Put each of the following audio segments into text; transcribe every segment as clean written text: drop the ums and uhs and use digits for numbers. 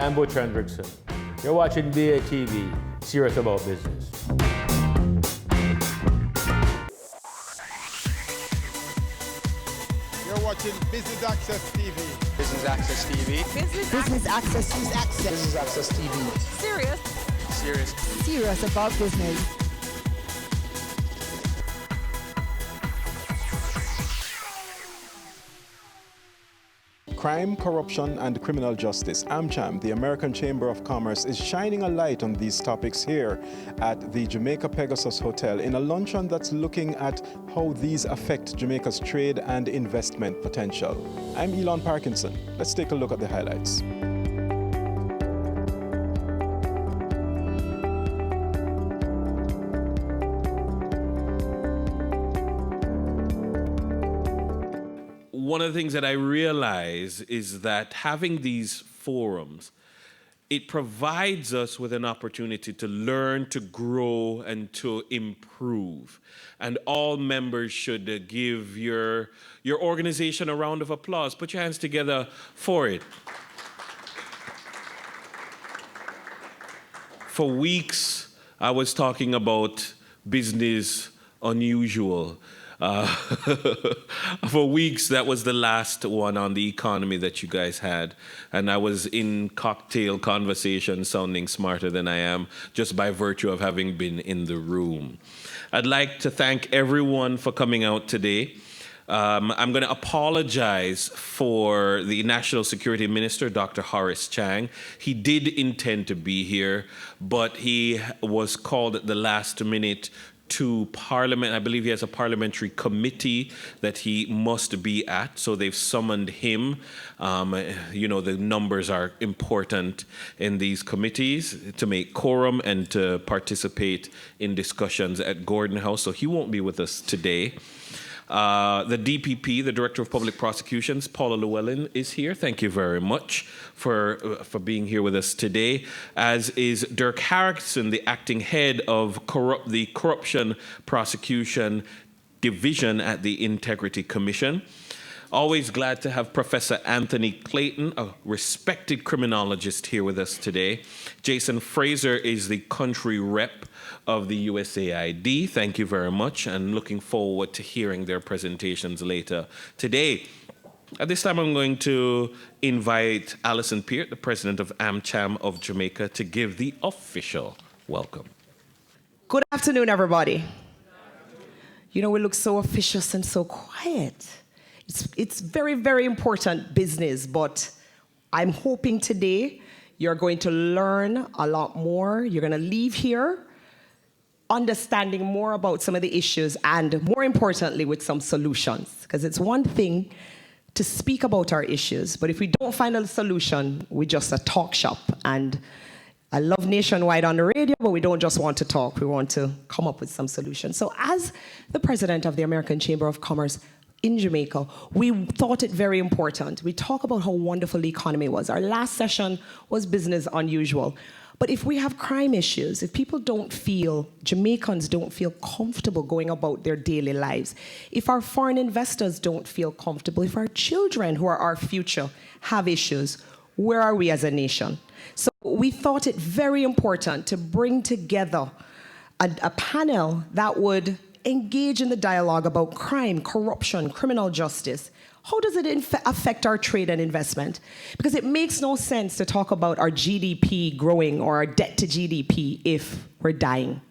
I'm Butch Hendrickson. You're watching BATV, serious about business. You're watching Business Access TV. Business Access TV. Business Access. Business Access TV. Serious. Serious. Serious about business. Crime, corruption, and criminal justice. AmCham, the American Chamber of Commerce, is shining a light on these topics here at the Jamaica Pegasus Hotel in a luncheon that's looking at how these affect Jamaica's trade and investment potential. I'm Elon Parkinson. Let's take a look at the highlights. One of the things that I realize is that having these forums, it provides us with an opportunity to learn, to grow, and to improve. And all members should give your organization a round of applause. Put your hands together for it. For weeks, I was talking about business unusual. For weeks, that was the last one on the economy that you guys had. And I was in cocktail conversation sounding smarter than I am just by virtue of having been in the room. I'd like to thank everyone for coming out today. I'm going to apologize for the National Security Minister, Dr. Horace Chang. He did intend to be here, but he was called at the last minute to Parliament. I believe he has a parliamentary committee that he must be at, so they've summoned him. The numbers are important in these committees to make quorum and to participate in discussions at Gordon House, so he won't be with us today. The DPP, the Director of Public Prosecutions, Paula Llewellyn, is here. Thank you very much for being here with us today, as is Dirk Harrison, the acting head of the Corruption Prosecution Division at the Integrity Commission. Always glad to have Professor Anthony Clayton, a respected criminologist, here with us today. Jason Fraser is the country rep of the USAID. Thank you very much, and looking forward to hearing their presentations later today. At this time, I'm going to invite Alison Peart, the president of AmCham of Jamaica, to give the official welcome. Good afternoon, everybody. You know, we look so officious and so quiet. It's very, very important business, but I'm hoping today you're going to learn a lot more. You're going to leave here understanding more about some of the issues and, more importantly, with some solutions. Because it's one thing to speak about our issues, but if we don't find a solution, we're just a talk shop. And I love Nationwide on the radio, but we don't just want to talk. We want to come up with some solutions. So as the president of the American Chamber of Commerce in Jamaica, we thought it very important. We talk about how wonderful the economy was. Our last session was business unusual. But if we have crime issues, if people don't feel, Jamaicans don't feel comfortable going about their daily lives, if our foreign investors don't feel comfortable, if our children, who are our future, have issues, where are we as a nation? So we thought it very important to bring together a panel that would engage in the dialogue about crime, corruption, criminal justice. How does it affect our trade and investment? Because it makes no sense to talk about our GDP growing or our debt to GDP if we're dying.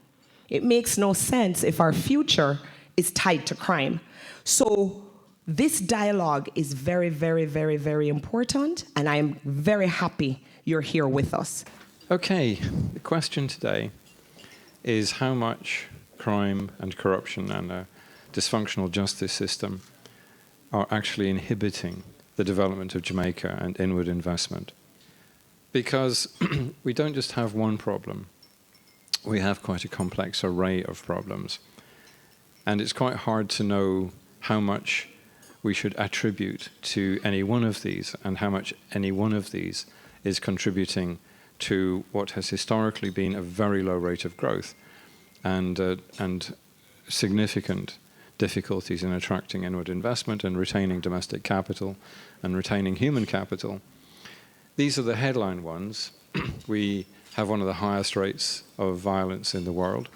It makes no sense if our future is tied to crime. So this dialogue is very, very, very, very important, and I'm very happy you're here with us. Okay, the question today is how much crime and corruption and a dysfunctional justice system are actually inhibiting the development of Jamaica and inward investment. Because we don't just have one problem, we have quite a complex array of problems. And it's quite hard to know how much we should attribute to any one of these and how much any one of these is contributing to what has historically been a very low rate of growth and significant difficulties in attracting inward investment and retaining domestic capital and retaining human capital. These are the headline ones. We have one of the highest rates of violence in the world.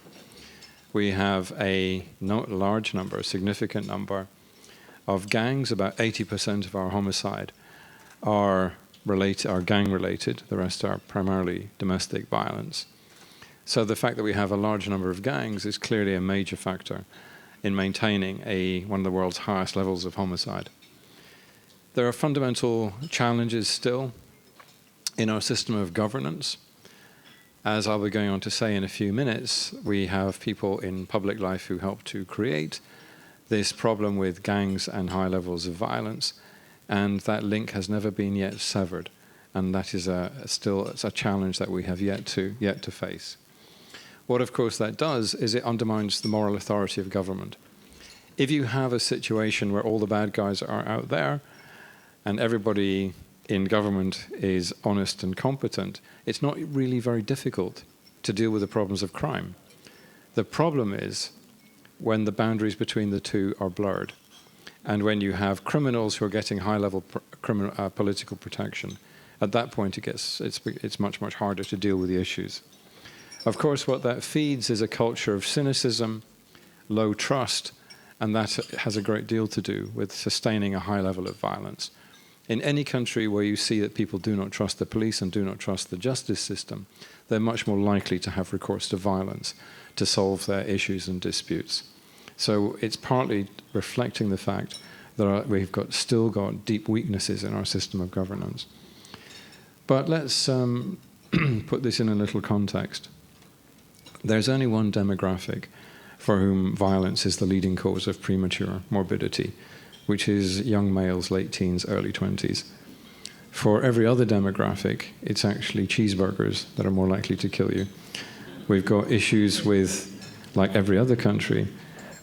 We have a large number, a significant number of gangs. About 80% of our homicide are gang-related. The rest are primarily domestic violence. So the fact that we have a large number of gangs is clearly a major factor in maintaining one of the world's highest levels of homicide. There are fundamental challenges still in our system of governance. As I'll be going on to say in a few minutes, we have people in public life who help to create this problem with gangs and high levels of violence, and that link has never been yet severed, and that is still a challenge that we have yet to face. What, of course, that does is it undermines the moral authority of government. If you have a situation where all the bad guys are out there and everybody in government is honest and competent, it's not really very difficult to deal with the problems of crime. The problem is when the boundaries between the two are blurred, and when you have criminals who are getting high-level political protection. At that point, it's much, much harder to deal with the issues. Of course, what that feeds is a culture of cynicism, low trust, and that has a great deal to do with sustaining a high level of violence. In any country where you see that people do not trust the police and do not trust the justice system, they're much more likely to have recourse to violence to solve their issues and disputes. So it's partly reflecting the fact that we've still got deep weaknesses in our system of governance. But let's put this in a little context. There's only one demographic for whom violence is the leading cause of premature morbidity, which is young males, late teens, early 20s. For every other demographic, it's actually cheeseburgers that are more likely to kill you. We've got issues with, like every other country,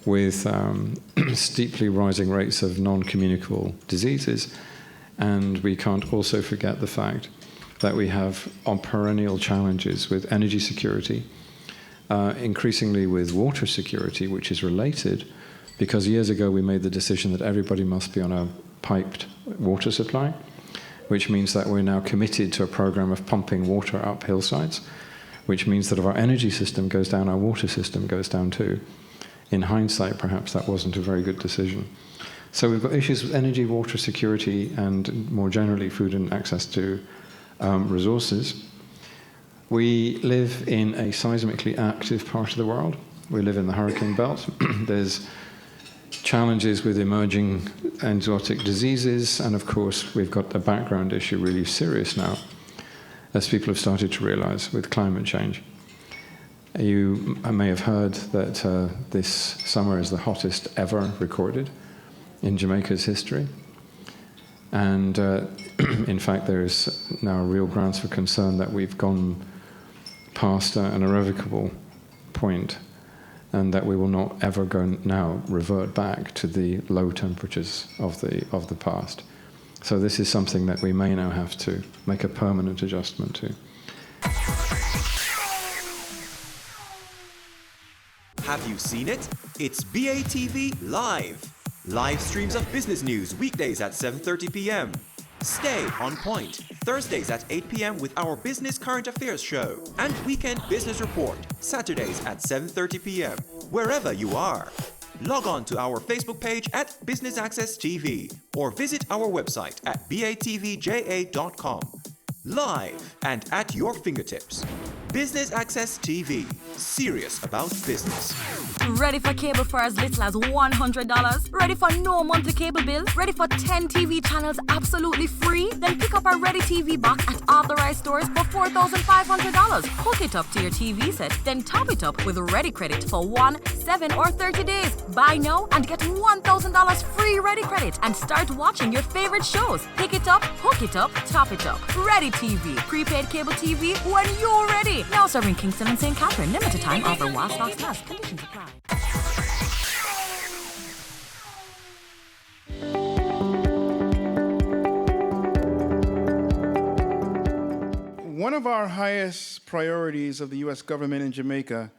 with steeply rising rates of non-communicable diseases. And we can't also forget the fact that we have perennial challenges with energy security, increasingly with water security, which is related, because years ago we made the decision that everybody must be on a piped water supply, which means that we're now committed to a program of pumping water up hillsides, which means that if our energy system goes down, our water system goes down too. In hindsight, perhaps that wasn't a very good decision. So we've got issues with energy, water security, and more generally food and access to resources. We live in a seismically active part of the world. We live in the hurricane belt. There's challenges with emerging exotic diseases, and of course we've got a background issue really serious now, as people have started to realize with climate change. You may have heard that this summer is the hottest ever recorded in Jamaica's history. And in fact, there is now real grounds for concern that we've gone past an irrevocable point, and that we will not ever revert back to the low temperatures of the past. So this is something that we may now have to make a permanent adjustment to. Have you seen it? It's BATV Live. Live streams of business news weekdays at 7:30 p.m. Stay on point Thursdays at 8 p.m. with our Business Current Affairs show, and Weekend Business Report Saturdays at 7:30 p.m. wherever you are. Log on to our Facebook page at Business Access TV or visit our website at batvja.com. Live and at your fingertips. Business Access TV. Serious about business. Ready for cable for as little as $100? Ready for no monthly cable bill? Ready for 10 TV channels absolutely free? Then pick up our Ready TV box at authorized stores for $4,500. Hook it up to your TV set, then top it up with Ready Credit for 1, 7, or 30 days. Buy now and get $1,000 free Ready Credit and start watching your favorite shows. Pick it up, hook it up, top it up. Ready TV. Prepaid cable TV when you're ready. Now serving Kingston and St. Catherine. Limited time offer while stocks last. Conditions apply. One of our highest priorities of the U.S. government in Jamaica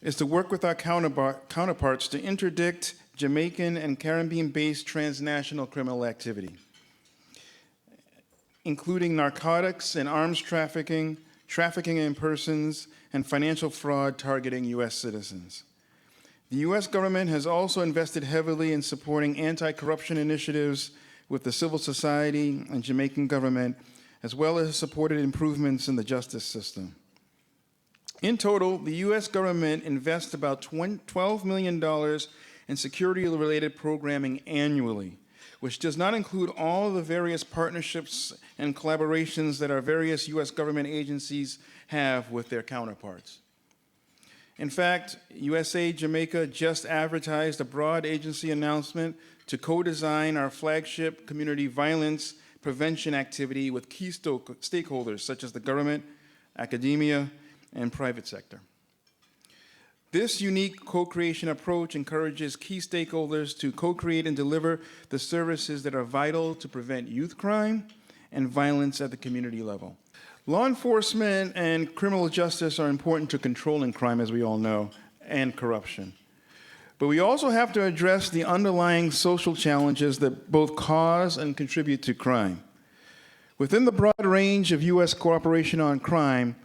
is to work with our counterparts to interdict Jamaican and Caribbean-based transnational criminal activity. including narcotics and arms trafficking, trafficking in persons, and financial fraud targeting U.S. citizens. The U.S. government has also invested heavily in supporting anti-corruption initiatives with the civil society and Jamaican government, as well as supported improvements in the justice system. In total, the U.S. government invests about $12 million in security-related programming annually, which does not include all the various partnerships and collaborations that our various U.S. government agencies have with their counterparts. In fact, USAID Jamaica just advertised a broad agency announcement to co-design our flagship community violence prevention activity with key stakeholders such as the government, academia, and private sector. This unique co-creation approach encourages key stakeholders to co-create and deliver the services that are vital to prevent youth crime and violence at the community level. Law enforcement and criminal justice are important to controlling crime, as we all know, and corruption. But we also have to address the underlying social challenges that both cause and contribute to crime. Within the broad range of U.S. cooperation on crime,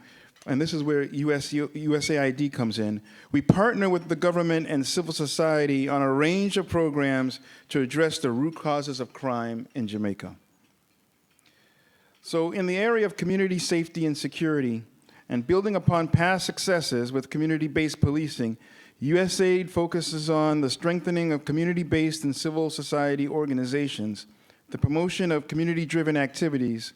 and this is where USAID comes in, we partner with the government and civil society on a range of programs to address the root causes of crime in Jamaica. So in the area of community safety and security, and building upon past successes with community-based policing, USAID focuses on the strengthening of community-based and civil society organizations, the promotion of community-driven activities,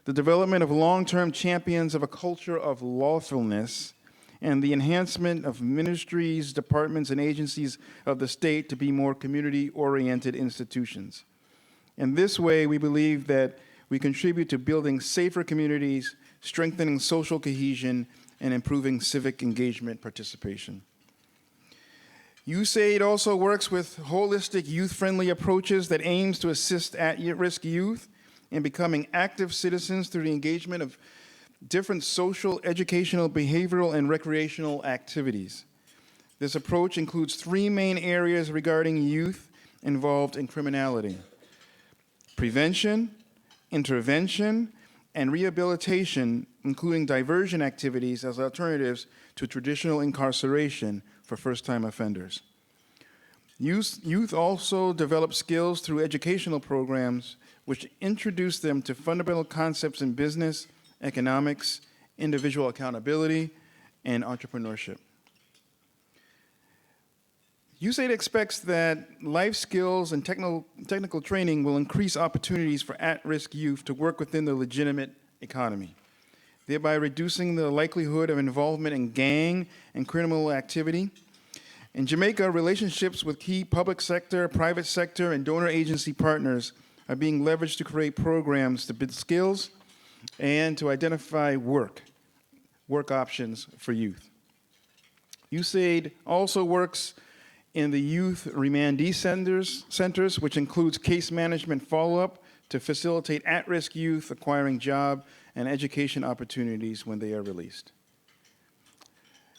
the development of long-term champions of a culture of lawfulness, and the enhancement of ministries, departments, and agencies of the state to be more community-oriented institutions. In this way, we believe that we contribute to building safer communities, strengthening social cohesion, and improving civic engagement participation. USAID also works with holistic youth-friendly approaches that aims to assist at-risk youth in becoming active citizens through the engagement of different social, educational, behavioral, and recreational activities. This approach includes 3 main areas regarding youth involved in criminality: prevention, intervention, and rehabilitation, including diversion activities as alternatives to traditional incarceration for first-time offenders. Youth also develop skills through educational programs which introduce them to fundamental concepts in business, economics, individual accountability, and entrepreneurship. USAID expects that life skills and technical training will increase opportunities for at-risk youth to work within the legitimate economy, thereby reducing the likelihood of involvement in gang and criminal activity. In Jamaica, relationships with key public sector, private sector, and donor agency partners are being leveraged to create programs to build skills and to identify work options for youth. USAID also works in the youth remandee centers, which includes case management follow-up to facilitate at-risk youth acquiring job and education opportunities when they are released.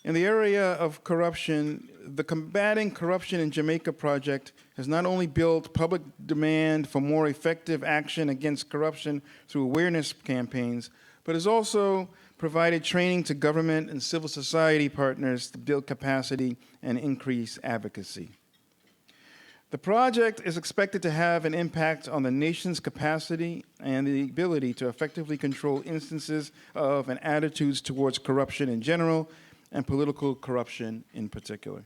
In the area of corruption, the Combating Corruption in Jamaica project has not only built public demand for more effective action against corruption through awareness campaigns, but has also provided training to government and civil society partners to build capacity and increase advocacy. The project is expected to have an impact on the nation's capacity and the ability to effectively control instances of and attitudes towards corruption in general and political corruption in particular.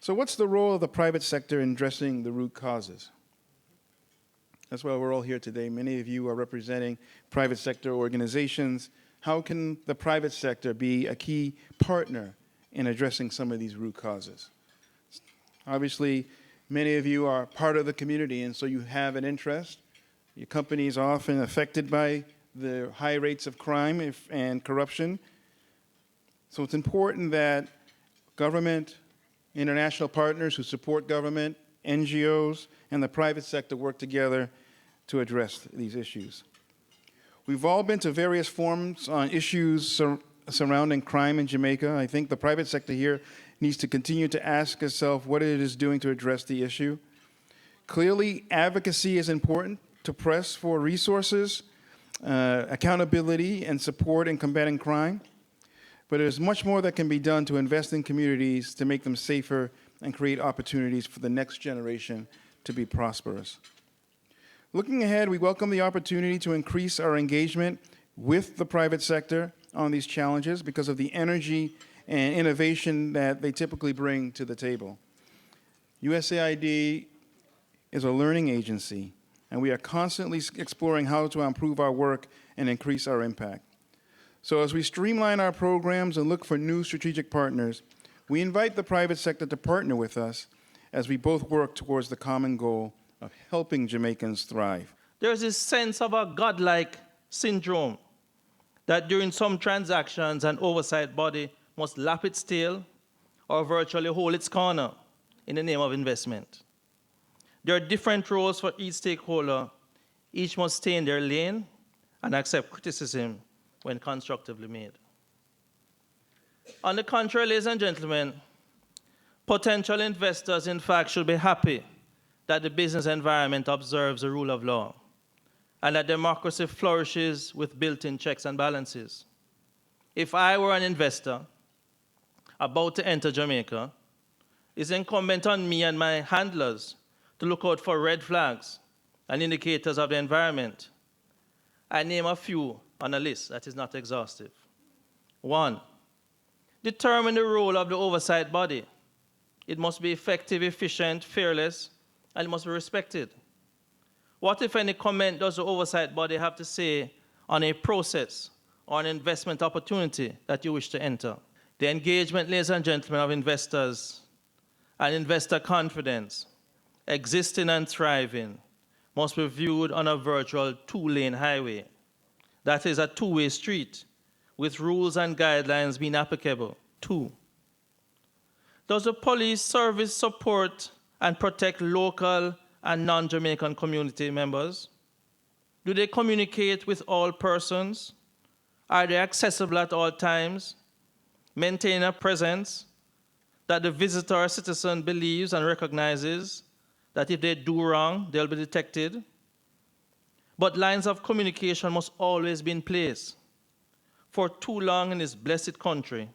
So what's the role of the private sector in addressing the root causes? That's why we're all here today. Many of you are representing private sector organizations. How can the private sector be a key partner in addressing some of these root causes? Obviously, many of you are part of the community, and so you have an interest. Your company is often affected by the high rates of crime and corruption. So it's important that government, international partners who support government, NGOs, and the private sector work together to address these issues. We've all been to various forums on issues surrounding crime in Jamaica. I think the private sector here needs to continue to ask itself what it is doing to address the issue. Clearly, advocacy is important, to press for resources, accountability, and support in combating crime. But there's much more that can be done to invest in communities to make them safer and create opportunities for the next generation to be prosperous. Looking ahead, we welcome the opportunity to increase our engagement with the private sector on these challenges because of the energy and innovation that they typically bring to the table. USAID is a learning agency, and we are constantly exploring how to improve our work and increase our impact. So as we streamline our programs and look for new strategic partners, we invite the private sector to partner with us as we both work towards the common goal of helping Jamaicans thrive. There's this sense of a godlike syndrome that during some transactions an oversight body must lap its tail or virtually hold its corner in the name of investment. There are different roles for each stakeholder. Each must stay in their lane and accept criticism when constructively made. On the contrary, ladies and gentlemen, potential investors, in fact, should be happy that the business environment observes the rule of law and that democracy flourishes with built-in checks and balances. If I were an investor about to enter Jamaica, it's incumbent on me and my handlers to look out for red flags and indicators of the environment. I name a few on a list that is not exhaustive. 1, determine the role of the oversight body. It must be effective, efficient, fearless, and it must be respected. What, if any, comment does the oversight body have to say on a process or an investment opportunity that you wish to enter? The engagement, ladies and gentlemen, of investors and investor confidence, existing and thriving, must be viewed on a virtual 2-lane highway. That is a 2-way street with rules and guidelines being applicable. 2, does the police service support and protect local and non-Jamaican community members? Do they communicate with all persons? Are they accessible at all times? Maintain a presence that the visitor or citizen believes and recognizes that if they do wrong, they'll be detected. But lines of communication must always be in place. For too long in this blessed country,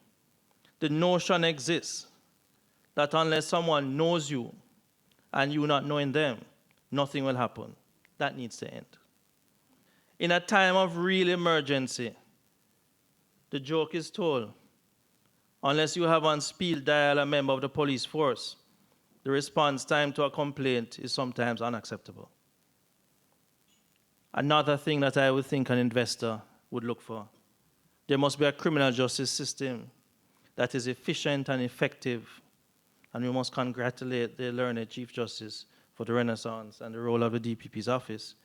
the notion exists that unless someone knows you and you not knowing them, nothing will happen. That needs to end. In a time of real emergency, the joke is told, unless you have on speed dial a member of the police force, the response time to a complaint is sometimes unacceptable. Another thing that I would think an investor would look for, there must be a criminal justice system that is efficient and effective, and we must congratulate the learned Chief Justice for the renaissance and the role of the DPP's office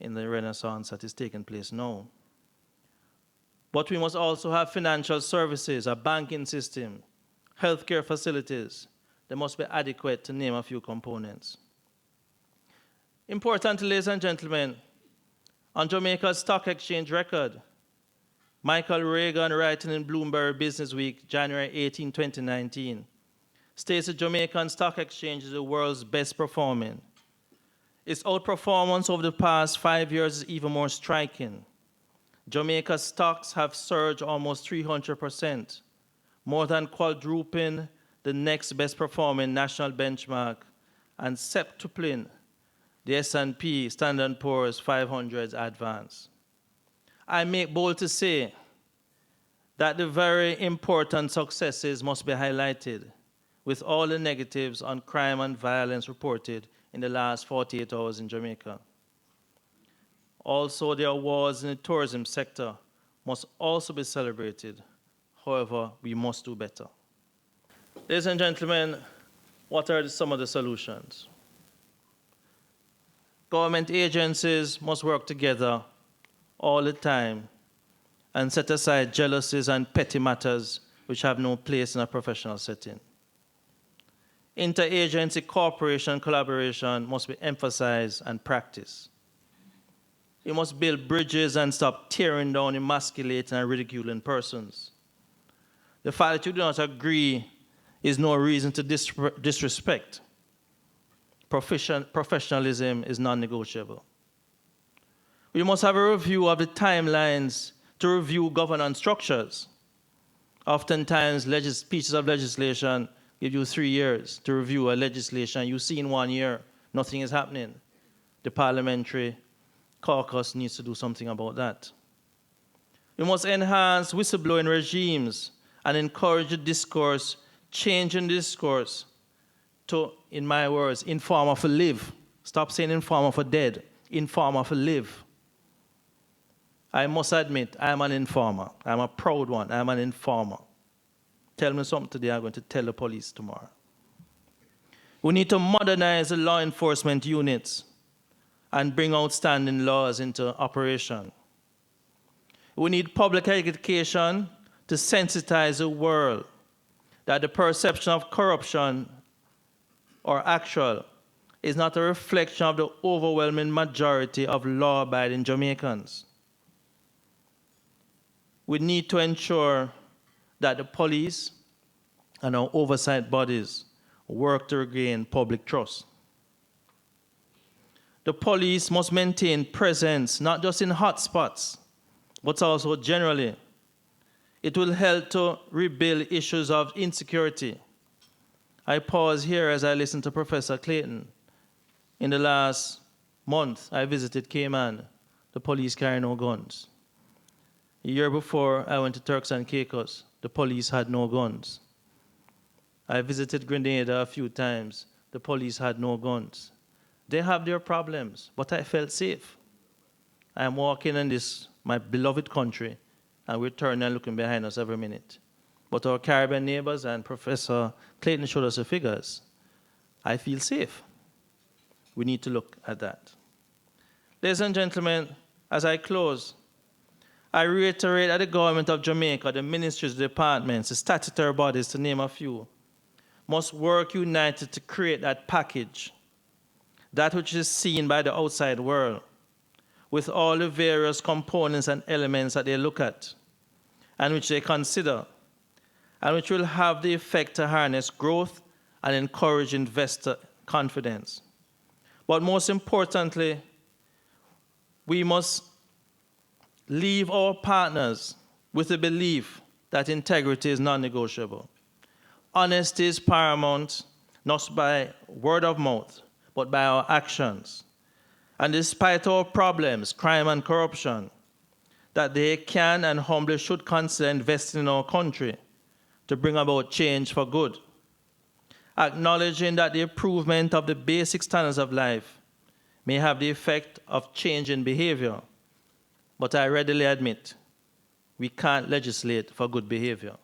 in the renaissance that is taking place now. But we must also have financial services, a banking system, healthcare facilities. They must be adequate, to name a few components. Importantly, ladies and gentlemen, on Jamaica's stock exchange record, Michael Reagan, writing in Bloomberg Business Week, January 18, 2019, states the Jamaican Stock Exchange is the world's best performing. Its outperformance over the past 5 years is even more striking. Jamaica's stocks have surged almost 300%, more than quadrupling the next best performing national benchmark and septupling the S&P Standard & Poor's 500's advance. I make bold to say that the very important successes must be highlighted, with all the negatives on crime and violence reported in the last 48 hours in Jamaica. Also, the awards in the tourism sector must also be celebrated. However, we must do better. Ladies and gentlemen, what are some of the solutions? Government agencies must work together all the time and set aside jealousies and petty matters which have no place in a professional setting. Interagency cooperation and collaboration must be emphasized and practiced. We must build bridges and stop tearing down, emasculating, and ridiculing persons. The fact that you do not agree is no reason to disrespect. Professionalism is non-negotiable. We must have a review of the timelines to review governance structures. Oftentimes, pieces of legislation give you 3 years to review a legislation. You see in 1 year, nothing is happening. The parliamentary caucus needs to do something about that. We must enhance whistleblowing regimes and encourage the discourse, change in discourse to, in my words, informer for live. Stop saying informer for dead, informer for live. I must admit, I'm an informer. I'm a proud one. I'm an informer. Tell me something today, I'm going to tell the police tomorrow. We need to modernize the law enforcement units and bring outstanding laws into operation. We need public education to sensitize the world that the perception of corruption or actual is not a reflection of the overwhelming majority of law-abiding Jamaicans. We need to ensure that the police and our oversight bodies work to regain public trust. The police must maintain presence, not just in hotspots, but also generally. It will help to rebuild issues of insecurity. I pause here as I listen to Professor Clayton. In the last month, I visited Cayman. The police carry no guns. A year before, I went to Turks and Caicos. The police had no guns. I visited Grenada a few times. The police had no guns. They have their problems, but I felt safe. I am walking in this, my beloved country, and we're turning and looking behind us every minute. But our Caribbean neighbors, and Professor Clayton showed us the figures, I feel safe. We need to look at that. Ladies and gentlemen, as I close, I reiterate that the government of Jamaica, the ministries, the departments, the statutory bodies, to name a few, must work united to create that package, that which is seen by the outside world, with all the various components and elements that they look at, and which they consider, and which will have the effect to harness growth and encourage investor confidence. But most importantly, we must leave our partners with the belief that integrity is non-negotiable. Honesty is paramount, not by word of mouth, but by our actions. And despite our problems, crime and corruption, that they can and humbly should consider investing in our country to bring about change for good. Acknowledging that the improvement of the basic standards of life may have the effect of changing behavior, but I readily admit we can't legislate for good behavior.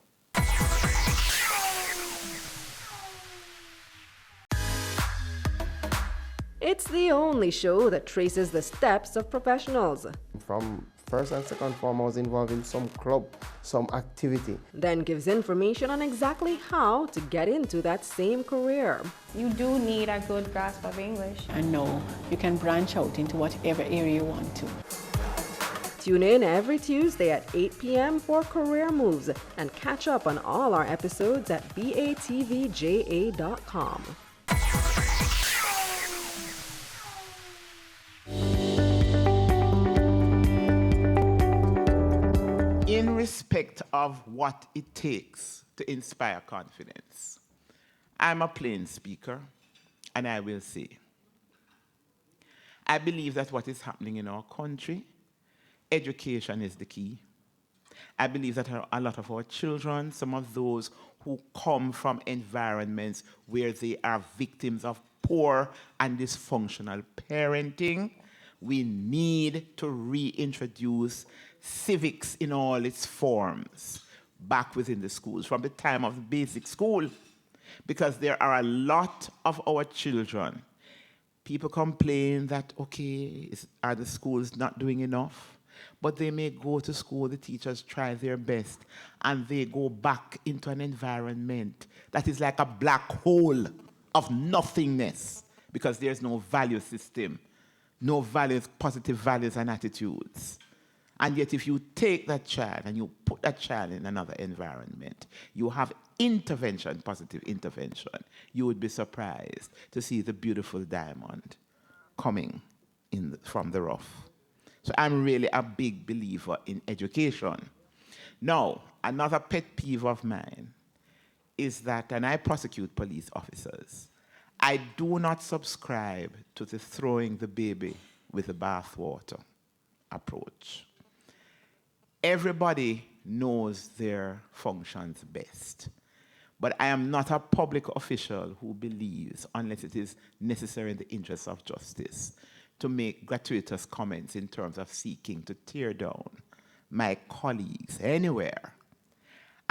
It's the only show that traces the steps of professionals. From first and second form, I was involved in some club, some activity. Then gives information on exactly how to get into that same career. You do need a good grasp of English. And know you can branch out into whatever area you want to. Tune in every Tuesday at 8 p.m. for Career Moves and catch up on all our episodes at batvja.com. In respect of what it takes to inspire confidence, I'm a plain speaker, and I will say, I believe that what is happening in our country, education is the key. I believe that a lot of our children, some of those who come from environments where they are victims of poor and dysfunctional parenting, we need to reintroduce civics in all its forms back within the schools, from the time of the basic school, because there are a lot of our children. People complain that, okay, are the schools not doing enough? But they may go to school, the teachers try their best, and they go back into an environment that is like a black hole of nothingness, because there's no value system, no values, positive values and attitudes. And yet if you take that child and you put that child in another environment, you have intervention, positive intervention, you would be surprised to see the beautiful diamond coming from the rough. So I'm really a big believer in education. Now, another pet peeve of mine is that, and I prosecute police officers, I do not subscribe to the throwing the baby with the bathwater approach. Everybody knows their functions best. But I am not a public official who believes, unless it is necessary in the interests of justice, to make gratuitous comments in terms of seeking to tear down my colleagues anywhere.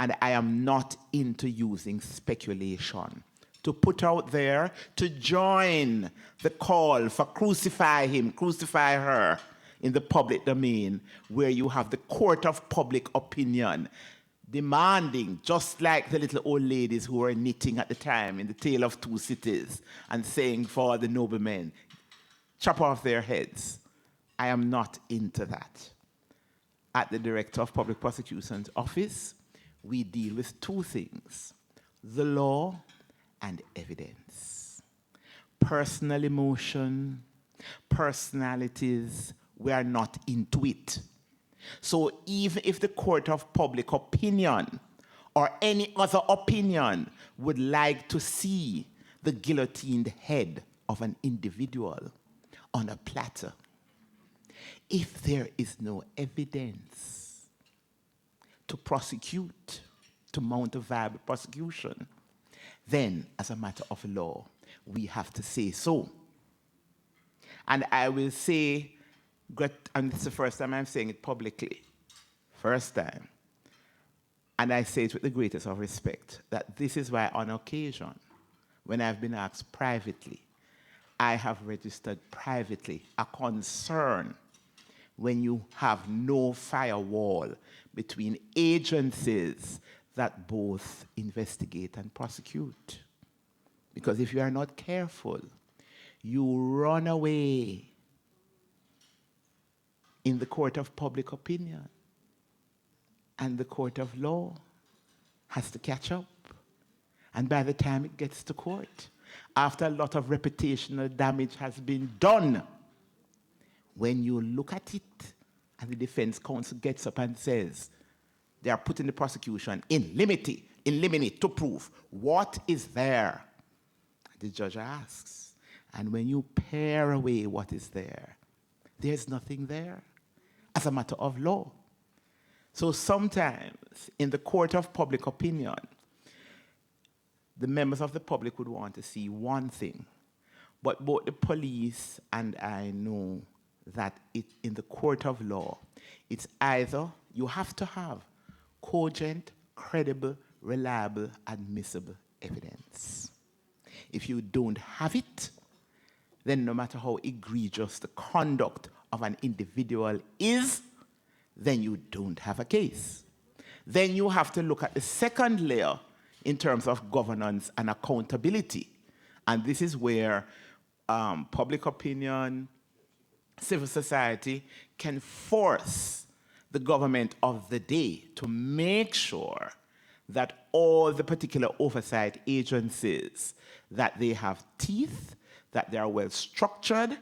And I am not into using speculation to put out there to join the call for crucify him, crucify her in the public domain, where you have the court of public opinion demanding, just like the little old ladies who were knitting at the time in The Tale of Two Cities and saying for the noblemen, chop off their heads. I am not into that. At the Director of Public Prosecution's office, we deal with two things: the law and evidence. Personal emotion, personalities, we are not into it. So even if the court of public opinion or any other opinion would like to see the guillotined head of an individual on a platter, if there is no evidence to prosecute, to mount a viable prosecution, then as a matter of law, we have to say so. And I will say, and it's the first time I'm saying it publicly, first time, and I say it with the greatest of respect, that this is why on occasion, when I've been asked privately, I have registered privately a concern when you have no firewall between agencies that both investigate and prosecute. Because if you are not careful, you run away in the court of public opinion, and the court of law has to catch up. And by the time it gets to court, after a lot of reputational damage has been done, when you look at it and the defense counsel gets up and says, they are putting the prosecution in limine to prove what is there, the judge asks, and when you pare away what is there, there's nothing there as a matter of law. So sometimes in the court of public opinion, the members of the public would want to see one thing, but both the police and I know that in the court of law, it's either you have to have cogent, credible, reliable, admissible evidence. If you don't have it, then no matter how egregious the conduct of an individual is, then you don't have a case. Then you have to look at the second layer in terms of governance and accountability. And this is where public opinion, civil society can force the government of the day to make sure that all the particular oversight agencies, that they have teeth, that they are well structured,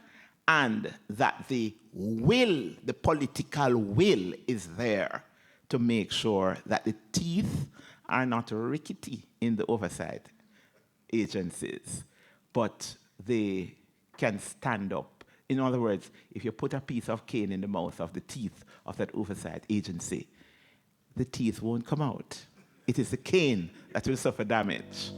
and that the will, the political will is there to make sure that the teeth are not rickety in the oversight agencies, but they can stand up. In other words, if you put a piece of cane in the mouth of the teeth of that oversight agency, the teeth won't come out. It is the cane that will suffer damage.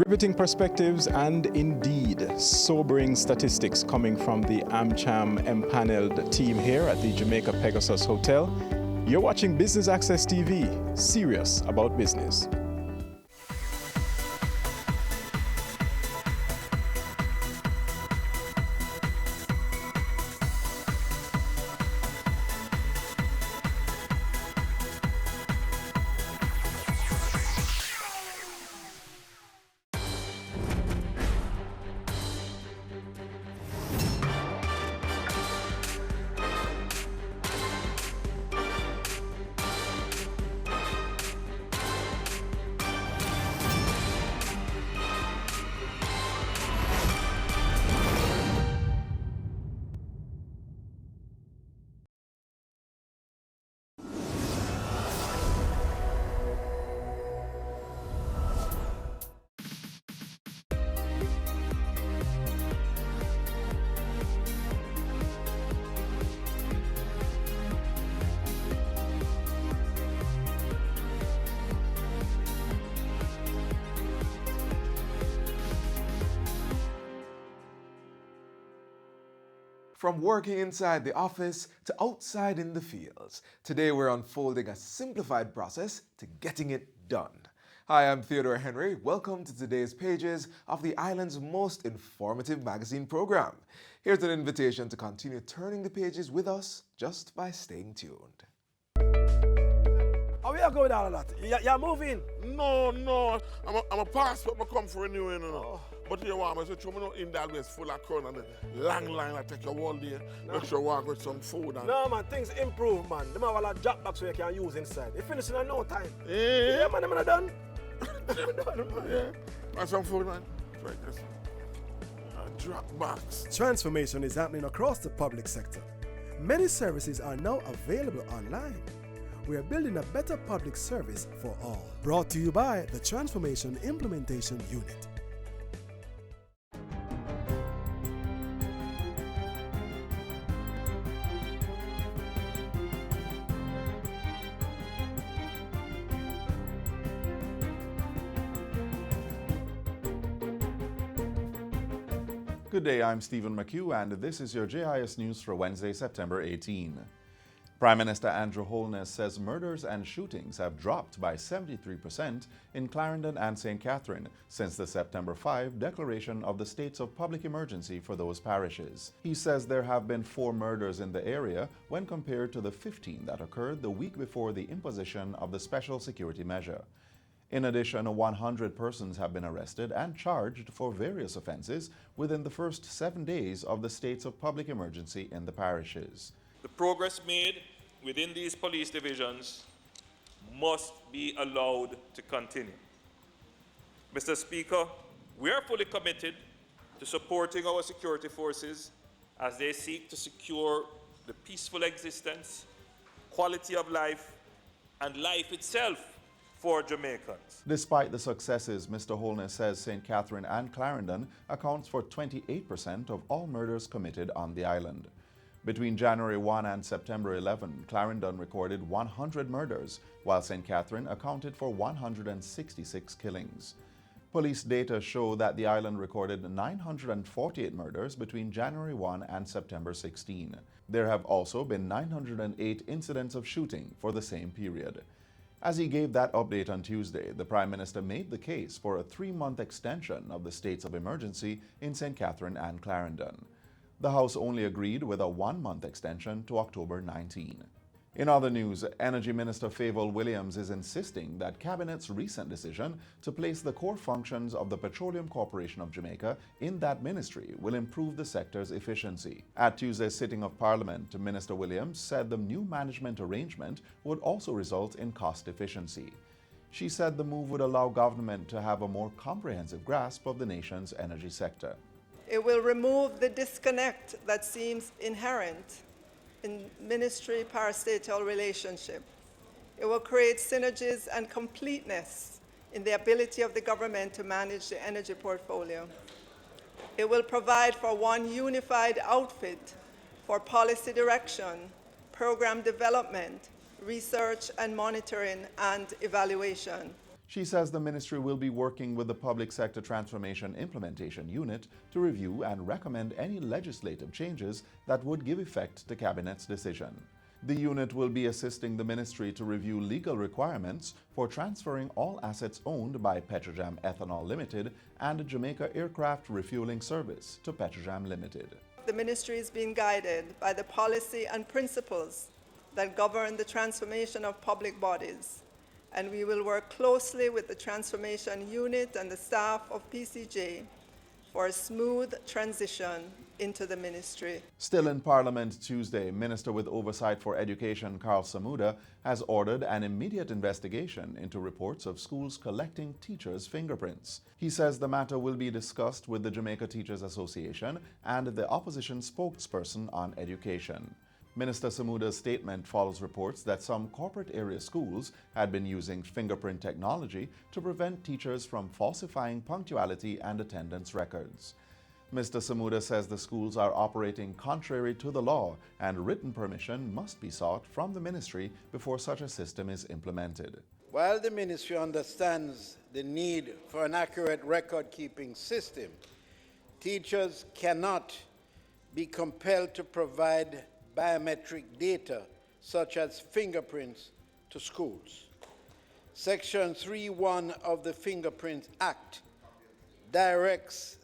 Riveting perspectives and indeed sobering statistics coming from the AmCham empaneled team here at the Jamaica Pegasus Hotel. You're watching Business Access TV, serious about business. From working inside the office to outside in the fields, today we're unfolding a simplified process to getting it done. Hi, I'm Theodore Henry. Welcome to today's pages of the island's most informative magazine program. Here's an invitation to continue turning the pages with us just by staying tuned. How are you going with all of that? You're moving? No. I'm a passport I come for renewing, you know. But you want me to show me no in that way, it's full of crowd and the long line I take you all day. Make sure you walk with some food. And... No, man, things improve, man. Them have a lot of drop box so you can use inside. It's finishing in no time. Yeah, man, I'm not done. Yeah. And some food, man. Like this. A drop box. Transformation is happening across the public sector. Many services are now available online. We are building a better public service for all. Brought to you by the Transformation Implementation Unit. Good day, I'm Stephen McHugh, and this is your JIS News for Wednesday, September 18. Prime Minister Andrew Holness says murders and shootings have dropped by 73% in Clarendon and St. Catherine since the September 5 declaration of the states of public emergency for those parishes. He says there have been 4 murders in the area when compared to the 15 that occurred the week before the imposition of the special security measure. In addition, 100 persons have been arrested and charged for various offenses within the first 7 days of the states of public emergency in the parishes. The progress made within these police divisions must be allowed to continue. Mr. Speaker, we are fully committed to supporting our security forces as they seek to secure the peaceful existence, quality of life, and life itself for Jamaicans. Despite the successes, Mr. Holness says St. Catherine and Clarendon accounts for 28% of all murders committed on the island. Between January 1 and September 11, Clarendon recorded 100 murders, while St. Catherine accounted for 166 killings. Police data show that the island recorded 948 murders between January 1 and September 16. There have also been 908 incidents of shooting for the same period. As he gave that update on Tuesday, the Prime Minister made the case for a 3-month extension of the states of emergency in St. Catherine and Clarendon. The House only agreed with a 1-month extension to October 19. In other news, Energy Minister Favoll Williams is insisting that Cabinet's recent decision to place the core functions of the Petroleum Corporation of Jamaica in that ministry will improve the sector's efficiency. At Tuesday's sitting of Parliament, Minister Williams said the new management arrangement would also result in cost efficiency. She said the move would allow government to have a more comprehensive grasp of the nation's energy sector. It will remove the disconnect that seems inherent in ministry-parastatal relationship. It will create synergies and completeness in the ability of the government to manage the energy portfolio. It will provide for one unified outfit for policy direction, program development, research and monitoring, and evaluation. She says the ministry will be working with the Public Sector Transformation Implementation Unit to review and recommend any legislative changes that would give effect to Cabinet's decision. The unit will be assisting the ministry to review legal requirements for transferring all assets owned by Petrojam Ethanol Limited and Jamaica Aircraft Refueling Service to Petrojam Limited. The ministry is being guided by the policy and principles that govern the transformation of public bodies, and we will work closely with the Transformation Unit and the staff of PCJ for a smooth transition into the ministry. Still in Parliament Tuesday, Minister with Oversight for Education Carl Samuda has ordered an immediate investigation into reports of schools collecting teachers' fingerprints. He says the matter will be discussed with the Jamaica Teachers Association and the opposition spokesperson on education. Minister Samuda's statement follows reports that some corporate area schools had been using fingerprint technology to prevent teachers from falsifying punctuality and attendance records. Mr. Samuda says the schools are operating contrary to the law and written permission must be sought from the ministry before such a system is implemented. While the ministry understands the need for an accurate record-keeping system, teachers cannot be compelled to provide biometric data, such as fingerprints, to schools. Section 3.1 of the Fingerprint Act directs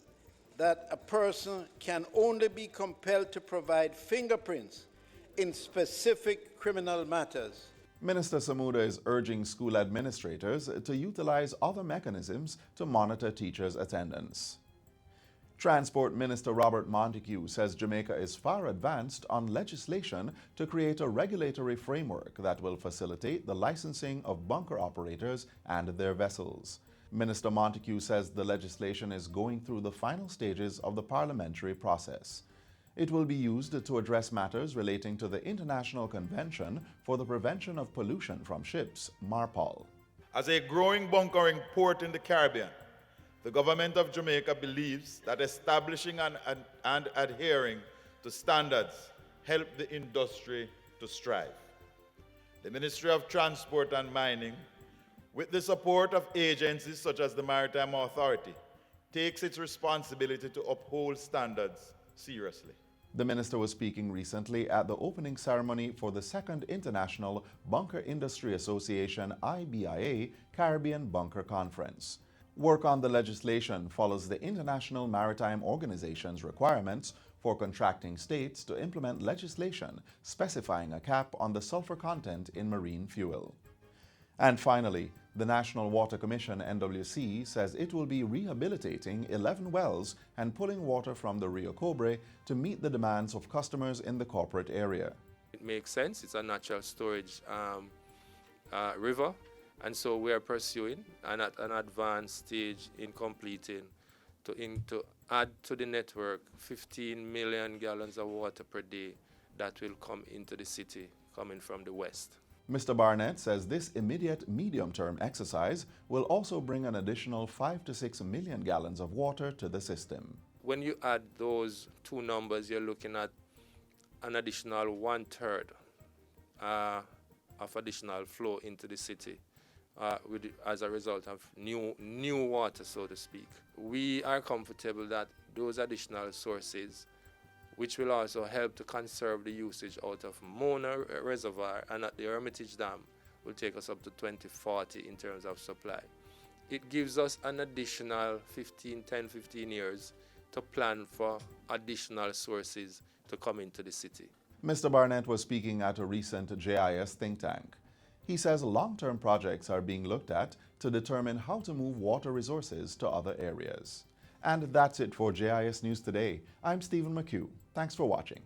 that a person can only be compelled to provide fingerprints in specific criminal matters. Minister Samuda is urging school administrators to utilize other mechanisms to monitor teachers' attendance. Transport Minister Robert Montague says Jamaica is far advanced on legislation to create a regulatory framework that will facilitate the licensing of bunker operators and their vessels. Minister Montague says the legislation is going through the final stages of the parliamentary process. It will be used to address matters relating to the International Convention for the Prevention of Pollution from Ships, MARPOL. As a growing bunkering port in the Caribbean, the government of Jamaica believes that establishing and adhering to standards help the industry to strive. The Ministry of Transport and Mining, with the support of agencies such as the Maritime Authority, takes its responsibility to uphold standards seriously. The minister was speaking recently at the opening ceremony for the second International Bunker Industry Association IBIA Caribbean Bunker Conference. Work on the legislation follows the International Maritime Organization's requirements for contracting states to implement legislation specifying a cap on the sulfur content in marine fuel. And finally, the National Water Commission, NWC, says it will be rehabilitating 11 wells and pulling water from the Rio Cobre to meet the demands of customers in the corporate area. It makes sense. It's a natural storage river, and so we are pursuing and at an advanced stage in completing to add to the network 15 million gallons of water per day that will come into the city coming from the west. Mr. Barnett says this immediate medium-term exercise will also bring an additional 5 to 6 million gallons of water to the system. When you add those two numbers, you're looking at an additional 1/3 of additional flow into the city as a result of new water, so to speak. We are comfortable that those additional sources, which will also help to conserve the usage out of Mona Reservoir and at the Hermitage Dam, will take us up to 2040 in terms of supply. It gives us an additional 10-15 years to plan for additional sources to come into the city. Mr. Barnett was speaking at a recent JIS think tank. He says long-term projects are being looked at to determine how to move water resources to other areas. And that's it for JIS News Today. I'm Stephen McHugh. Thanks for watching.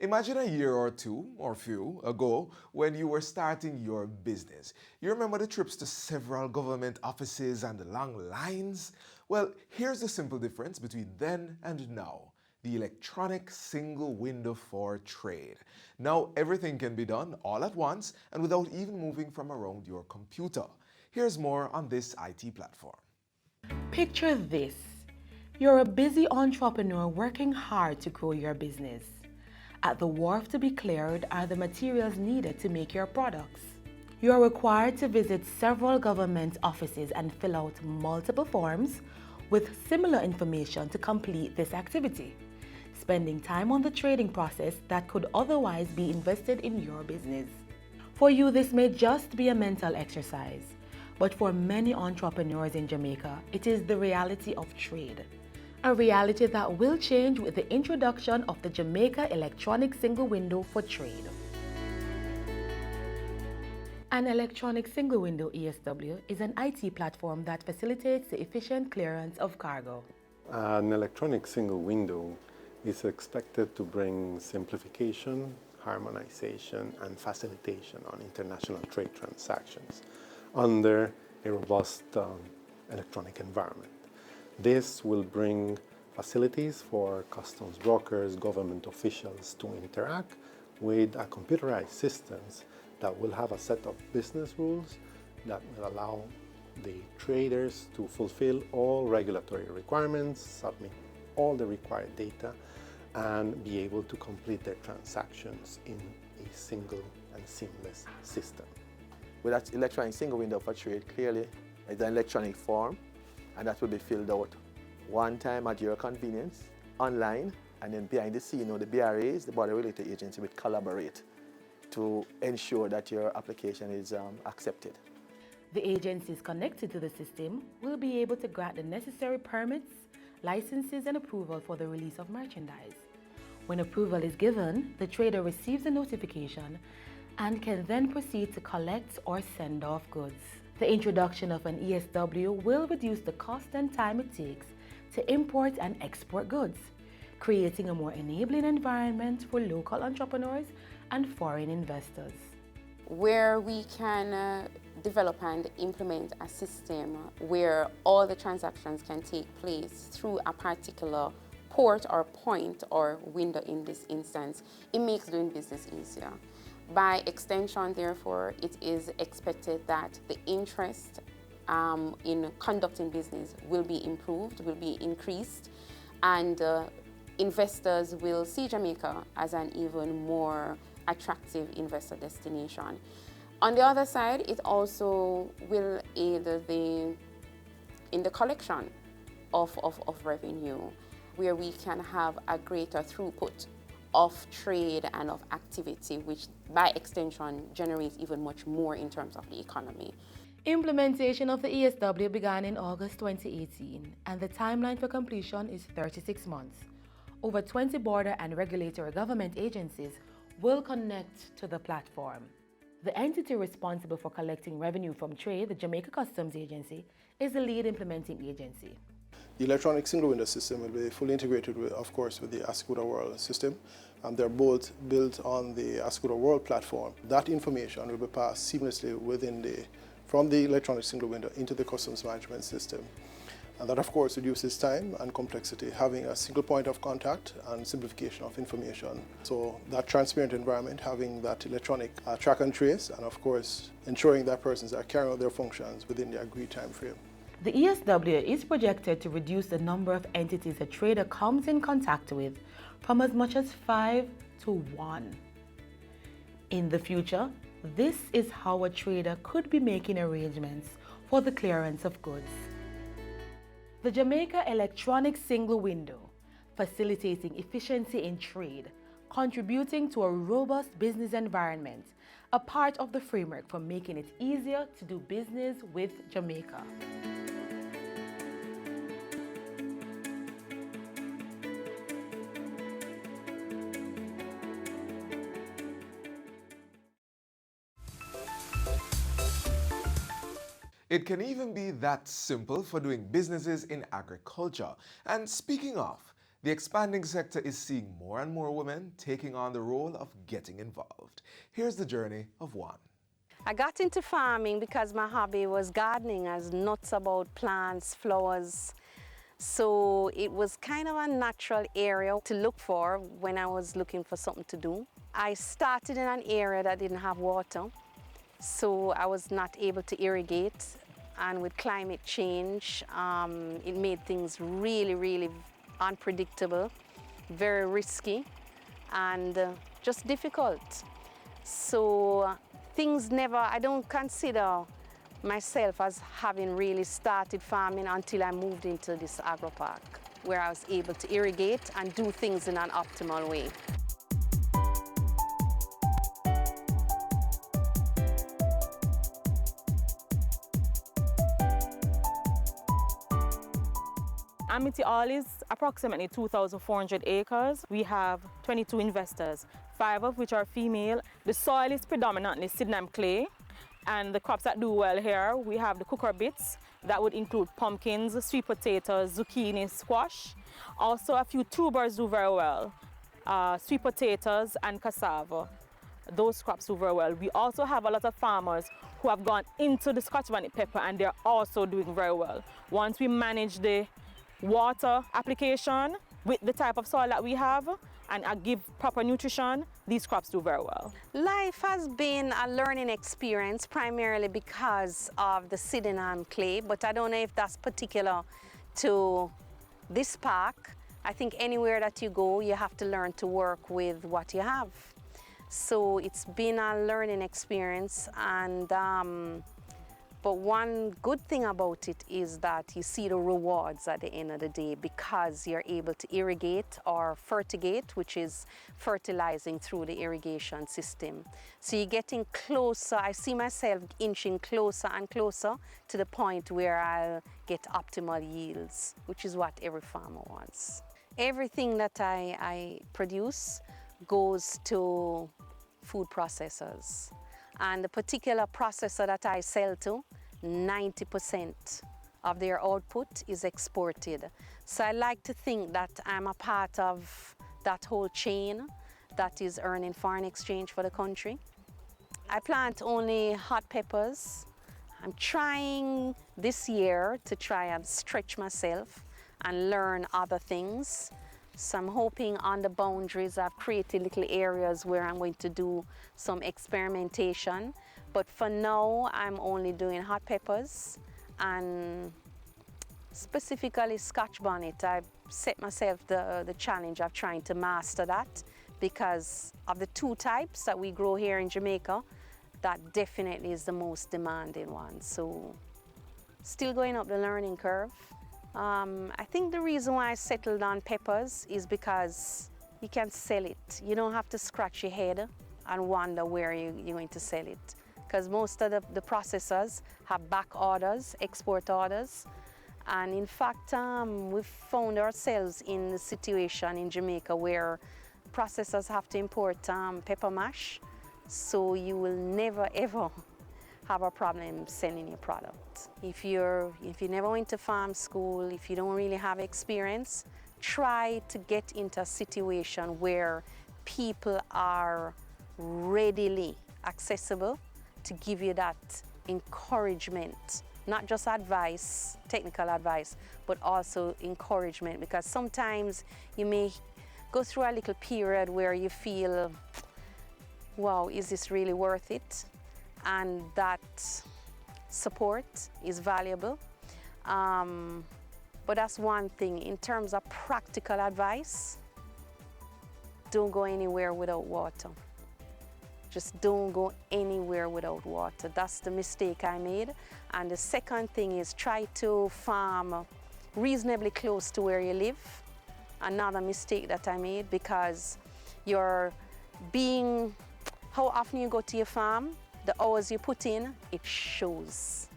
Imagine a year or two or few ago when you were starting your business. You remember the trips to several government offices and the long lines? Well, here's the simple difference between then and now. The electronic single window for trade. Now everything can be done all at once and without even moving from around your computer. Here's more on this IT platform. Picture this. You're a busy entrepreneur working hard to grow your business. At the wharf to be cleared are the materials needed to make your products. You are required to visit several government offices and fill out multiple forms with similar information to complete this activity, spending time on the trading process that could otherwise be invested in your business. For you, this may just be a mental exercise, but for many entrepreneurs in Jamaica, it is the reality of trade. A reality that will change with the introduction of the Jamaica Electronic Single Window for Trade. An electronic single window ESW is an IT platform that facilitates the efficient clearance of cargo. An electronic single window is expected to bring simplification, harmonization, and facilitation on international trade transactions under a robust electronic environment. This will bring facilities for customs brokers, government officials to interact with a computerized systems that will have a set of business rules that will allow the traders to fulfill all regulatory requirements, submit all the required data, and be able to complete their transactions in a single and seamless system. With that electronic single window for trade, clearly it's an electronic form, and that will be filled out one time at your convenience, online, and then behind the scene, the BRAs, the Border Related Agency, will collaborate to ensure that your application is accepted. The agencies connected to the system will be able to grant the necessary permits, licenses, and approval for the release of merchandise. When approval is given, the trader receives a notification and can then proceed to collect or send off goods. The introduction of an ESW will reduce the cost and time it takes to import and export goods, creating a more enabling environment for local entrepreneurs and foreign investors. Where we can develop and implement a system where all the transactions can take place through a particular port or point or window in this instance, it makes doing business easier. By extension, therefore, it is expected that the interest in conducting business will be improved, will be increased, and investors will see Jamaica as an even more attractive investor destination. On the other side, it also will aid in the collection of revenue, where we can have a greater throughput of trade and of activity, which by extension generates even much more in terms of the economy. Implementation of the ESW began in August 2018, and the timeline for completion is 36 months. Over 20 border and regulatory government agencies will connect to the platform. The entity responsible for collecting revenue from trade, the Jamaica Customs Agency, is the lead implementing agency. The electronic single window system will be fully integrated, of course, with the Ascuda World system. They're both built on the Ascuda World platform. That information will be passed seamlessly from the electronic single window into the customs management system. And that, of course, reduces time and complexity, having a single point of contact and simplification of information. So that transparent environment, having that electronic track and trace, and of course, ensuring that persons are carrying out their functions within the agreed time frame. The ESW is projected to reduce the number of entities a trader comes in contact with from as much as 5 to 1. In the future, this is how a trader could be making arrangements for the clearance of goods. The Jamaica Electronic Single Window, facilitating efficiency in trade, contributing to a robust business environment, a part of the framework for making it easier to do business with Jamaica. It can even be that simple for doing businesses in agriculture. And speaking of, the expanding sector is seeing more and more women taking on the role of getting involved. Here's the journey of one. I got into farming because my hobby was gardening. I was nuts about plants, flowers. So it was kind of a natural area to look for when I was looking for something to do. I started in an area that didn't have water, so I was not able to irrigate. And with climate change, it made things really, really unpredictable, very risky, and just difficult. So I don't consider myself as having really started farming until I moved into this agro park, where I was able to irrigate and do things in an optimal way. Amity All is approximately 2,400 acres. We have 22 investors, 5 of which are female. The soil is predominantly Sydenham clay, and the crops that do well here, we have the cucurbits. That would include pumpkins, sweet potatoes, zucchini, squash. Also a few tubers do very well, sweet potatoes and cassava. Those crops do very well. We also have a lot of farmers who have gone into the Scotch bonnet pepper, and they're also doing very well. Once we manage the water application with the type of soil that we have and give proper nutrition, these crops do very well. Life has been a learning experience primarily because of the Sydenham clay, but I don't know if that's particular to this park. I think anywhere that you go, you have to learn to work with what you have. So it's been a learning experience, and but one good thing about it is that you see the rewards at the end of the day because you're able to irrigate or fertigate, which is fertilizing through the irrigation system. So you're getting closer. I see myself inching closer and closer to the point where I'll get optimal yields, which is what every farmer wants. Everything that I produce goes to food processors. And the particular processor that I sell to, 90% of their output is exported. So I like to think that I'm a part of that whole chain that is earning foreign exchange for the country. I plant only hot peppers. I'm trying this year to try and stretch myself and learn other things. So I'm hoping on the boundaries I've created little areas where I'm going to do some experimentation. But for now, I'm only doing hot peppers and specifically Scotch bonnet. I've set myself the challenge of trying to master that because of the two types that we grow here in Jamaica. That definitely is the most demanding one. So still going up the learning curve. I think the reason why I settled on peppers is because you can sell it. You don't have to scratch your head and wonder where you're going to sell it. Because most of the processors have back orders, export orders. And in fact, we've found ourselves in a situation in Jamaica where processors have to import pepper mash. So you will never ever have a problem selling your product. If you never went to farm school, if you don't really have experience, try to get into a situation where people are readily accessible to give you that encouragement, not just advice, technical advice, but also encouragement, because sometimes you may go through a little period where you feel, wow, is this really worth it? And that support is valuable. But that's one thing. In terms of practical advice, don't go anywhere without water. Just don't go anywhere without water. That's the mistake I made. And the second thing is try to farm reasonably close to where you live. Another mistake that I made, because how often you go to your farm, the hours you put in, it shows.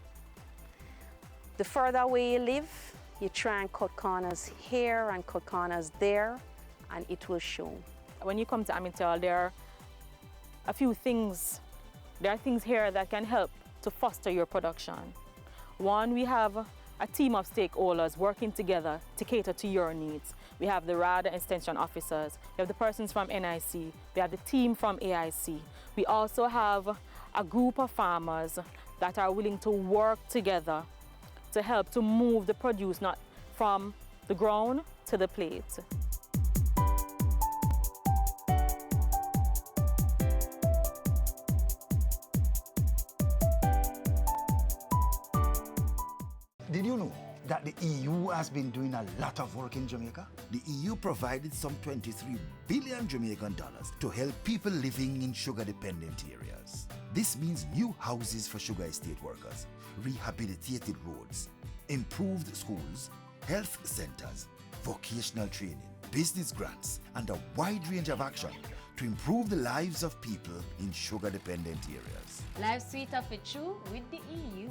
The further away you live, you try and cut corners here and cut corners there, and it will show. When you come to Amityville, there are a few things. There are things here that can help to foster your production. One, we have a team of stakeholders working together to cater to your needs. We have the RAD extension officers, we have the persons from NIC, we have the team from AIC. We also have a group of farmers that are willing to work together to help to move the produce not from the ground to the plate. Did you know that the EU has been doing a lot of work in Jamaica? The EU provided some 23 billion Jamaican dollars to help people living in sugar-dependent areas. This means new houses for sugar estate workers, rehabilitated roads, improved schools, health centers, vocational training, business grants, and a wide range of action to improve the lives of people in sugar-dependent areas. Life sweet of it true with the EU.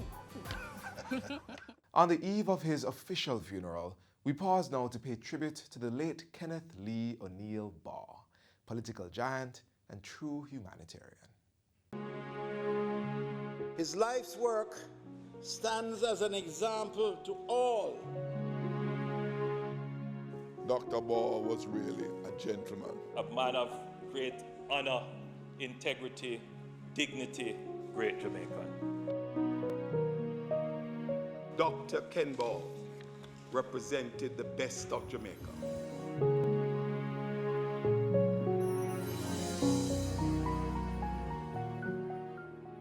On the eve of his official funeral, we pause now to pay tribute to the late Kenneth Lee O'Neill Baugh, political giant and true humanitarian. His life's work stands as an example to all. Dr. Baugh was really a gentleman. A man of great honor, integrity, dignity, great Jamaican. Dr. Ken Baugh represented the best of Jamaica.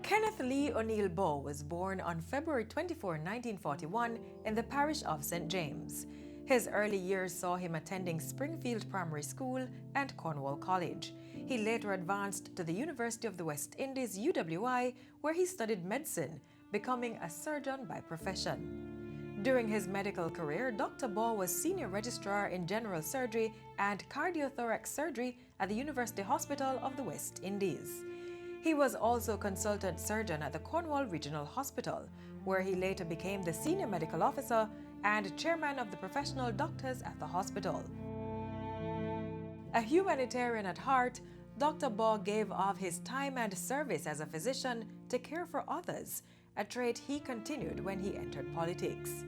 Kenneth Lee O'Neill Baugh was born on February 24, 1941 in the parish of St. James. His early years saw him attending Springfield Primary School and Cornwall College. He later advanced to the University of the West Indies, UWI, where he studied medicine, becoming a surgeon by profession. During his medical career, Dr. Ball was Senior Registrar in General Surgery and Cardiothorax Surgery at the University Hospital of the West Indies. He was also consultant surgeon at the Cornwall Regional Hospital, where he later became the Senior Medical Officer and Chairman of the Professional Doctors at the hospital. A humanitarian at heart, Dr. Ball gave of his time and service as a physician to care for others, a trait he continued when he entered politics.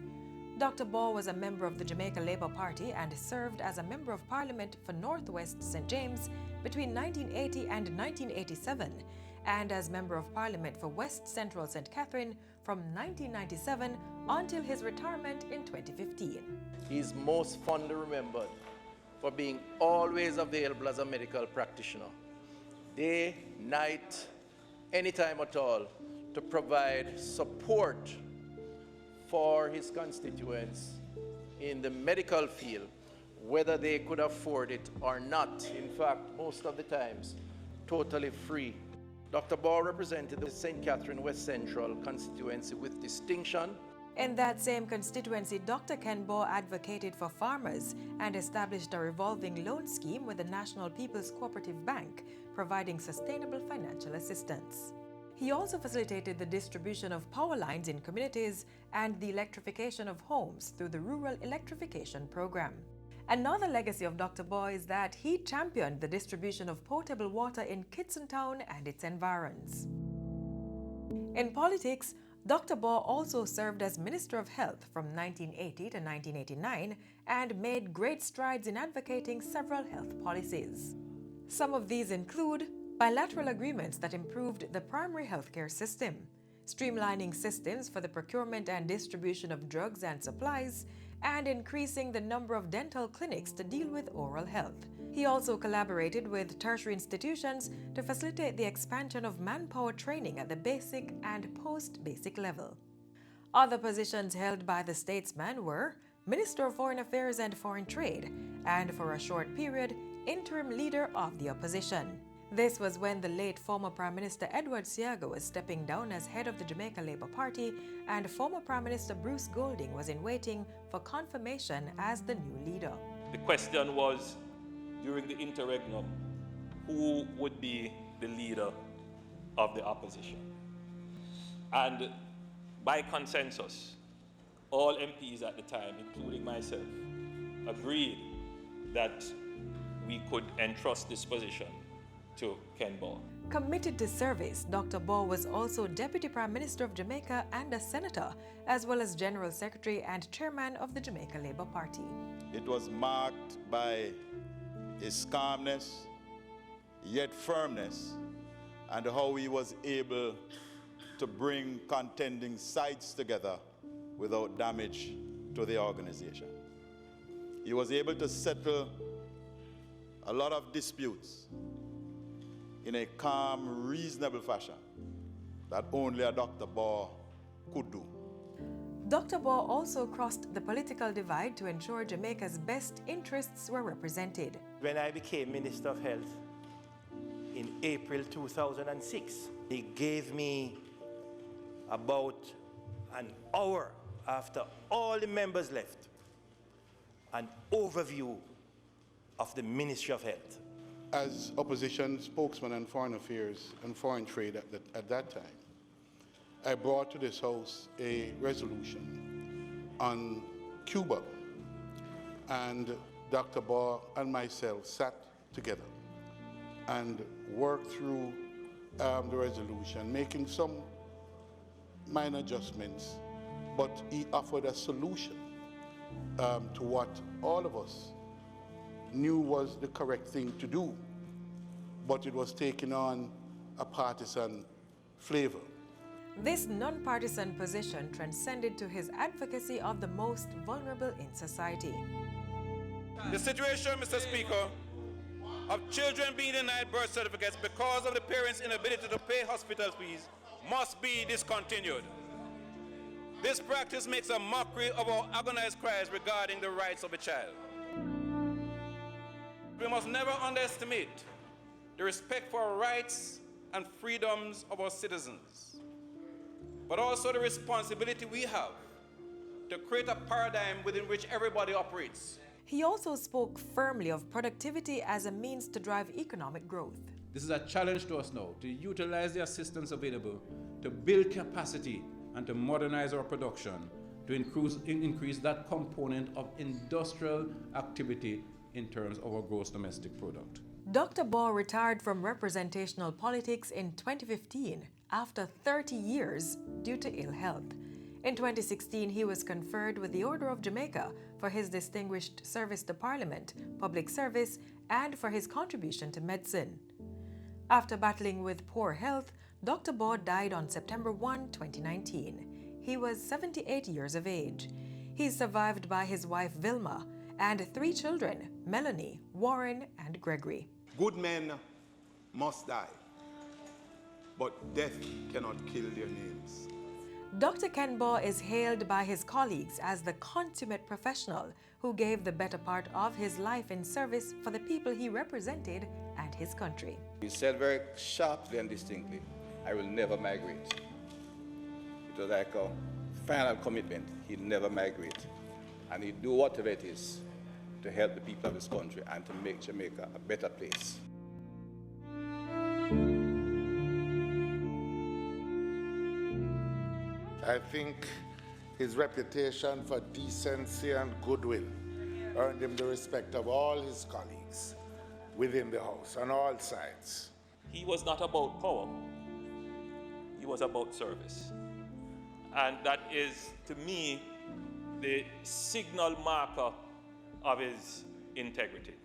Dr. Ball was a member of the Jamaica Labour Party and served as a Member of Parliament for North West St. James between 1980 and 1987, and as Member of Parliament for West Central St. Catherine from 1997 until his retirement in 2015. He is most fondly remembered for being always available as a medical practitioner, day, night, anytime at all, to provide support for his constituents in the medical field, whether they could afford it or not. In fact, most of the times, totally free. Dr. Ball represented the St. Catherine West Central constituency with distinction. In that same constituency, Dr. Ken Ball advocated for farmers and established a revolving loan scheme with the National People's Cooperative Bank, providing sustainable financial assistance. He also facilitated the distribution of power lines in communities and the electrification of homes through the Rural Electrification Program. Another legacy of Dr. Ball is that he championed the distribution of potable water in Kitson Town and its environs. In politics, Dr. Ball also served as Minister of Health from 1980 to 1989 and made great strides in advocating several health policies. Some of these include bilateral agreements that improved the primary healthcare system, streamlining systems for the procurement and distribution of drugs and supplies, and increasing the number of dental clinics to deal with oral health. He also collaborated with tertiary institutions to facilitate the expansion of manpower training at the basic and post-basic level. Other positions held by the statesman were Minister of Foreign Affairs and Foreign Trade, and for a short period, interim leader of the opposition. This was when the late former Prime Minister Edward Seaga was stepping down as head of the Jamaica Labour Party, and former Prime Minister Bruce Golding was in waiting for confirmation as the new leader. The question was, during the interregnum, who would be the leader of the opposition? And by consensus, all MPs at the time, including myself, agreed that we could entrust this position to Ken Ball. Committed to service, Dr. Ball was also Deputy Prime Minister of Jamaica and a Senator, as well as General Secretary and Chairman of the Jamaica Labour Party. It was marked by his calmness, yet firmness, and how he was able to bring contending sides together without damage to the organization. He was able to settle a lot of disputes in a calm, reasonable fashion that only a Dr. Ball could do. Dr. Ball also crossed the political divide to ensure Jamaica's best interests were represented. When I became Minister of Health in April 2006, he gave me about an hour after all the members left an overview of the Ministry of Health. As opposition spokesman on foreign affairs and foreign trade at that time, I brought to this House a resolution on Cuba, and Dr. Ball and myself sat together and worked through the resolution, making some minor adjustments, but he offered a solution to what all of us knew was the correct thing to do, but it was taking on a partisan flavor. This non-partisan position transcended to his advocacy of the most vulnerable in society. The situation, Mr. Speaker, of children being denied birth certificates because of the parents' inability to pay hospital fees must be discontinued. This practice makes a mockery of our agonized cries regarding the rights of a child. We must never underestimate the respect for our rights and freedoms of our citizens, but also the responsibility we have to create a paradigm within which everybody operates. He also spoke firmly of productivity as a means to drive economic growth. This is a challenge to us now, to utilize the assistance available to build capacity and to modernize our production, to increase that component of industrial activity in terms of our gross domestic product. Dr. Baugh retired from representational politics in 2015 after 30 years due to ill health. In 2016, he was conferred with the Order of Jamaica for his distinguished service to Parliament, public service, and for his contribution to medicine. After battling with poor health, Dr. Baugh died on September 1, 2019. He was 78 years of age. He is survived by his wife Vilma and 3 children, Melanie, Warren, and Gregory. Good men must die, but death cannot kill their names. Dr. Ken Baugh is hailed by his colleagues as the consummate professional who gave the better part of his life in service for the people he represented and his country. He said very sharply and distinctly, "I will never migrate." It was like a final commitment. He'd never migrate. And he'd do whatever it is to help the people of this country and to make Jamaica a better place. I think his reputation for decency and goodwill earned him the respect of all his colleagues within the House on all sides. He was not about power. He was about service. And that is, to me, the signal marker of his integrity.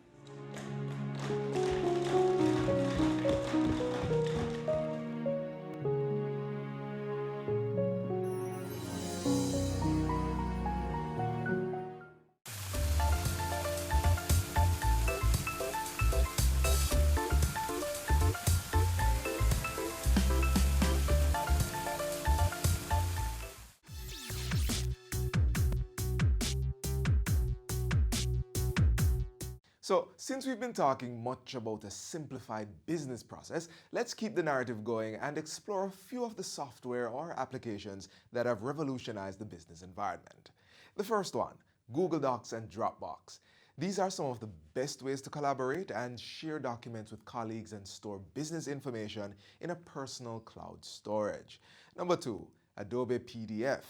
So, since we've been talking much about a simplified business process, let's keep the narrative going and explore a few of the software or applications that have revolutionized the business environment. The first one, Google Docs and Dropbox. These are some of the best ways to collaborate and share documents with colleagues and store business information in a personal cloud storage. Number 2, Adobe PDF.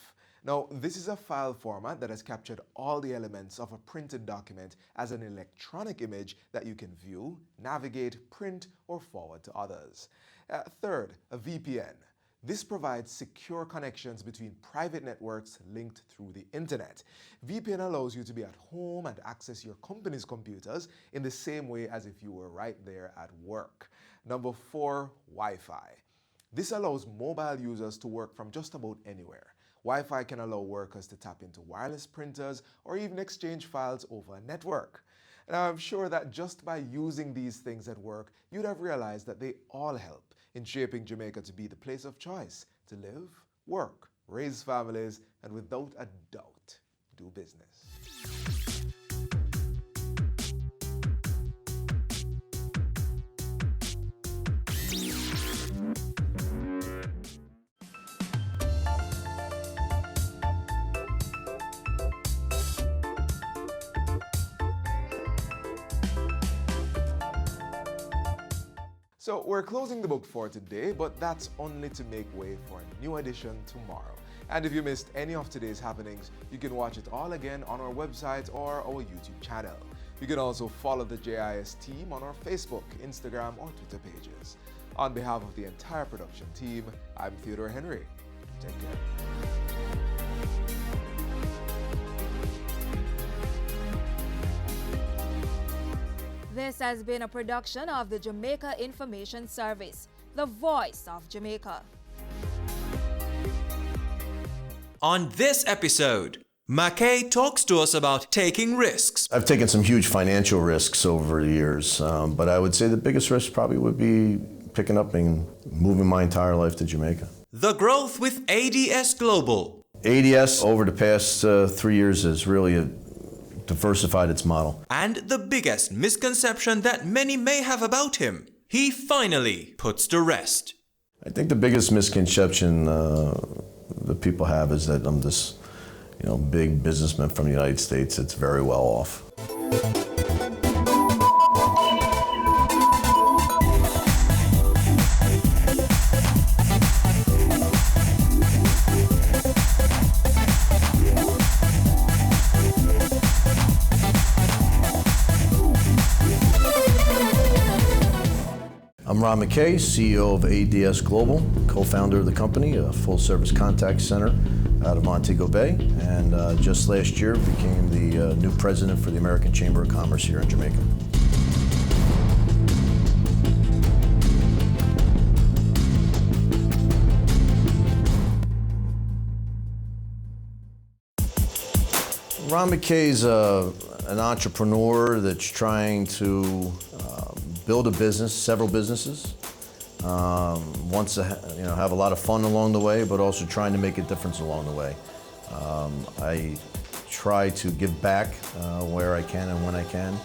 Now, this is a file format that has captured all the elements of a printed document as an electronic image that you can view, navigate, print, or forward to others. Third, a VPN. This provides secure connections between private networks linked through the internet. VPN allows you to be at home and access your company's computers in the same way as if you were right there at work. Number 4, Wi-Fi. This allows mobile users to work from just about anywhere. Wi-Fi can allow workers to tap into wireless printers or even exchange files over a network. Now, I'm sure that just by using these things at work, you'd have realized that they all help in shaping Jamaica to be the place of choice to live, work, raise families, and without a doubt, do business. So we're closing the book for today, but that's only to make way for a new edition tomorrow. And if you missed any of today's happenings, you can watch it all again on our website or our YouTube channel. You can also follow the JIS team on our Facebook, Instagram, or Twitter pages. On behalf of the entire production team, I'm Theodore Henry. Take care. This has been a production of the Jamaica Information Service, the voice of Jamaica. On this episode, Mackay talks to us about taking risks. I've taken some huge financial risks over the years, but I would say the biggest risk probably would be picking up and moving my entire life to Jamaica. The growth with ADS Global. ADS over the past 3 years has really diversified its model. And the biggest misconception that many may have about him, he finally puts to rest. I think the biggest misconception that people have is that I'm this, big businessman from the United States that's very well off. I'm Ron McKay, CEO of ADS Global, co-founder of the company, a full-service contact center out of Montego Bay, and just last year became the new president for the American Chamber of Commerce here in Jamaica. Ron McKay's an entrepreneur that's trying to build a business, several businesses. Wants to have a lot of fun along the way, but also trying to make a difference along the way. I try to give back where I can and when I can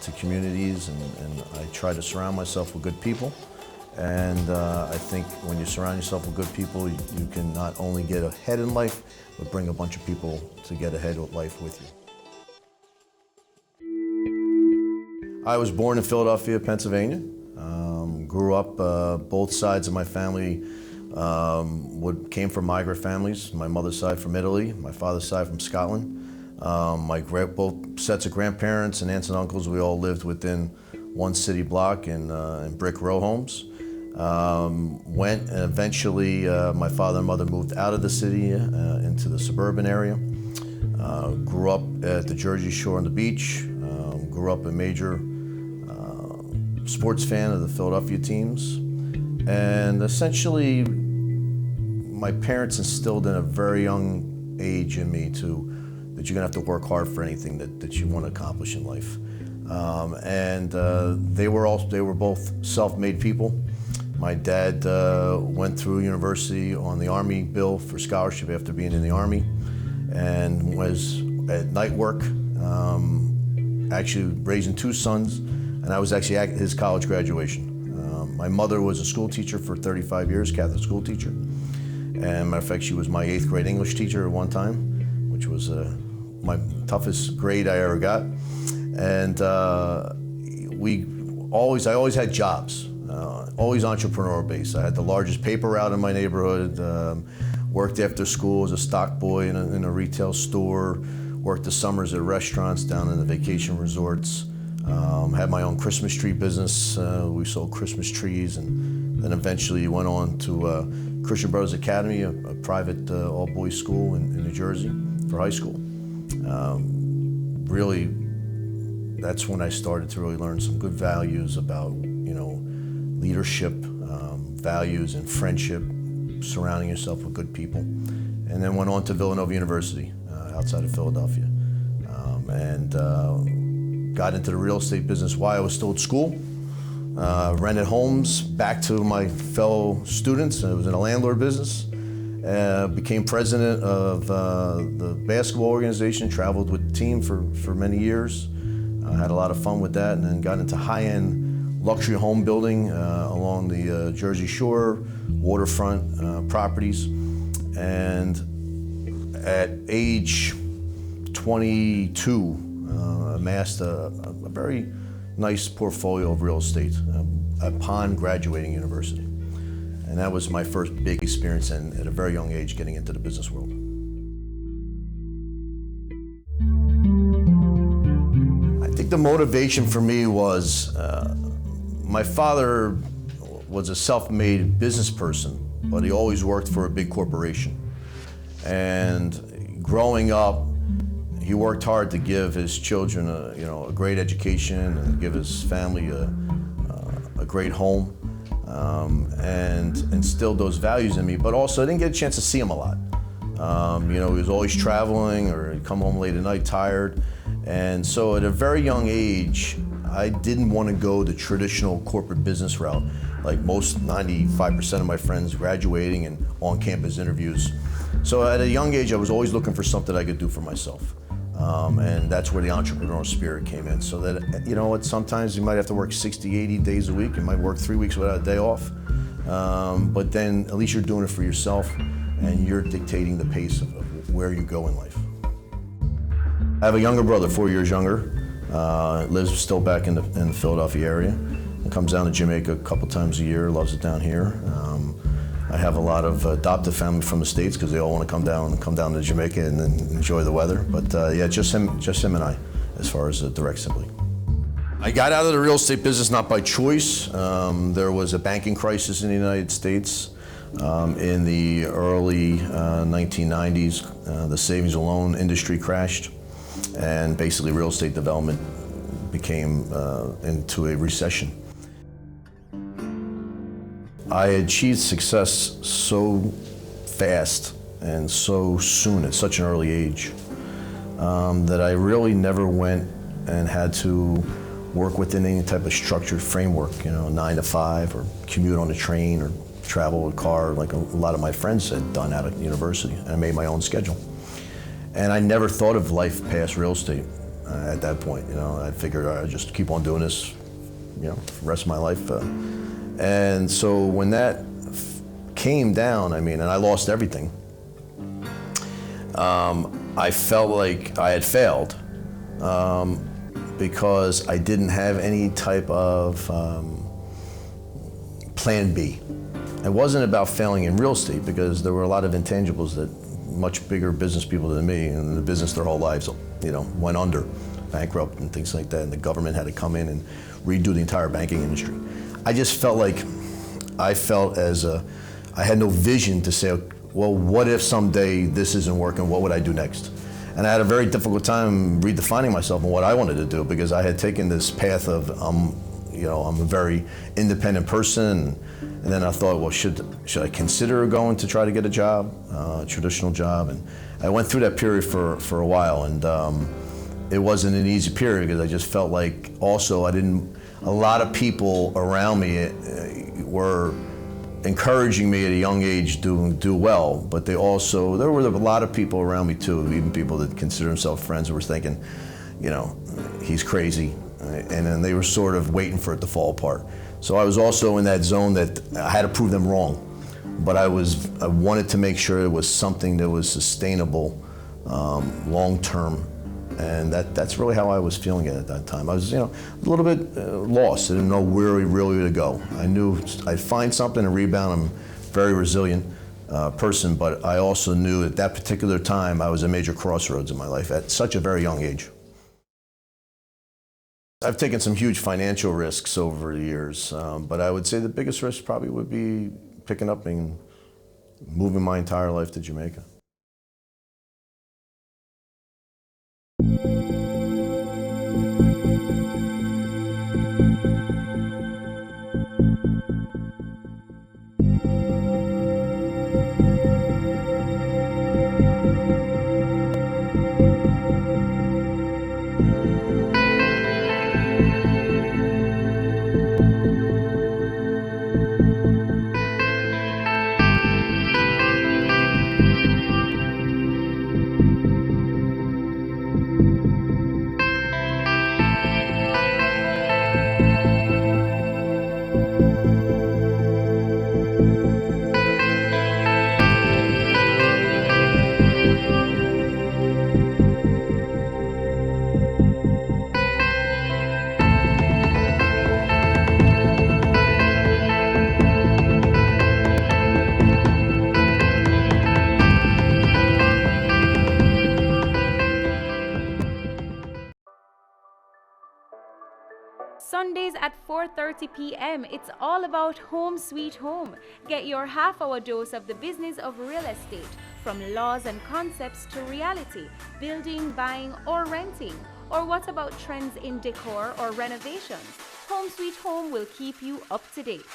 to communities, and I try to surround myself with good people. And I think when you surround yourself with good people, you can not only get ahead in life, but bring a bunch of people to get ahead with life with you. I was born in Philadelphia, Pennsylvania. Grew up, both sides of my family came from migrant families. My mother's side from Italy, my father's side from Scotland. Both sets of grandparents and aunts and uncles, we all lived within one city block in brick row homes. And eventually my father and mother moved out of the city into the suburban area. Grew up at the Jersey Shore on the beach. Grew up a major sports fan of the Philadelphia teams. And essentially, my parents instilled in a very young age in me that you're gonna have to work hard for anything that you want to accomplish in life. They were both self-made people. My dad went through university on the Army bill for scholarship after being in the Army, and was at night work, actually raising two sons, and I was actually at his college graduation. My mother was a school teacher for 35 years, Catholic school teacher. And matter of fact, she was my 8th grade English teacher at one time, which was my toughest grade I ever got. And I always had jobs, always entrepreneurial based. I had the largest paper route in my neighborhood, worked after school as a stock boy in a retail store, worked the summers at restaurants down in the vacation resorts. Had my own Christmas tree business. We sold Christmas trees, and then eventually went on to Christian Brothers Academy, a private all-boys school in New Jersey for high school. Really, that's when I started to really learn some good values about, leadership, values and friendship, surrounding yourself with good people. And then went on to Villanova University outside of Philadelphia. Got into the real estate business while I was still at school. Rented homes back to my fellow students. I was in a landlord business. Became president of the basketball organization, traveled with the team for many years. Had a lot of fun with that, and then got into high-end luxury home building along the Jersey Shore, waterfront properties. And at age 22, amassed a very nice portfolio of real estate upon graduating university. And that was my first big experience at a very young age getting into the business world. I think the motivation for me was my father was a self-made business person, but he always worked for a big corporation. And growing up, he worked hard to give his children a great education and give his family a great home, and instilled those values in me. But also, I didn't get a chance to see him a lot. He was always traveling, or he'd come home late at night tired. And so at a very young age, I didn't want to go the traditional corporate business route, like most 95% of my friends graduating and on-campus interviews. So at a young age, I was always looking for something I could do for myself. And that's where the entrepreneurial spirit came in. So that, you know what, sometimes you might have to work 60, 80 days a week. You might work 3 weeks without a day off. But then at least you're doing it for yourself and you're dictating the pace of where you go in life. I have a younger brother, 4 years younger, lives still back in the Philadelphia area, and comes down to Jamaica a couple times a year, loves it down here. I have a lot of adopted family from the States because they all want to come down to Jamaica and then enjoy the weather. But yeah, just him and I, as far as a direct sibling. I got out of the real estate business not by choice. There was a banking crisis in the United States in the early 1990s. The savings and loan industry crashed, and basically real estate development became into a recession. I achieved success so fast and so soon at such an early age that I really never went and had to work within any type of structured framework, 9 to 5, or commute on a train, or travel with a car like a lot of my friends had done out of university. And I made my own schedule. And I never thought of life past real estate at that point. I figured I'd just keep on doing this, for the rest of my life. And so when that came down, and I lost everything, I felt like I had failed because I didn't have any type of plan B. It wasn't about failing in real estate because there were a lot of intangibles that much bigger business people than me in the business their whole lives, went under, bankrupt and things like that, and the government had to come in and redo the entire banking industry. I just felt like I had no vision to say, well, what if someday this isn't working? What would I do next? And I had a very difficult time redefining myself and what I wanted to do because I had taken this path of, I'm a very independent person. And then I thought, well, should I consider going to try to get a job, a traditional job? And I went through that period for a while, and it wasn't an easy period because I just felt like also a lot of people around me were encouraging me at a young age to do well, but there were a lot of people around me too, even people that consider themselves friends, who were thinking, he's crazy, and then they were sort of waiting for it to fall apart. So I was also in that zone that I had to prove them wrong, but I wanted to make sure it was something that was sustainable, long-term, and that's really how I was feeling it at that time. I was, a little bit lost. I didn't know where really to go. I knew I'd find something and rebound. I'm a very resilient person, but I also knew at that particular time I was at a major crossroads in my life at such a very young age. I've taken some huge financial risks over the years, but I would say the biggest risk probably would be picking up and moving my entire life to Jamaica. Sundays at 4:30 p.m. It's all about Home Sweet Home. Get your half-hour dose of the business of real estate, from laws and concepts to reality, building, buying, or renting. Or what about trends in decor or renovations? Home Sweet Home will keep you up to date.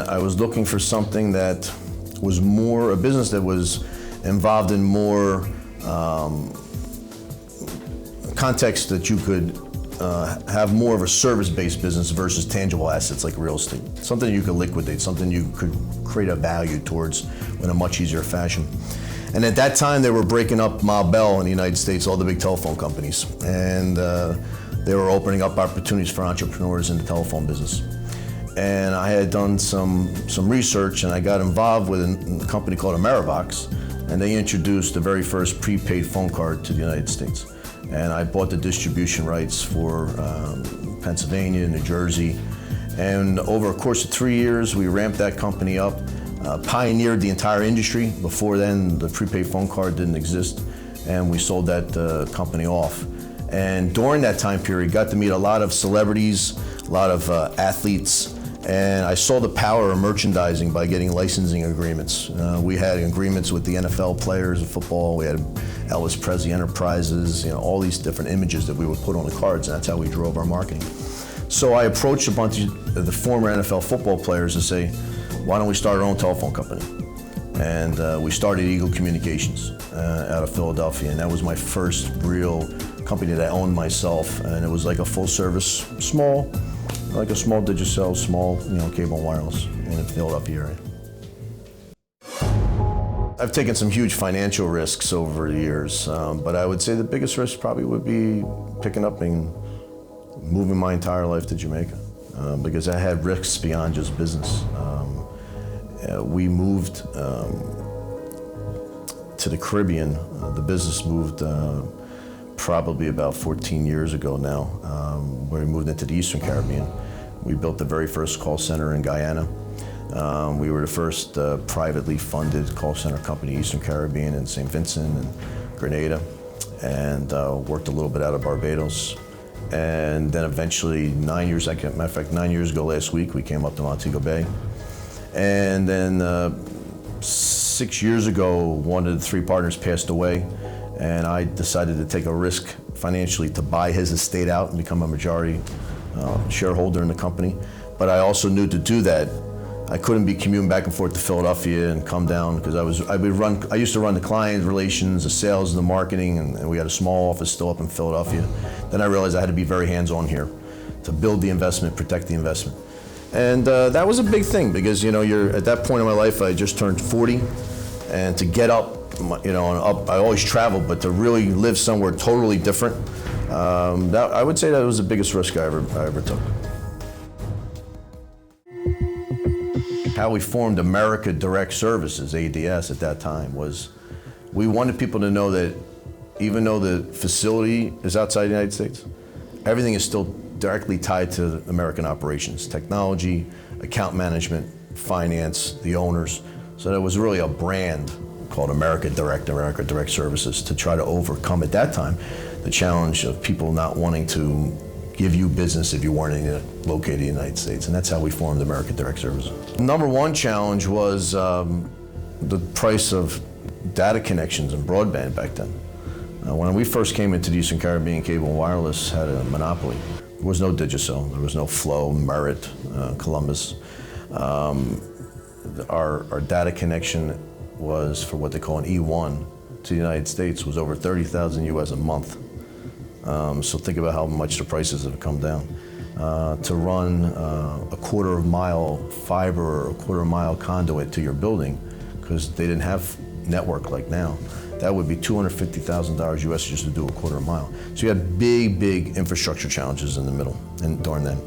I was looking for something that was a business that was involved in more context that you could have more of a service-based business versus tangible assets like real estate. Something you could liquidate, something you could create a value towards in a much easier fashion. And at that time, they were breaking up Ma Bell in the United States, all the big telephone companies. And they were opening up opportunities for entrepreneurs in the telephone business. And I had done some research, and I got involved with a company called Ameribox, and they introduced the very first prepaid phone card to the United States. And I bought the distribution rights for Pennsylvania, New Jersey, and over a course of 3 years, we ramped that company up, pioneered the entire industry. Before then, the prepaid phone card didn't exist, and we sold that company off. And during that time period, got to meet a lot of celebrities, a lot of athletes, and I saw the power of merchandising by getting licensing agreements. We had agreements with the NFL players of football. We had Elvis Presley Enterprises, all these different images that we would put on the cards, and that's how we drove our marketing. So I approached a bunch of the former NFL football players to say, why don't we start our own telephone company? And we started Eagle Communications out of Philadelphia, and that was my first real company that I owned myself, and it was like a full service, like a small Digicel, small cable and wireless in the Philadelphia area. I've taken some huge financial risks over the years, but I would say the biggest risk probably would be picking up and moving my entire life to Jamaica, because I had risks beyond just business. We moved to the Caribbean. The business moved probably about 14 years ago now, where we moved into the Eastern Caribbean. We built the very first call center in Guyana. We were the first privately funded call center company in Eastern Caribbean in St. Vincent and Grenada, and worked a little bit out of Barbados. And then eventually, 9 years ago last week, we came up to Montego Bay. And then 6 years ago, one of the three partners passed away, and I decided to take a risk financially to buy his estate out and become a majority shareholder in the company. But I also knew to do that, I couldn't be commuting back and forth to Philadelphia and come down, because I used to run the client relations, the sales, the marketing, and we had a small office still up in Philadelphia. Then I realized I had to be very hands-on here to build the investment, protect the investment. And that was a big thing, because you're at that point in my life, I just turned 40, and to get up, I always traveled, but to really live somewhere totally different, I would say that was the biggest risk I ever took. How we formed America Direct Services, ADS, at that time was we wanted people to know that even though the facility is outside the United States, everything is still directly tied to American operations, technology, account management, finance, the owners. So there was really a brand called America Direct Services, to try to overcome at that time the challenge of people not wanting to give you business if you weren't located in the United States. And that's how we formed America Direct Services. Number one challenge was the price of data connections and broadband back then. When we first came into the Eastern Caribbean, cable and wireless had a monopoly. There was no Digicel, there was no Flow, Merit, Columbus. Our data connection was for what they call an E1 to the United States was over $30,000 US a month. So think about how much the prices have come down. To run a quarter-mile fiber or a quarter-mile conduit to your building, because they didn't have network like now, that would be $250,000 US just to do a quarter mile. So you had big, big infrastructure challenges in the middle and during then.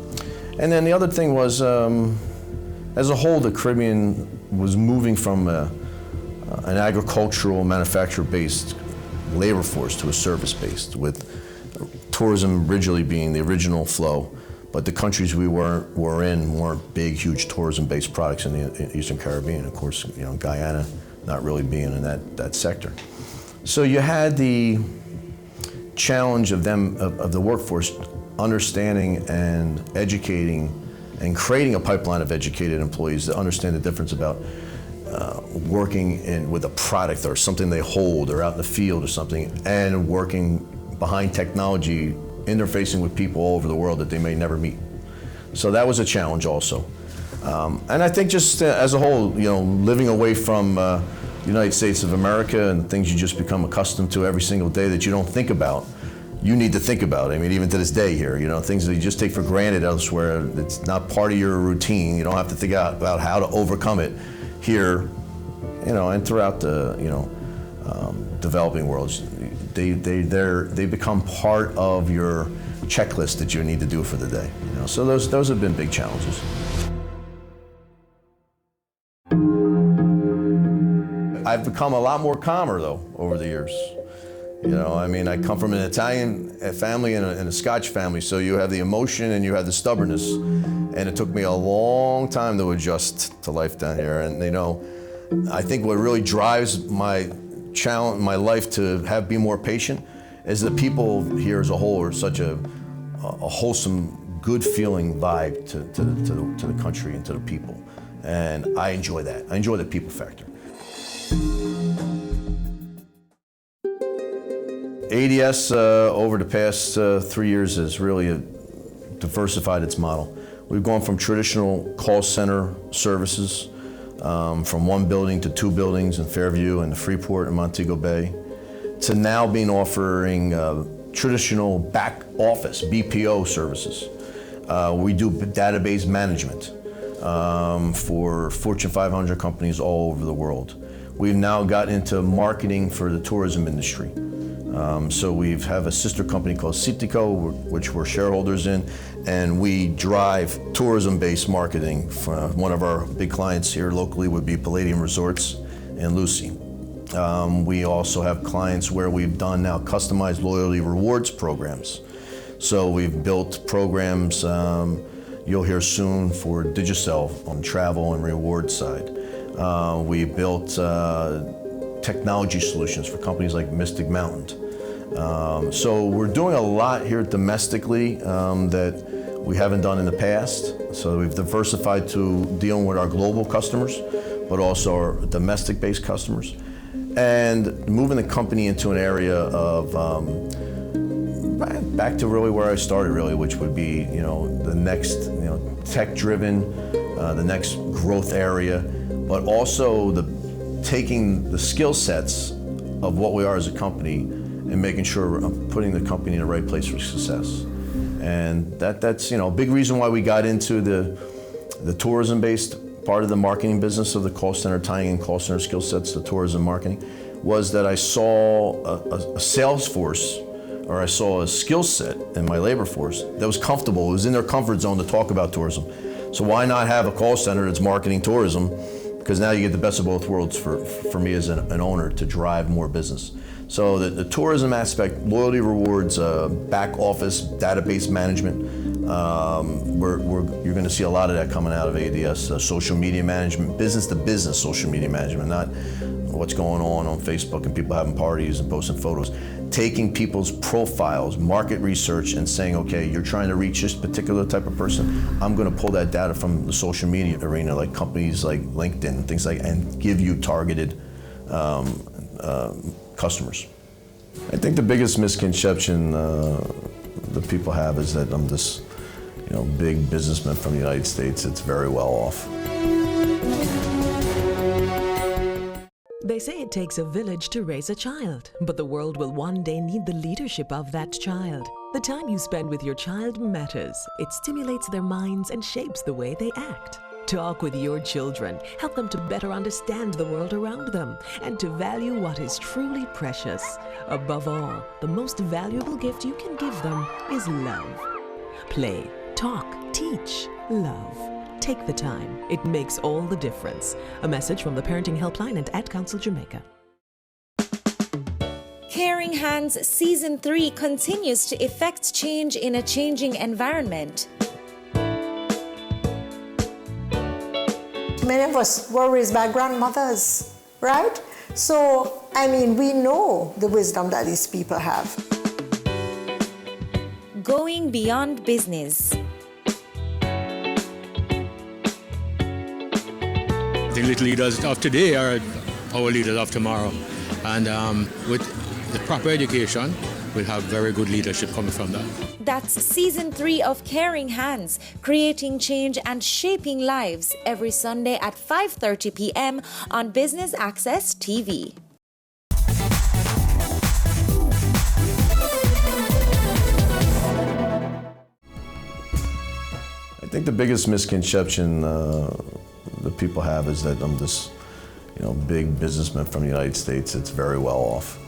And then the other thing was, as a whole, the Caribbean was moving from an agricultural, manufacturer-based labor force to a service-based, with tourism originally being the original flow, but the countries we were in weren't big, huge tourism-based products in the Eastern Caribbean. Of course, Guyana not really being in that sector. So you had the challenge of the workforce understanding and educating and creating a pipeline of educated employees that understand the difference about working with a product or something they hold or out in the field or something, and working behind technology, interfacing with people all over the world that they may never meet. So that was a challenge also. And I think just as a whole, living away from the United States of America and things you just become accustomed to every single day that you don't think about, you need to think about. I mean, even to this day here, you know, things that you just take for granted elsewhere, it's not part of your routine. You don't have to think out about how to overcome it here, you know, and throughout the, you know, developing worlds. They become part of your checklist that you need to do for the day. You know, so those have been big challenges. I've become a lot more calmer though over the years. You know, I mean, I come from an Italian family and a Scotch family, so you have the emotion and you have the stubbornness. And it took me a long time to adjust to life down here. And you know, I think what really drives my life to be more patient is the people here as a whole are such a wholesome, good feeling vibe to the country and to the people. And I enjoy that. I enjoy the people factor. ADS over the past 3 years has really diversified its model. We've gone from traditional call center services from one building to 2 buildings in Fairview and Freeport and Montego Bay, to now offering traditional back office, BPO services. We do database management for Fortune 500 companies all over the world. We've now got into marketing for the tourism industry. So we have a sister company called Citico, which we're shareholders in, and we drive tourism-based marketing. One of our big clients here locally would be Palladium Resorts and Lucy. We also have clients where we've done now customized loyalty rewards programs. So we've built programs you'll hear soon for Digicel on travel and reward side. We built technology solutions for companies like Mystic Mountain. So we're doing a lot here domestically that we haven't done in the past. So we've diversified to dealing with our global customers, but also our domestic-based customers, and moving the company into an area of back to really where I started, really, which would be, you know, the next, you know, tech-driven, the next growth area, but also taking the skill sets of what we are as a company and making sure we're putting the company in the right place for success. And that's, you know, a big reason why we got into the tourism-based part of the marketing business of the call center, tying in call center skill sets to tourism marketing, was that I saw a sales force, or I saw a skill set in my labor force that was comfortable. It was in their comfort zone to talk about tourism. So why not have a call center that's marketing tourism? Because now you get the best of both worlds for me as an owner to drive more business. So the tourism aspect, loyalty rewards, back office, database management, you're going to see a lot of that coming out of ADS. Social media management, business-to-business social media management, not what's going on Facebook and people having parties and posting photos. Taking people's profiles, market research, and saying, okay, you're trying to reach this particular type of person. I'm going to pull that data from the social media arena, like companies like LinkedIn and things like, and give you targeted customers. I think the biggest misconception that people have is that I'm this, you know, big businessman from the United States that's very well off. They say it takes a village to raise a child, but the world will one day need the leadership of that child. The time you spend with your child matters. It stimulates their minds and shapes the way they act. Talk with your children. Help them to better understand the world around them and to value what is truly precious. Above all, the most valuable gift you can give them is love. Play, talk, teach, love. Take the time. It makes all the difference. A message from the Parenting Helpline and Ad Council Jamaica. Caring Hands Season 3 continues to effect change in a changing environment. Many of us were raised by grandmothers, right? So, I mean, we know the wisdom that these people have. Going beyond business. The little leaders of today are our leaders of tomorrow. And with the proper education, we'll have very good leadership coming from that. That's Season 3 of Caring Hands, creating change and shaping lives, every Sunday at 5:30 p.m. on Business Access TV. I think the biggest misconception that people have is that I'm this, big businessman from the United States that's very well off.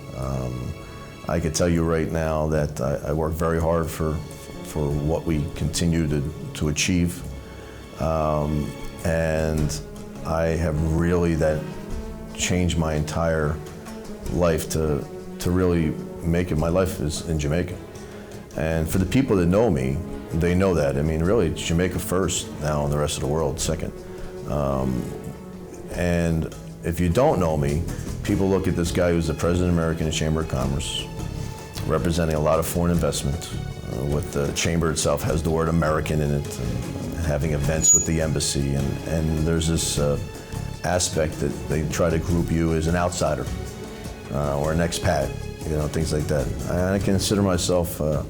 I can tell you right now that I work very hard for what we continue to achieve, and I have really changed my entire life to really make it. My life is in Jamaica, and for the people that know me, they know that. I mean, really, it's Jamaica first now, and the rest of the world second. And if you don't know me, people look at this guy who's the president of the American Chamber of Commerce, representing a lot of foreign investment. With the chamber itself has the word American in it, and having events with the embassy, and there's this aspect that they try to group you as an outsider or an expat, things like that. I consider myself a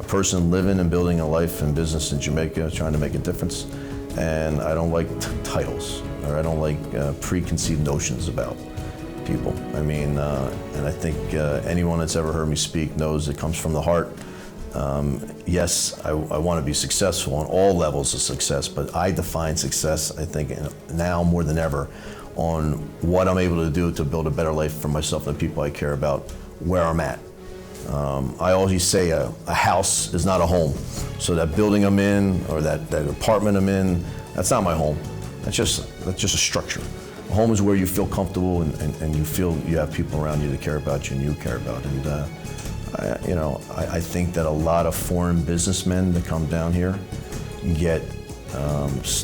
person living and building a life and business in Jamaica, trying to make a difference, and I don't like titles, or I don't like preconceived notions about people. I mean, and I think anyone that's ever heard me speak knows it comes from the heart. Yes, I want to be successful on all levels of success, but I define success, I think, now more than ever, on what I'm able to do to build a better life for myself and the people I care about, where I'm at. I always say a house is not a home. So that building I'm in, or that apartment I'm in, that's not my home. That's just a structure. A home is where you feel comfortable and you feel you have people around you that care about you and you care about. And I think that a lot of foreign businessmen that come down here get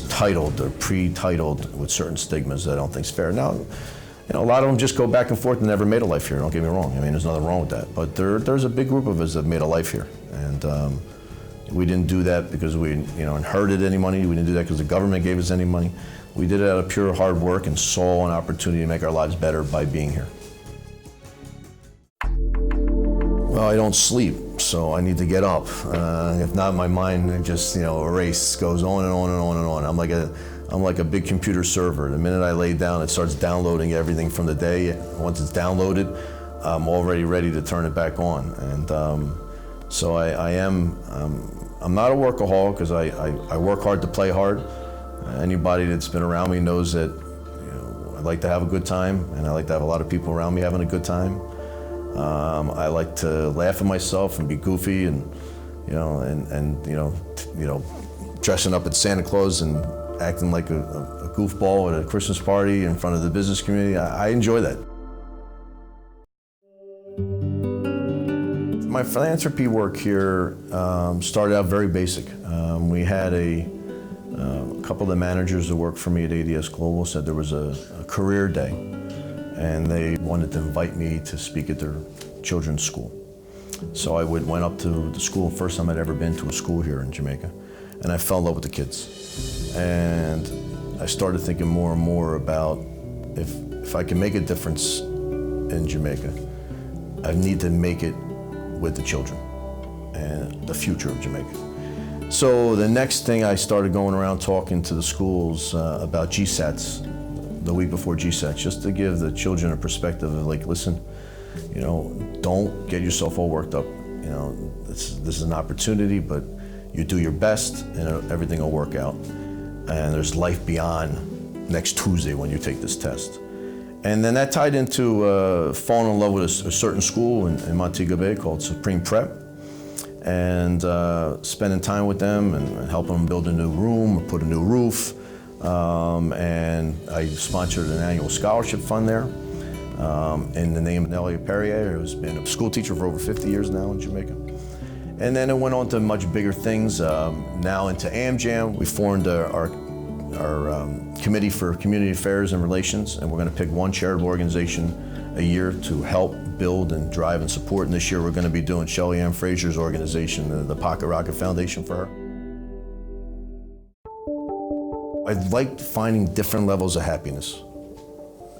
titled or pre-titled with certain stigmas that I don't think is fair. Now, a lot of them just go back and forth and never made a life here, don't get me wrong. I mean, there's nothing wrong with that. But there's a big group of us that made a life here. And we didn't do that because we inherited any money. We didn't do that because the government gave us any money. We did it out of pure hard work and saw an opportunity to make our lives better by being here. Well, I don't sleep, so I need to get up. If not, my mind just, a race goes on and on and on and on. I'm like a big computer server. The minute I lay down, it starts downloading everything from the day. Once it's downloaded, I'm already ready to turn it back on. And so I'm not a workaholic because I work hard to play hard. Anybody that's been around me knows that I like to have a good time, and I like to have a lot of people around me having a good time. I like to laugh at myself and be goofy, and dressing up as Santa Claus and acting like a goofball at a Christmas party in front of the business community. I enjoy that. My philanthropy work here started out very basic. We had a couple of the managers that worked for me at ADS Global said there was a career day, and they wanted to invite me to speak at their children's school. So I went up to the school, first time I'd ever been to a school here in Jamaica, and I fell in love with the kids. And I started thinking more and more about if I can make a difference in Jamaica, I need to make it with the children and the future of Jamaica. So the next thing, I started going around talking to the schools about GSATs the week before GSATs, just to give the children a perspective of like, listen, don't get yourself all worked up. This is an opportunity, but you do your best and everything will work out. And there's life beyond next Tuesday when you take this test. And then that tied into falling in love with a certain school in Montego Bay called Supreme Prep, and spending time with them and helping them build a new room or put a new roof. And I sponsored an annual scholarship fund there in the name of Nelia Perrier, who's been a school teacher for over 50 years now in Jamaica. And then it went on to much bigger things. Now into AmJam, we formed our Committee for Community Affairs and Relations, and we're going to pick one charitable organization a year to help build and drive and support. And this year we're going to be doing Shelly Ann Frazier's organization, the Pocket Rocket Foundation, for her. I like finding different levels of happiness.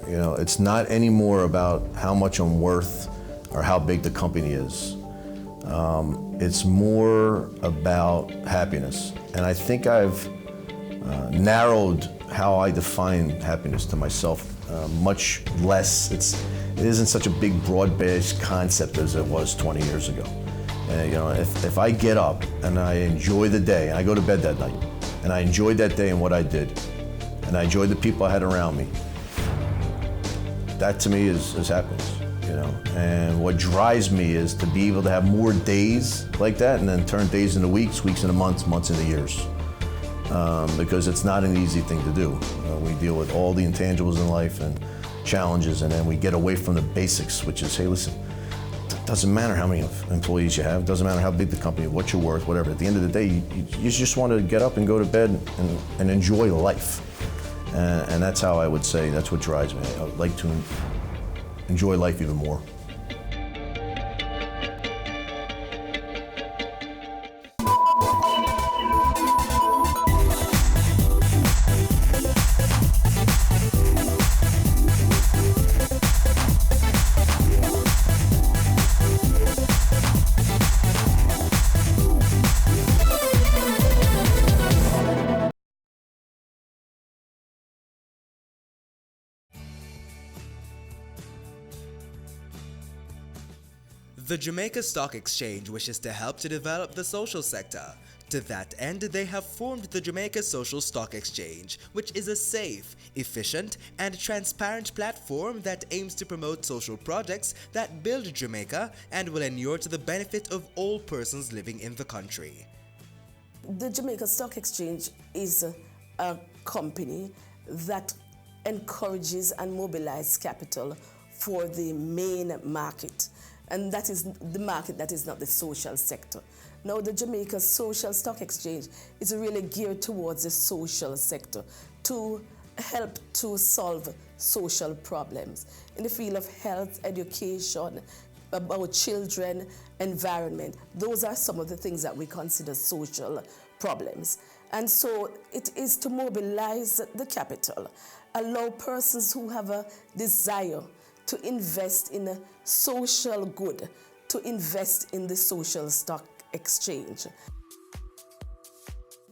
It's not anymore about how much I'm worth or how big the company is. It's more about happiness. And I think I've narrowed how I define happiness to myself much less. It isn't such a big, broad-based concept as it was 20 years ago. If I get up and I enjoy the day, and I go to bed that night, And I enjoyed that day and what I did. And I enjoyed the people I had around me. That to me is happiness, you know. And what drives me is to be able to have more days like that and then turn days into weeks, weeks into months, months into years. Because it's not an easy thing to do. We deal with all the intangibles in life and challenges, and then we get away from the basics, which is, hey, listen, it doesn't matter how many employees you have, it doesn't matter how big the company, what you're worth, whatever. At the end of the day, you just want to get up and go to bed and enjoy life. And that's how I would say, that's what drives me. I would like to enjoy life even more. The Jamaica Stock Exchange wishes to help to develop the social sector. To that end, they have formed the Jamaica Social Stock Exchange, which is a safe, efficient, and transparent platform that aims to promote social projects that build Jamaica and will inure to the benefit of all persons living in the country. The Jamaica Stock Exchange is a company that encourages and mobilizes capital for the main market. And that is the market that is not the social sector. Now, the Jamaica Social Stock Exchange is really geared towards the social sector to help to solve social problems in the field of health, education, about children, environment. Those are some of the things that we consider social problems. And so it is to mobilize the capital, allow persons who have a desire to invest in a social good, to invest in the social stock exchange.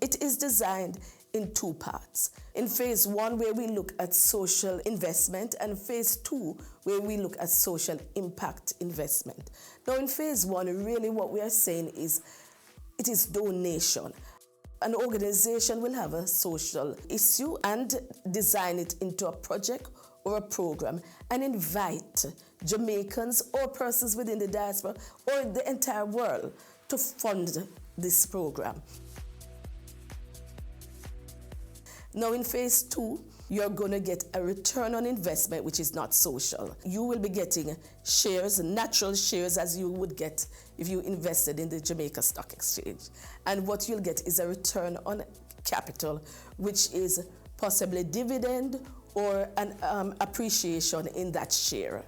It is designed in two parts. In phase one, where we look at social investment, and phase two, where we look at social impact investment. Now, in phase one, really what we are saying is, it is donation. An organization will have a social issue and design it into a project or a program and invite Jamaicans or persons within the diaspora or the entire world to fund this program. Now in phase two, you're going to get a return on investment which is not social. You will be getting shares, natural shares, as you would get if you invested in the Jamaica Stock Exchange. And what you'll get is a return on capital, which is possibly dividend or an appreciation in that share.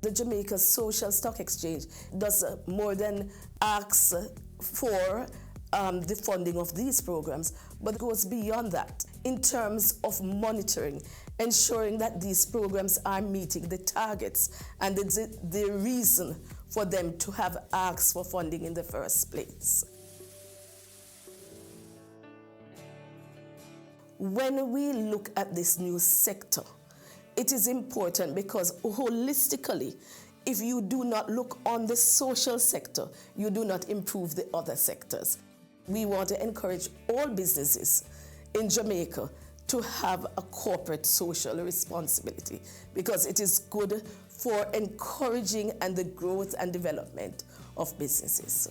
The Jamaica Social Stock Exchange does more than ask for the funding of these programs, but goes beyond that in terms of monitoring, ensuring that these programs are meeting the targets and the reason for them to have asked for funding in the first place. When we look at this new sector, it is important because holistically, if you do not look on the social sector, you do not improve the other sectors. We want to encourage all businesses in Jamaica to have a corporate social responsibility because it is good for encouraging and the growth and development of businesses.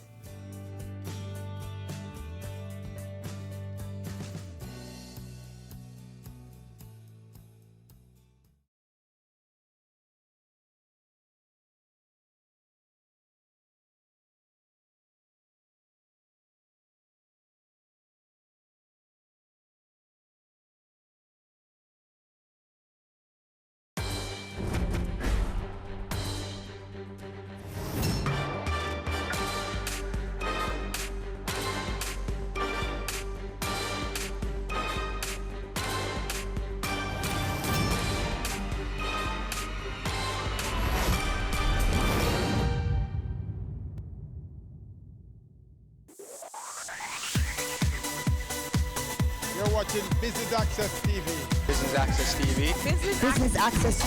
You're watching Business Access TV. Business Access TV. Business Access.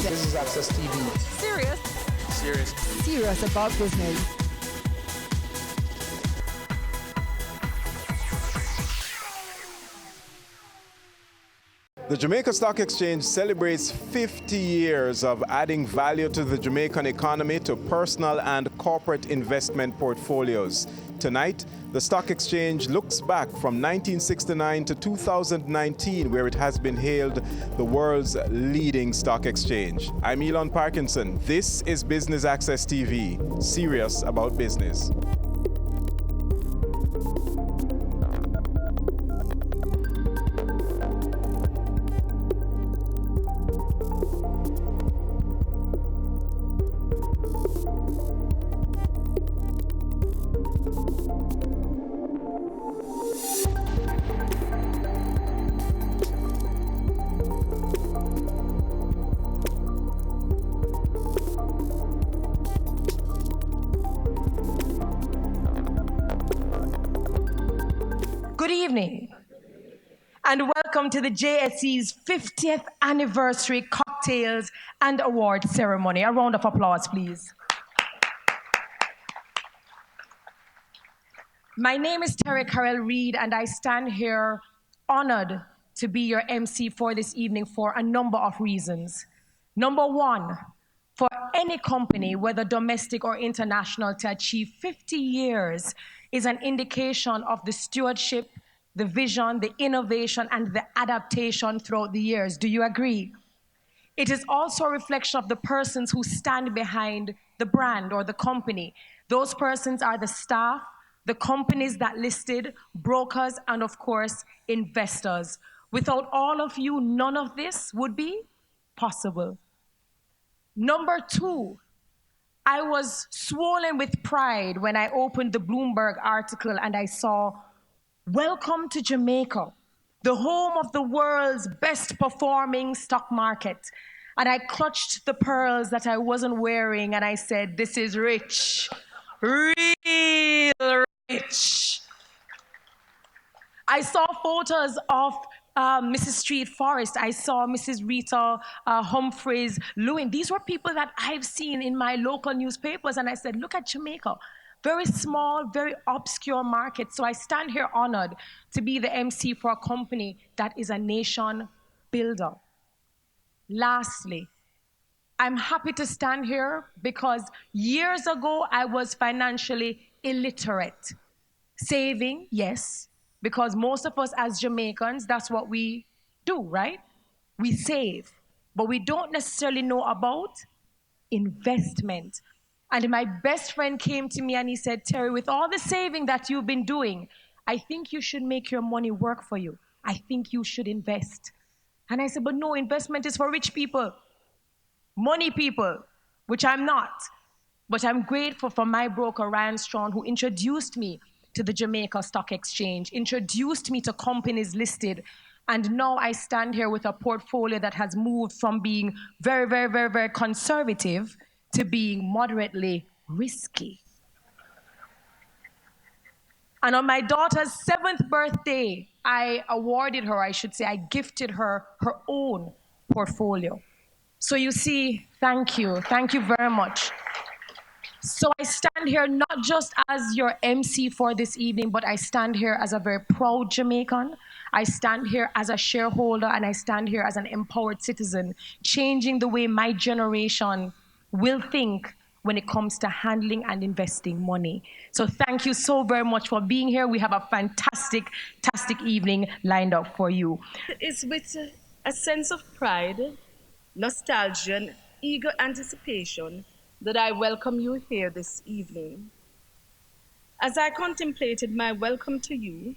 Business Access TV. Serious. Serious. Serious about business. The Jamaica Stock Exchange celebrates 50 years of adding value to the Jamaican economy to personal and corporate investment portfolios. Tonight, the stock exchange looks back from 1969 to 2019, where it has been hailed the world's leading stock exchange. I'm Elon Parkinson. This is Business Access TV, serious about business. Good evening, and welcome to the JSE's 50th anniversary cocktails and award ceremony. A round of applause, please. My name is Terry Carell Reed, and I stand here honored to be your MC for this evening for a number of reasons. Number one, for any company, whether domestic or international, to achieve 50 years is an indication of the stewardship, the vision, the innovation, and the adaptation throughout the years. Do you agree? It is also a reflection of the persons who stand behind the brand or the company. Those persons are the staff, the companies that listed, brokers, and of course, investors. Without all of you, none of this would be possible. Number two, I was swollen with pride when I opened the Bloomberg article and I saw, "Welcome to Jamaica, the home of the world's best performing stock market." And I clutched the pearls that I wasn't wearing and I said, "This is rich, real rich." I saw photos of Mrs. Street Forrest. I saw Mrs. Rita Humphreys Lewin. These were people that I've seen in my local newspapers. And I said, look at Jamaica. Very small, very obscure market. So I stand here honored to be the MC for a company that is a nation builder. Lastly, I'm happy to stand here because years ago I was financially illiterate. Saving, yes, because most of us as Jamaicans, that's what we do, right? We save, but we don't necessarily know about investment. And my best friend came to me and he said, "Terry, with all the saving that you've been doing, I think you should make your money work for you. I think you should invest." And I said, "But no, investment is for rich people, money people," which I'm not. But I'm grateful for my broker, Ryan Strong, who introduced me to the Jamaica Stock Exchange, introduced me to companies listed, and now I stand here with a portfolio that has moved from being very, very, very, very conservative to being moderately risky. And on my daughter's 7th birthday, I awarded her, I should say, I gifted her her own portfolio. So you see, thank you very much. So I stand here not just as your MC for this evening, but I stand here as a very proud Jamaican. I stand here as a shareholder, and I stand here as an empowered citizen, changing the way my generation will think when it comes to handling and investing money. So thank you so very much for being here. We have a fantastic evening lined up for you. It's with a sense of pride, nostalgia, and eager anticipation that I welcome you here this evening. As I contemplated my welcome to you,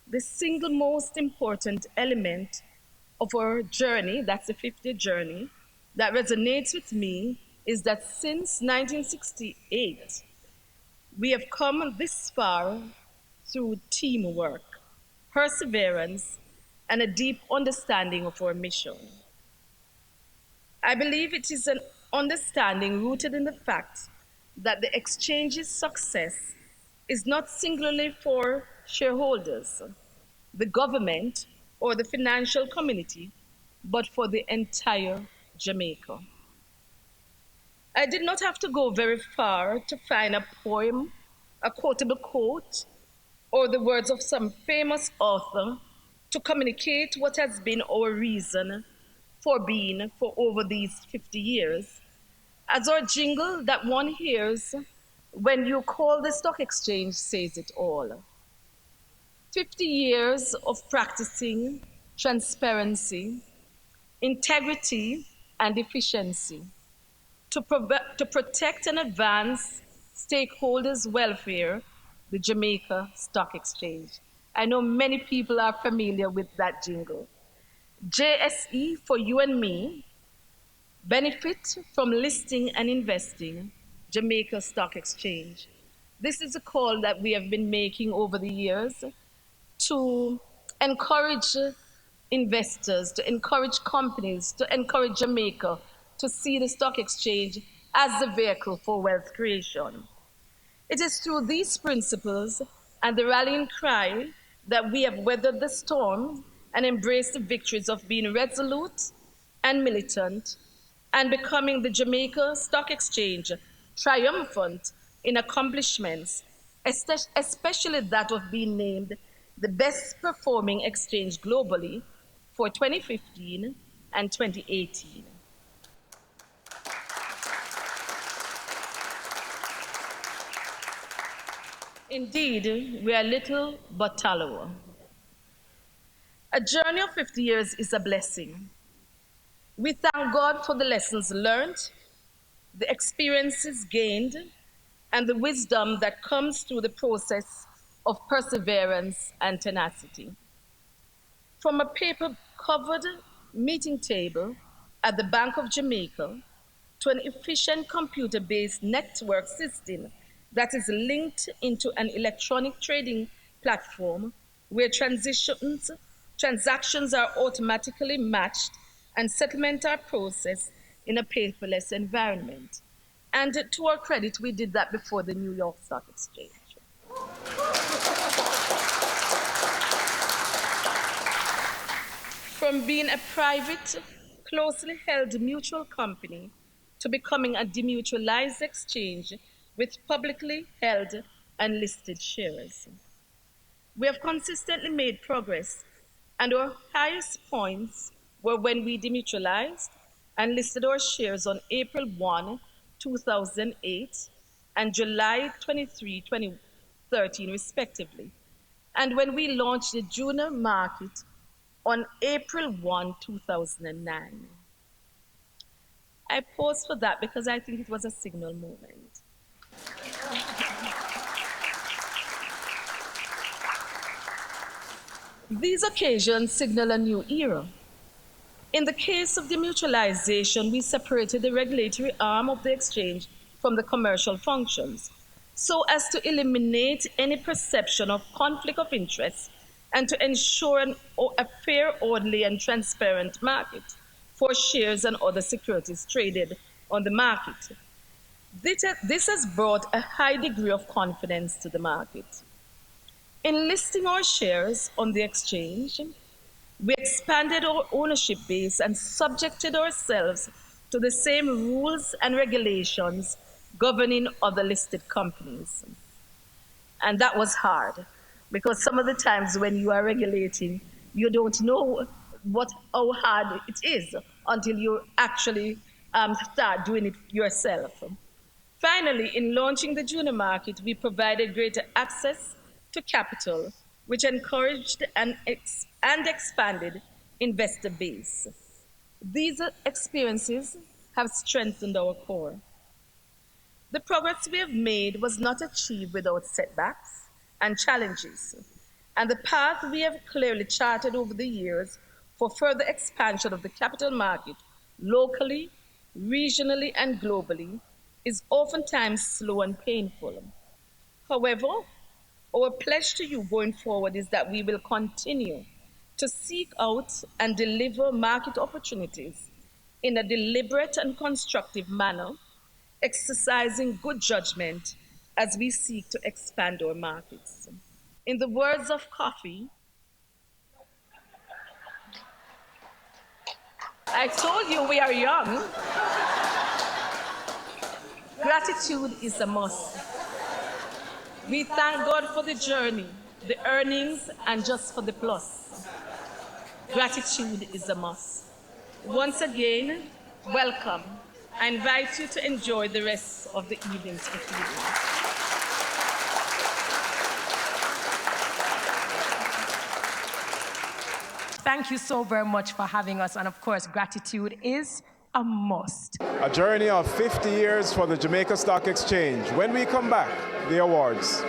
the single most important element of our journey, that's the 50th journey, that resonates with me is that since 1968, we have come this far through teamwork, perseverance, and a deep understanding of our mission. I believe it is an understanding rooted in the fact that the exchange's success is not singularly for shareholders, the government, or the financial community, but for the entire Jamaica. I did not have to go very far to find a poem, a quotable quote, or the words of some famous author to communicate what has been our reason for being for over these 50 years, as our jingle that one hears when you call the stock exchange says it all. 50 years of practicing transparency, integrity, and efficiency to protect and advance stakeholders' welfare, the Jamaica Stock Exchange. I know many people are familiar with that jingle. JSE for you and me, benefit from listing and investing, Jamaica Stock Exchange. This is a call that we have been making over the years to encourage investors, to encourage companies, to encourage Jamaica to see the stock exchange as the vehicle for wealth creation. It is through these principles and the rallying cry that we have weathered the storm and embraced the victories of being resolute and militant and becoming the Jamaica Stock Exchange triumphant in accomplishments, especially that of being named the best performing exchange globally for 2015 and 2018. Indeed, we are little but tallow. A journey of 50 years is a blessing. We thank God for the lessons learned, the experiences gained, and the wisdom that comes through the process of perseverance and tenacity. From a paper-covered meeting table at the Bank of Jamaica to an efficient computer-based network system that is linked into an electronic trading platform where transactions are automatically matched and settlements are processed in a paperless environment. And to our credit, we did that before the New York Stock Exchange. From being a private, closely held mutual company to becoming a demutualized exchange with publicly held and listed shares. We have consistently made progress, and our highest points were when we demutualized and listed our shares on April 1, 2008 and July 23, 2013, respectively, and when we launched the junior market on April 1, 2009. I paused for that because I think it was a signal moment. These occasions signal a new era. In the case of demutualization, we separated the regulatory arm of the exchange from the commercial functions, so as to eliminate any perception of conflict of interest and to ensure a fair, orderly, and transparent market for shares and other securities traded on the market. This has brought a high degree of confidence to the market. In listing our shares on the exchange, we expanded our ownership base and subjected ourselves to the same rules and regulations governing other listed companies. And that was hard, because some of the times when you are regulating, you don't know how hard it is until you actually start doing it yourself. Finally, in launching the junior market, we provided greater access to capital, which encouraged and expanded investor base. These experiences have strengthened our core. The progress we have made was not achieved without setbacks and challenges, and the path we have clearly charted over the years for further expansion of the capital market locally, regionally, and globally is oftentimes slow and painful. However, our pledge to you going forward is that we will continue to seek out and deliver market opportunities in a deliberate and constructive manner, exercising good judgment as we seek to expand our markets. In the words of Coffee, I told you we are young. Gratitude is a must. We thank God for the journey, the earnings, and just for the plus. gratitude is a must. Once again, welcome. I invite you to enjoy the rest of the evening's proceedings. Thank you so very much for having us. And of course, gratitude is a must. A journey of 50 years for the Jamaica Stock Exchange. When we come back, the awards.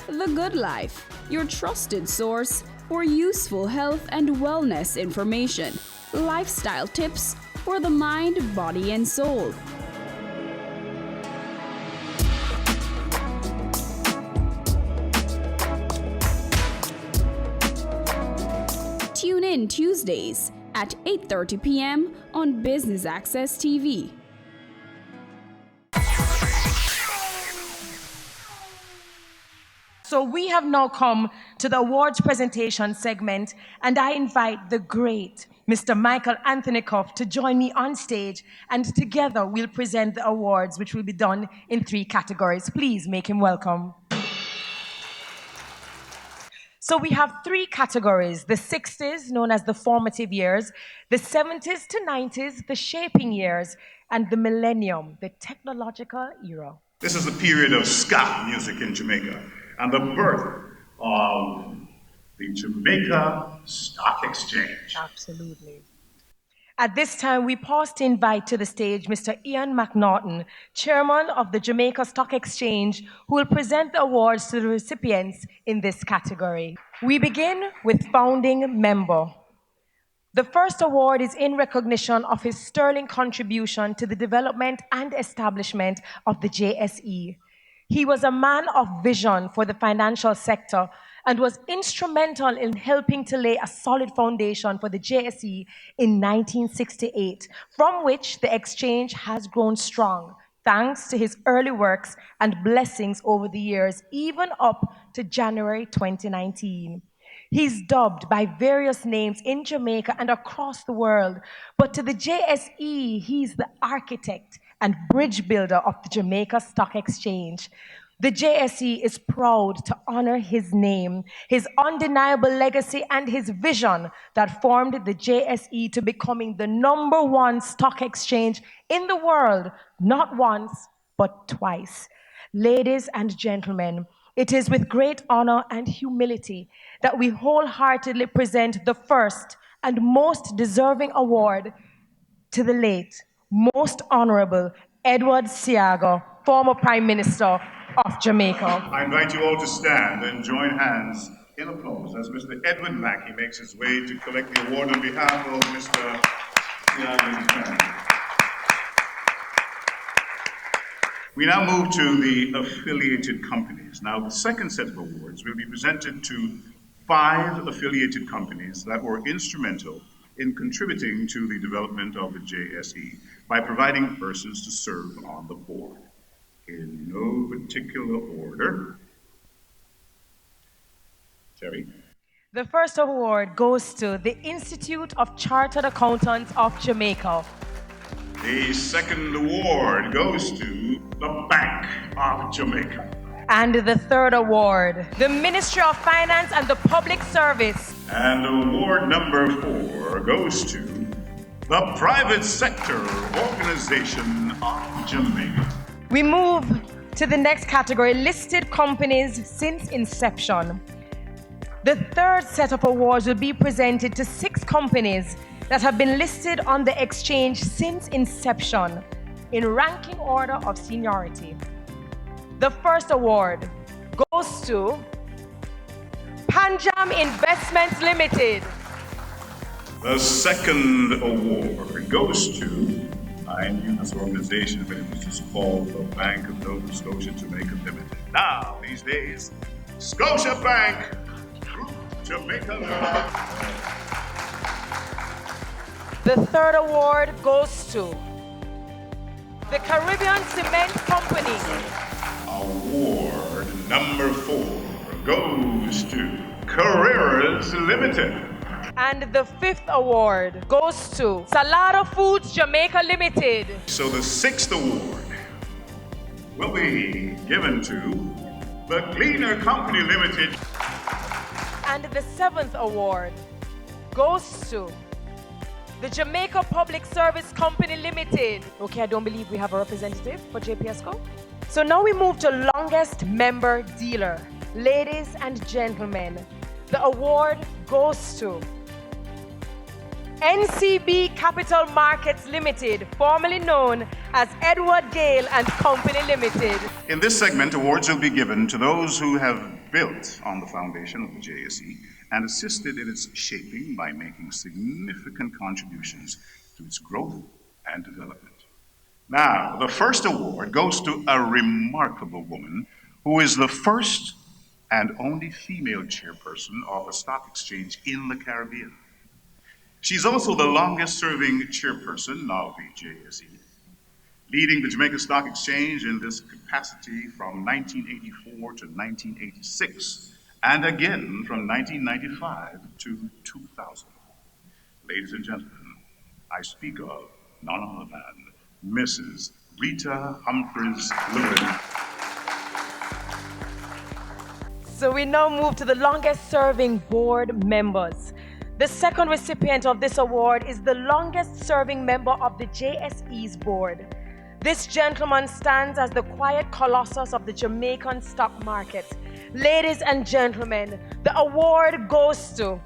The Good Life, your trusted source for useful health and wellness information, lifestyle tips for the mind, body, and soul. Tune in Tuesdays at 8:30 p.m. on Business Access TV. So we have now come to the awards presentation segment, and I invite the great Mr. Michael Anthony Cuff to join me on stage, and together we'll present the awards, which will be done in 3 categories. Please make him welcome. So we have 3 categories: the 60s, known as the formative years, the 70s to 90s, the shaping years, and the millennium, the technological era. This is the period of ska music in Jamaica and the birth of the Jamaica Stock Exchange. Absolutely. At this time, we pause to invite to the stage Mr. Ian McNaughton, chairman of the Jamaica Stock Exchange, who will present the awards to the recipients in this category. We begin with founding member. The first award is in recognition of his sterling contribution to the development and establishment of the JSE. He was a man of vision for the financial sector and was instrumental in helping to lay a solid foundation for the JSE in 1968, from which the exchange has grown strong, thanks to his early works and blessings over the years, even up to January 2019. He's dubbed by various names in Jamaica and across the world, but to the JSE, he's the architect and bridge builder of the Jamaica Stock Exchange. The JSE is proud to honor his name, his undeniable legacy, and his vision that formed the JSE to becoming the #1 stock exchange in the world, not once, but twice. Ladies and gentlemen, it is with great honor and humility that we wholeheartedly present the first and most deserving award to the late, most honorable Edward Seaga, former Prime Minister of Jamaica. I invite you all to stand and join hands in applause as Mr. Edwin Mackey makes his way to collect the award on behalf of Mr. Seaga. We now move to the affiliated companies. Now, the second set of awards will be presented to 5 affiliated companies that were instrumental in contributing to the development of the JSE by providing persons to serve on the board. In no particular order. Terry? The first award goes to the Institute of Chartered Accountants of Jamaica. The second award goes to the Bank of Jamaica. And the third award, the Ministry of Finance and the Public Service. And award number 4 goes to the Private Sector Organization of Jamaica. We move to the next category, listed companies since inception. The third set of awards will be presented to 6 companies that have been listed on the exchange since inception in ranking order of seniority. The first award goes to Panjam Investments Limited. The second award goes to, I knew this organization, but it was just called the Bank of Nova Scotia Jamaica Limited. Now, these days, Scotia Bank Group Jamaica Limited. The third award goes to the Caribbean Cement Company. Award number 4 goes to Carreras Limited. And the 5th award goes to Salado Foods Jamaica Limited. So the 6th award will be given to the Cleaner Company Limited. And the 7th award goes to the Jamaica Public Service Company Limited. Okay, I don't believe we have a representative for JPSCO. So now we move to longest member dealer. Ladies and gentlemen, the award goes to NCB Capital Markets Limited, formerly known as Edward Gale and Company Limited. In this segment, awards will be given to those who have built on the foundation of the JSE and assisted in its shaping by making significant contributions to its growth and development. Now, the first award goes to a remarkable woman who is the first and only female chairperson of a stock exchange in the Caribbean. She's also the longest-serving chairperson of the JSE, leading the Jamaica Stock Exchange in this capacity from 1984 to 1986, and again from 1995 to 2000. Ladies and gentlemen, I speak of none other than Mrs. Rita Humphreys Lewin. So we now move to the longest-serving board members. The second recipient of this award is the longest-serving member of the JSE's board. This gentleman stands as the quiet colossus of the Jamaican stock market. Ladies and gentlemen, the award goes to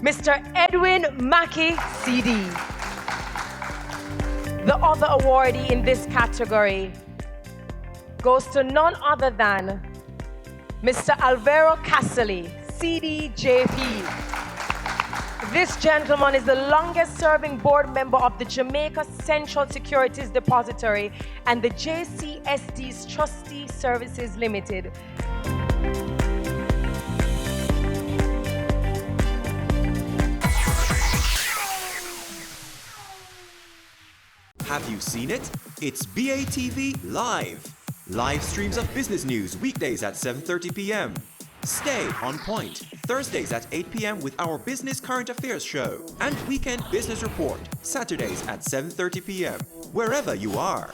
Mr. Edwin Mackey, CD. The other awardee in this category goes to none other than Mr. Alvaro Casali, CDJP. This gentleman is the longest-serving board member of the Jamaica Central Securities Depository and the JCSD's Trustee Services Limited. Have you seen it? It's BATV Live. Live streams of business news weekdays at 7:30 p.m. Stay on point Thursdays at 8 p.m. with our Business Current Affairs show and Weekend Business Report Saturdays at 7:30 p.m. wherever you are.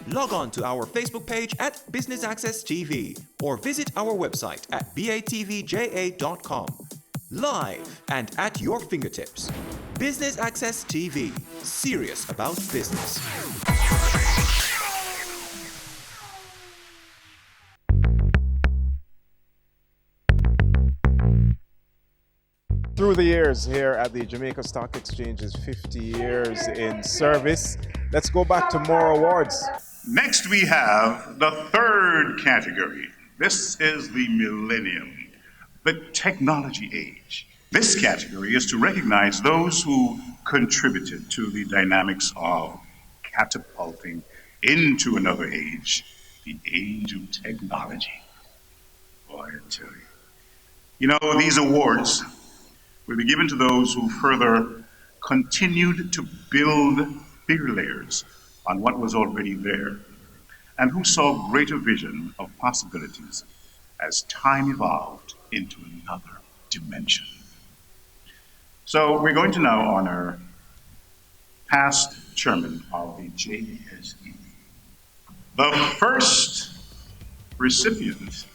Log on to our Facebook page at Business Access TV or visit our website at batvja.com. Live and at your fingertips. Business Access TV. Serious about business. Through the years here at the Jamaica Stock Exchange's 50 years in service, let's go back to more awards. Next, we have the third category. This is the millennium, the technology age. This category is to recognize those who contributed to the dynamics of catapulting into another age, the age of technology. Boy, I tell you. You know, these awards will be given to those who further continued to build bigger layers on what was already there, and who saw greater vision of possibilities as time evolved into another dimension. So we're going to now honor past chairman of the JSE. The first recipient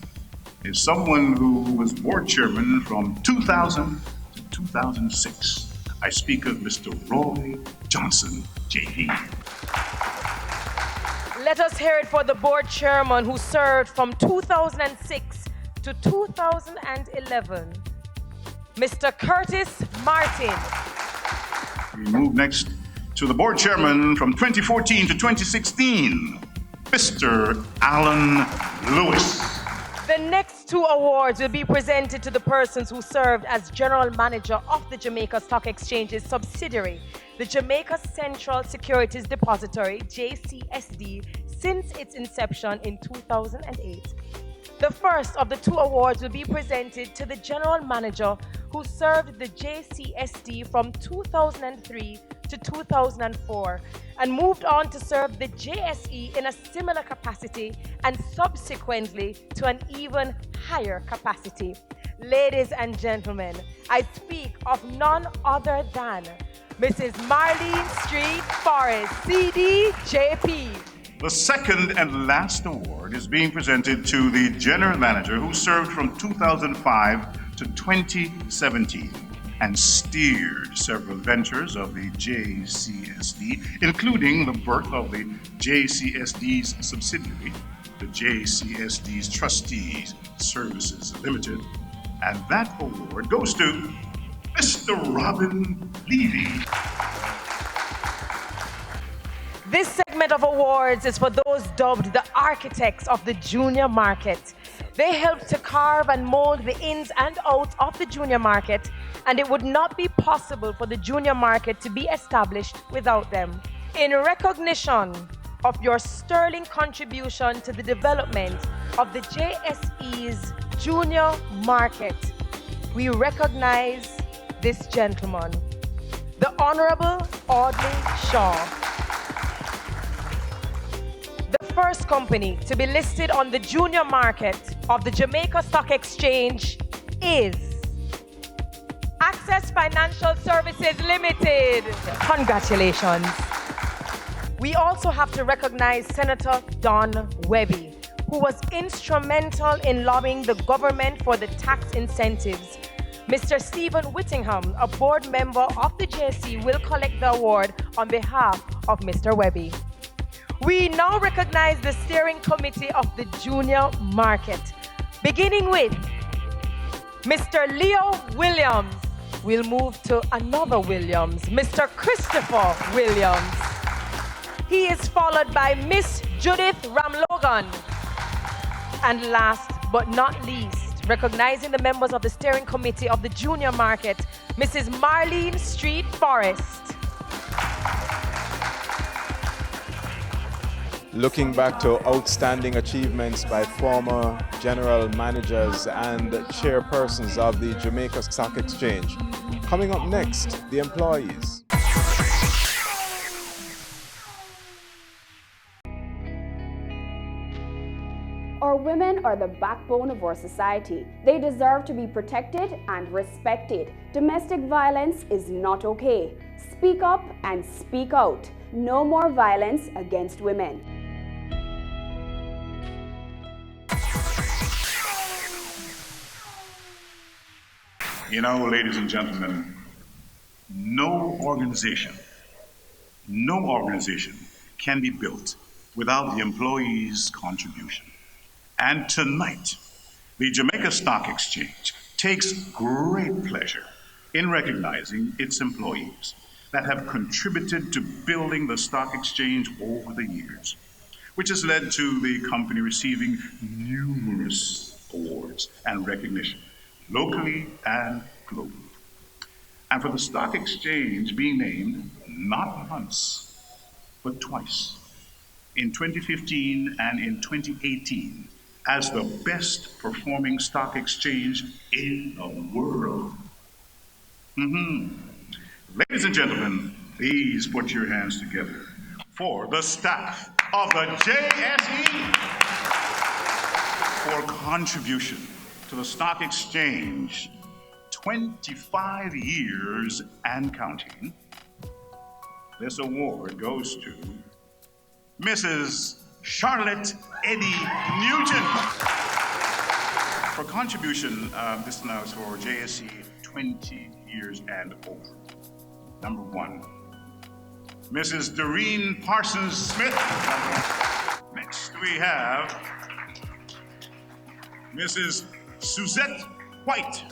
is someone who was board chairman from 2000 to 2006. I speak of Mr. Roy Johnson, JD. Let us hear it for the board chairman who served from 2006 to 2011, Mr. Curtis Martin. We move next to the board chairman from 2014 to 2016, Mr. Alan Lewis. The next two awards will be presented to the persons who served as general manager of the Jamaica Stock Exchange's subsidiary, the Jamaica Central Securities Depository, JCSD, since its inception in 2008. The first of the two awards will be presented to the general manager who served the JCSD from 2003 to 2004 and moved on to serve the JSE in a similar capacity and subsequently to an even higher capacity. Ladies and gentlemen, I speak of none other than Mrs. Marlene Street Forrest, CDJP. The second and last award is being presented to the general manager who served from 2005 to 2017 and steered several ventures of the JCSD, including the birth of the JCSD's subsidiary, the JCSD's Trustees Services Limited. And that award goes to Mr. Robin Levy. This segment of awards is for those dubbed the architects of the junior market. They helped to carve and mold the ins and outs of the junior market, and it would not be possible for the junior market to be established without them. In recognition of your sterling contribution to the development of the JSE's junior market, we recognize this gentleman, the Honorable Audley Shaw. The first company to be listed on the junior market of the Jamaica Stock Exchange is Access Financial Services Limited. Congratulations. We also have to recognize Senator Don Webby, who was instrumental in lobbying the government for the tax incentives. Mr. Stephen Whittingham, a board member of the JSE, will collect the award on behalf of Mr. Webby. We now recognize the steering committee of the junior market, beginning with Mr. Leo Williams. We'll move to another Williams, Mr. Christopher Williams. He is followed by Miss Judith Ramlogan. And last but not least, recognizing the members of the steering committee of the junior market, Mrs. Marlene Street Forrest. Looking back to outstanding achievements by former general managers and chairpersons of the Jamaica Stock Exchange. Coming up next, the employees. Our women are the backbone of our society. They deserve to be protected and respected. Domestic violence is not okay. Speak up and speak out. No more violence against women. You know, ladies and gentlemen, no organization can be built without the employees' contribution. And tonight, the Jamaica Stock Exchange takes great pleasure in recognizing its employees that have contributed to building the stock exchange over the years, which has led to the company receiving numerous awards and recognition, locally and globally. And for the stock exchange being named not once, but twice, in 2015 and in 2018, as the best performing stock exchange in the world. Ladies and gentlemen, please put your hands together for the staff of the JSE for contribution to the stock exchange 25 years and counting. This award goes to Mrs. Charlotte Eddie Nugent for contribution. This now is for JSE 20 years and over. Number one, Mrs. Doreen Parsons Smith. Next we have Mrs. Suzette White.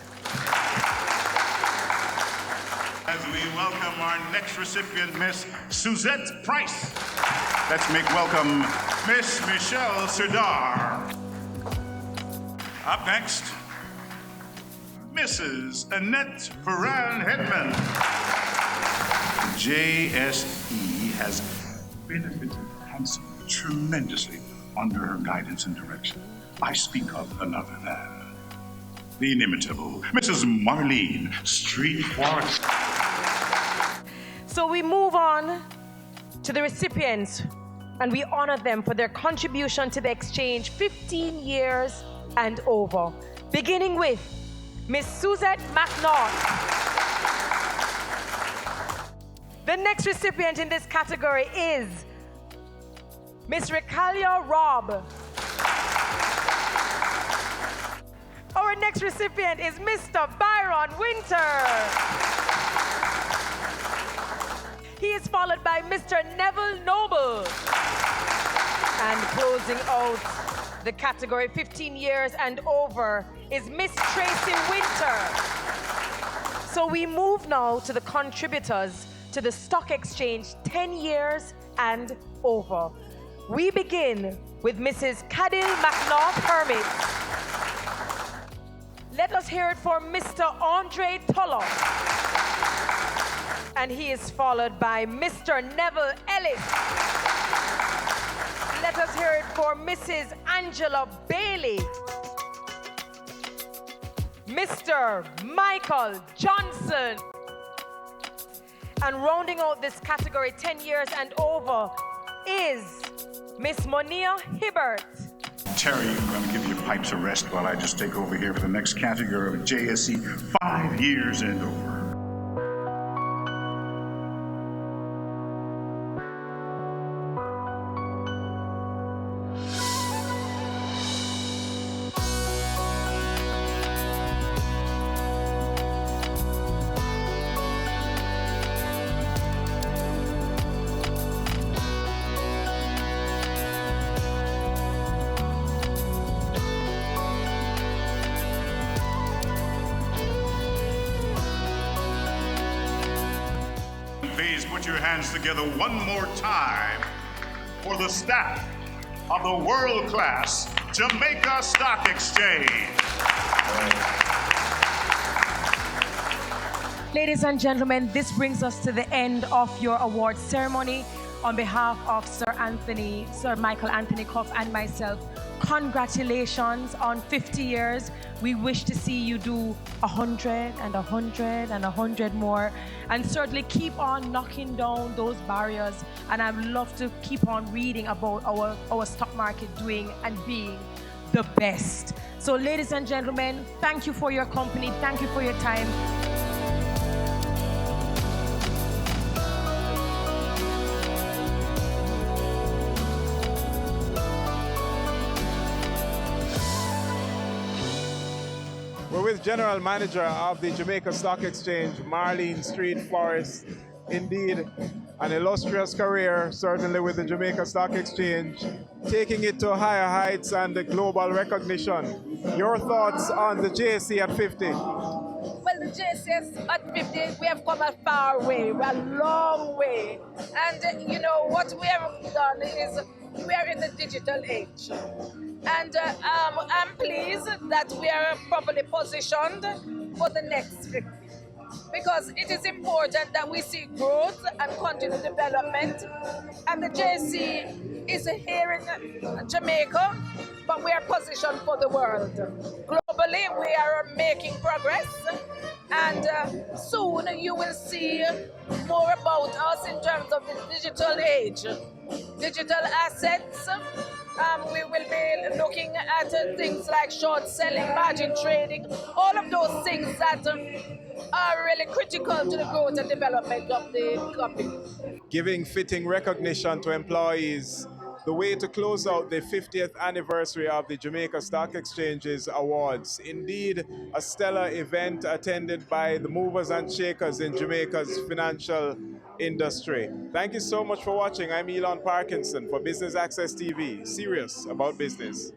As we welcome our next recipient, Miss Suzette Price. Let's make welcome Miss Michelle Serdar. Up next, Mrs. Annette Ferran Hedman. JSE has benefited handsomely, tremendously under her guidance and direction. I speak of none other than the inimitable Mrs. Marlene Street Forrest. So we move on to the recipients, and we honor them for their contribution to the exchange 15 years and over. Beginning with Miss Suzette McNaught. The next recipient in this category is Miss Ricalia Robb. Our next recipient is Mr. Byron Winter. He is followed by Mr. Neville Noble. And closing out the category 15 years and over is Miss Tracy Winter. So we move now to the contributors to the stock exchange 10 years and over. We begin with Mrs. Cadil McNaught Hermit. Let us hear it for Mr. Andre Tulloch. And he is followed by Mr. Neville Ellis. Let us hear it for Mrs. Angela Bailey. Mr. Michael Johnson. And rounding out this category 10 years and over is Miss Monia Hibbert. Terry, I'm going to give your pipes a rest while I just take over here for the next category of JSE 5 years and over. Please put your hands together one more time for the staff of the world-class Jamaica Stock Exchange. Ladies and gentlemen, this brings us to the end of your award ceremony. On behalf of Sir Michael Anthony Cuff and myself, congratulations on 50 years. We wish to see you do 100 and 100 and 100 more, and certainly keep on knocking down those barriers. And I'd love to keep on reading about our stock market doing and being the best. So ladies and gentlemen, thank you for your company. Thank you for your time. We're with General Manager of the Jamaica Stock Exchange, Marlene Street Forrest. Indeed, an illustrious career, certainly with the Jamaica Stock Exchange, taking it to higher heights and global recognition. Your thoughts on the JSE at 50? Well, the JSE at 50, we have come a far way, we're a long way. And you know, what we have done is we are in the digital age. And I'm pleased that we are properly positioned for the next 50. Because it is important that we see growth and continued development. And the JSE is here in Jamaica, but we are positioned for the world. Globally, we are making progress. And soon you will see more about us in terms of the digital age. Digital assets, we will be looking at things like short selling, margin trading, all of those things that are really critical to the growth and development of the company. Giving fitting recognition to employees, the way to close out the 50th anniversary of the Jamaica Stock Exchange's awards. Indeed, a stellar event attended by the movers and shakers in Jamaica's financial industry. Thank you so much for watching. I'm Elon Parkinson for Business Access TV, serious about business.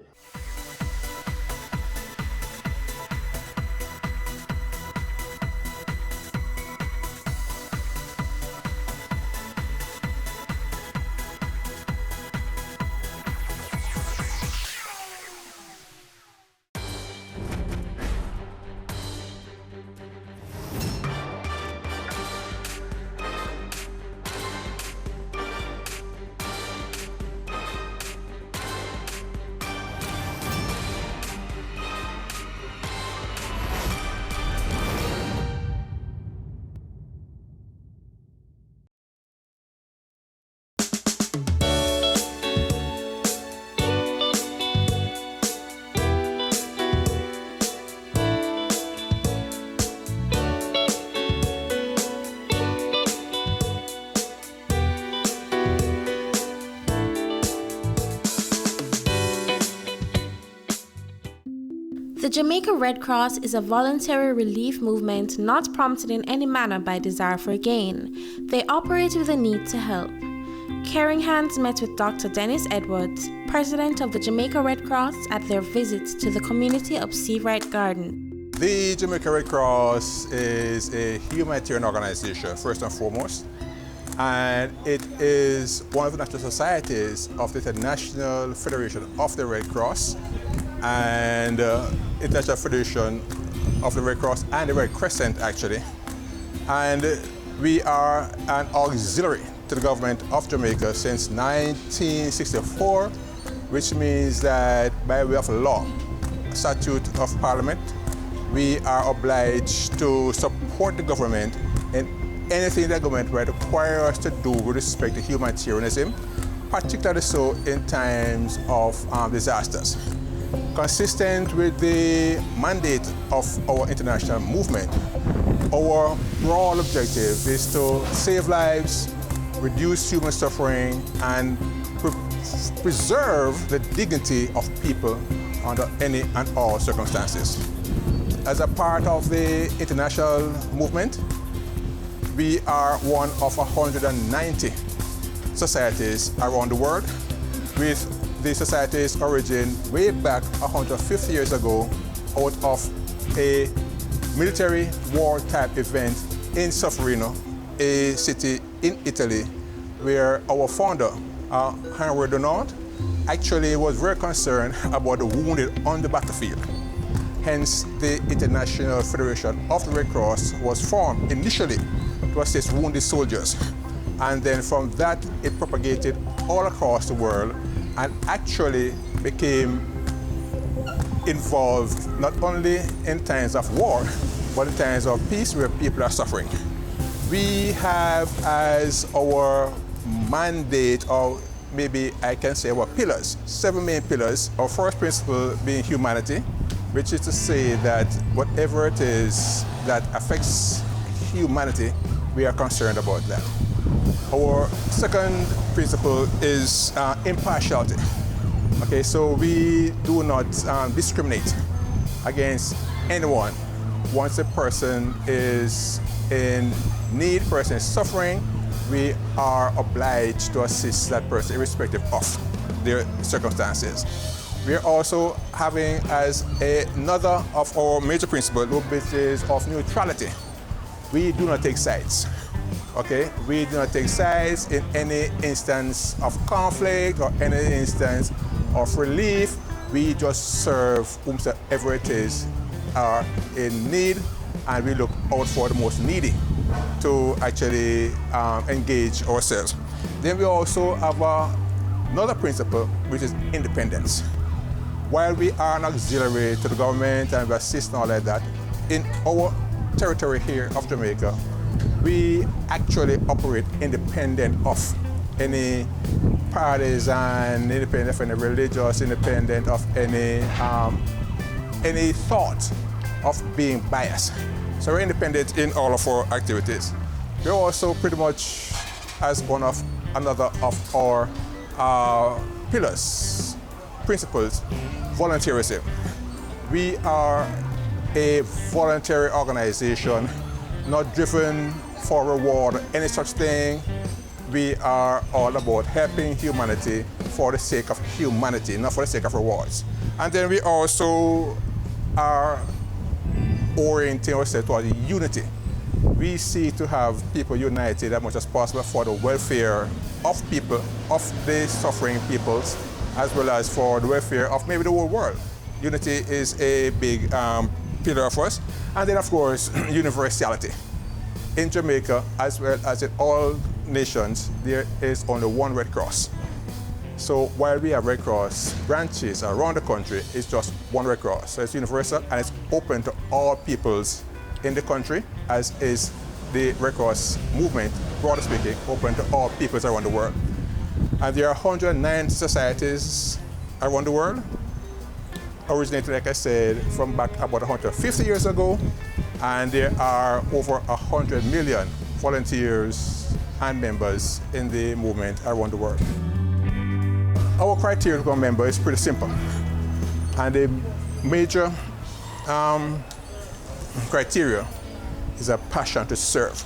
Jamaica Red Cross is a voluntary relief movement not prompted in any manner by desire for gain. They operate with a need to help. Caring Hands met with Dr. Dennis Edwards, president of the Jamaica Red Cross, at their visit to the community of Seawright Garden. The Jamaica Red Cross is a humanitarian organization, first and foremost, and it is one of the national societies of the International Federation of the Red Cross and International Federation of the Red Cross and the Red Crescent, actually. And we are an auxiliary to the government of Jamaica since 1964, which means that by way of law, statute of parliament, we are obliged to support the government in anything the government will require us to do with respect to humanitarianism, particularly so in times of disasters. Consistent with the mandate of our international movement, our broad objective is to save lives, reduce human suffering, and preserve the dignity of people under any and all circumstances. As a part of the international movement, we are one of 190 societies around the world, with the society's origin way back 150 years ago out of a military war type event in Solferino, a city in Italy, where our founder, Henry Dunant, actually was very concerned about the wounded on the battlefield. Hence, the International Federation of the Red Cross was formed initially to assist wounded soldiers. And then from that, it propagated all across the world and actually became involved not only in times of war, but in times of peace where people are suffering. We have as our mandate, or maybe I can say our pillars, 7 main pillars. Our first principle being humanity, which is to say that whatever it is that affects humanity, we are concerned about that. Our second principle is impartiality. Okay, so we do not discriminate against anyone. Once a person is in need, person is suffering, we are obliged to assist that person irrespective of their circumstances. We are also having as another of our major principles, which is of neutrality. We do not take sides. Okay, we do not take sides in any instance of conflict or any instance of relief. We just serve whomsoever it is are in need, and we look out for the most needy to actually engage ourselves. Then we also have another principle, which is independence. While we are an auxiliary to the government and we assist and all like that, in our territory here of Jamaica, we actually operate independent of any partisan, independent of any religious, independent of any thought of being biased. So we're independent in all of our activities. We're also pretty much as one of another of our pillars, principles, volunteerism. We are a voluntary organization, not driven for reward or any such thing. We are all about helping humanity for the sake of humanity, not for the sake of rewards. And then we also are orienting ourselves toward unity. We seek to have people united as much as possible for the welfare of people, of the suffering peoples, as well as for the welfare of maybe the whole world. Unity is a big pillar of us. And then, of course, universality. In Jamaica, as well as in all nations, there is only one Red Cross. So while we have Red Cross branches around the country, it's just one Red Cross. So it's universal and it's open to all peoples in the country, as is the Red Cross movement, broadly speaking, open to all peoples around the world. And there are 109 societies around the world, originated, like I said, from back about 150 years ago. And there are over 100 million volunteers and members in the movement around the world. Our criteria to become a member is pretty simple. And the major criteria is a passion to serve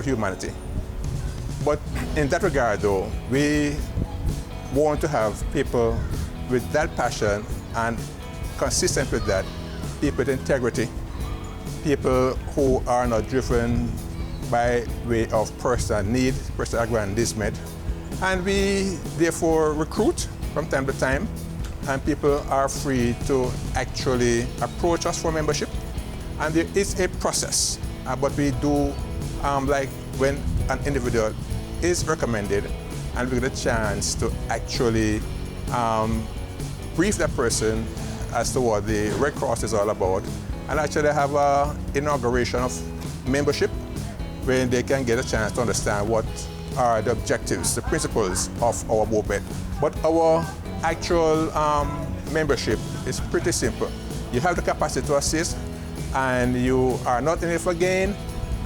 humanity. But in that regard, though, we want to have people with that passion and consistent with that, people with integrity, people who are not driven by way of personal need, personal aggrandizement. And we therefore recruit from time to time, and people are free to actually approach us for membership. And there is a process, but we do, like when an individual is recommended, and we get a chance to actually brief that person as to what the Red Cross is all about, and actually have an inauguration of membership where they can get a chance to understand what are the objectives, the principles of our movement. But our actual membership is pretty simple. You have the capacity to assist, and you are not in it for gain,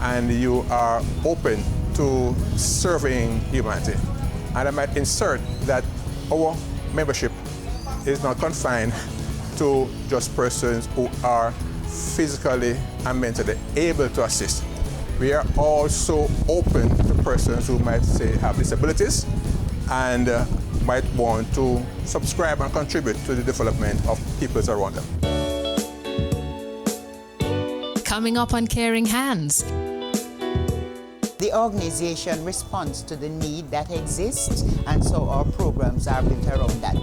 and you are open to serving humanity. And I might insert that our membership is not confined to just persons who are physically and mentally able to assist. We are also open to persons who might say have disabilities and might want to subscribe and contribute to the development of peoples around them. Coming up on Caring Hands. The organization responds to the need that exists, and so our programs are built around that.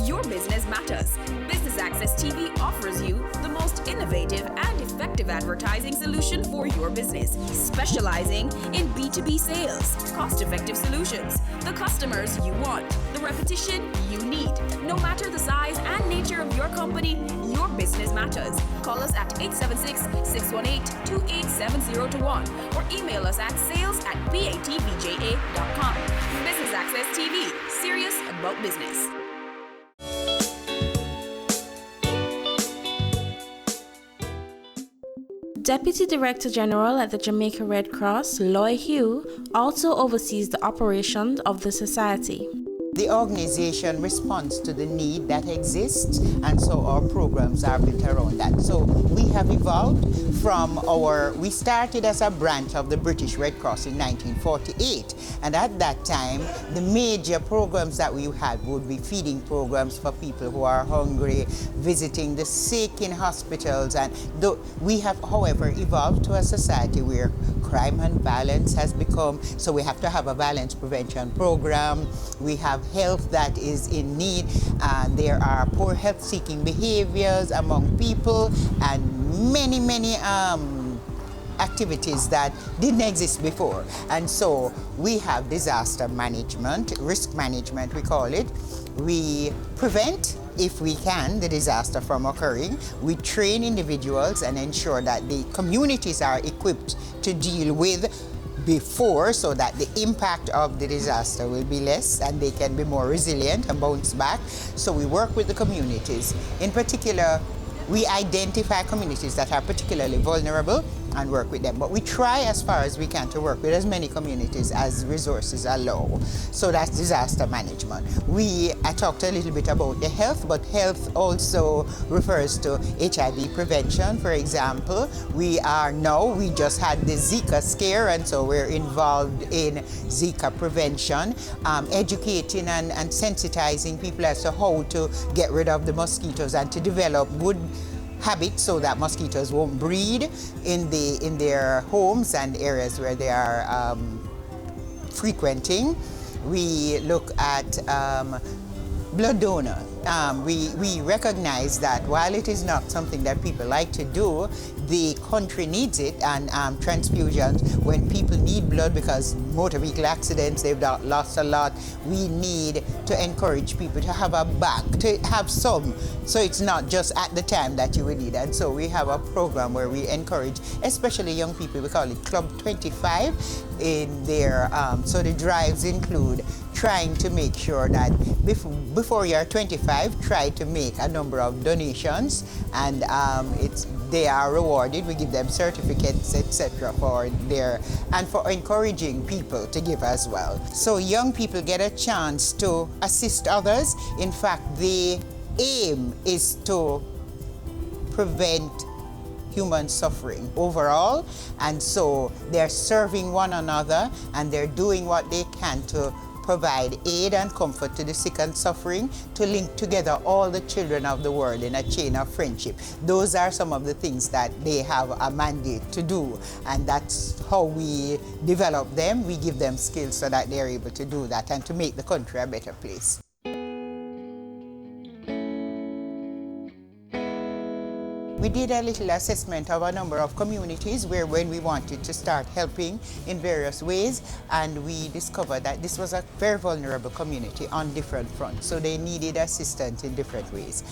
Your business matters. Business Access TV offers you the most innovative and effective advertising solution for your business, specializing in B2B sales, cost-effective solutions, the customers you want, the repetition you need. No matter the size and nature of your company, your business matters. Call us at 876-618-2870 or email us at sales@batvja.com. Business Access TV, serious about business. Deputy Director General at the Jamaica Red Cross, Loy Hugh, also oversees the operations of the society. The organization responds to the need that exists, and so our programs are built around that. So we have evolved from we started as a branch of the British Red Cross in 1948, and at that time, the major programs that we had would be feeding programs for people who are hungry, visiting the sick in hospitals, and we have, however, evolved to a society where crime and violence has become, so we have to have a violence prevention program. We have health that is in need, and there are poor health-seeking behaviors among people, and many activities that didn't exist before. And so we have disaster management, risk management we call it. We prevent, if we can, the disaster from occurring. We train individuals and ensure that the communities are equipped to deal with before, so that the impact of the disaster will be less and they can be more resilient and bounce back. So we work with the communities. In particular, we identify communities that are particularly vulnerable and work with them. But we try as far as we can to work with as many communities as resources allow. So that's disaster management. I talked a little bit about the health, but health also refers to HIV prevention, for example. We just had the Zika scare, and so we're involved in Zika prevention, educating and sensitizing people as to how to get rid of the mosquitoes and to develop good habits so that mosquitoes won't breed in their homes and areas where they are frequenting. We look at blood donor. We recognize that while it is not something that people like to do, the country needs it, and transfusions, when people need blood because motor vehicle accidents, they've lost a lot, we need to encourage people to have a bank, to have some, so it's not just at the time that you would need. And so we have a program where we encourage, especially young people, we call it Club 25, in their, so the drives include trying to make sure that before you're 25, try to make a number of donations, and they are rewarded. We give them certificates, etc. for encouraging people to give as well. So young people get a chance to assist others. In fact, the aim is to prevent human suffering overall, and so they're serving one another and they're doing what they can to provide aid and comfort to the sick and suffering, to link together all the children of the world in a chain of friendship. Those are some of the things that they have a mandate to do, and that's how we develop them. We give them skills so that they're able to do that and to make the country a better place. We did a little assessment of a number of communities when we wanted to start helping in various ways, and we discovered that this was a very vulnerable community on different fronts, so they needed assistance in different ways.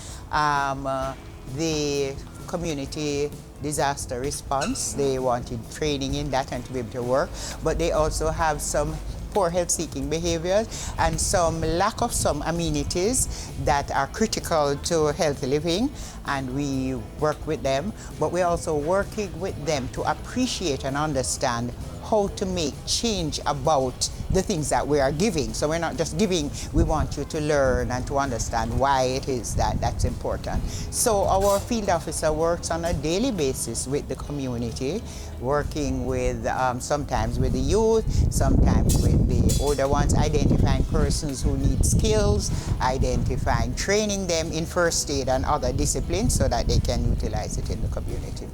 The community disaster response, they wanted training in that and to be able to work, but they also have some poor health-seeking behaviors and some lack of some amenities that are critical to healthy living, and we work with them, but we're also working with them to appreciate and understand how to make change about the things that we are giving. So we're not just giving, we want you to learn and to understand why it is that that's important. So our field officer works on a daily basis with the community, working with sometimes with the youth, sometimes with the older ones, identifying persons who need skills, identifying, training them in first aid and other disciplines so that they can utilize it in the community.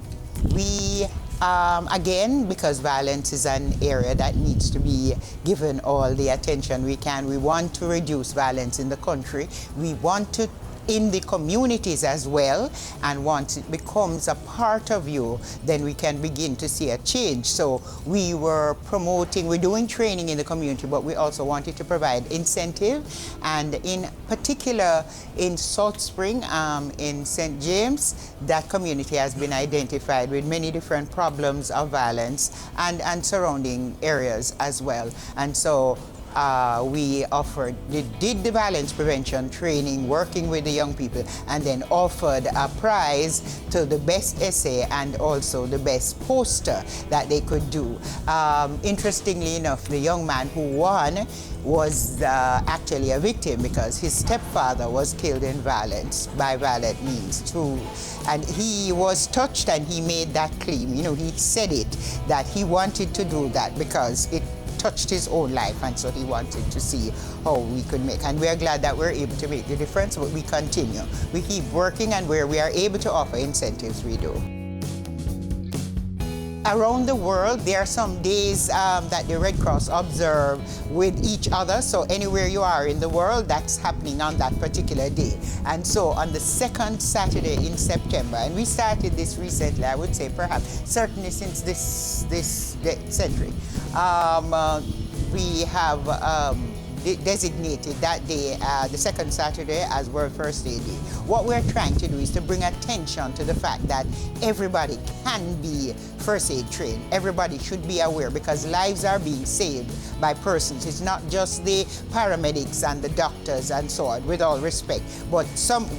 We again, because violence is an area that needs to be given all the attention we can, we want to reduce violence in the country. We want to in the communities as well, and once it becomes a part of you, then we can begin to see a change. So we were promoting, we're doing training in the community, but we also wanted to provide incentive, and in particular in Salt Spring, in St. James, that community has been identified with many different problems of violence and surrounding areas as well. And so we did the violence prevention training, working with the young people, and then offered a prize to the best essay and also the best poster that they could do. Interestingly enough, the young man who won was actually a victim because his stepfather was killed in violence, by violent means too. And he was touched and he made that claim. You know, he said it, that he wanted to do that because it touched his own life, and so he wanted to see how we could make. And we are glad that we're able to make the difference, but we continue. We keep working, and where we are able to offer incentives, we do. Around the world, there are some days that the Red Cross observe with each other. So anywhere you are in the world, that's happening on that particular day. And so on the second Saturday in September, and we started this recently, I would say perhaps certainly since this century, we have designated that day, the second Saturday, as World First Aid Day. What we're trying to do is to bring attention to the fact that everybody can be first aid trained. Everybody should be aware, because lives are being saved by persons. It's not just the paramedics and the doctors and so on, with all respect, but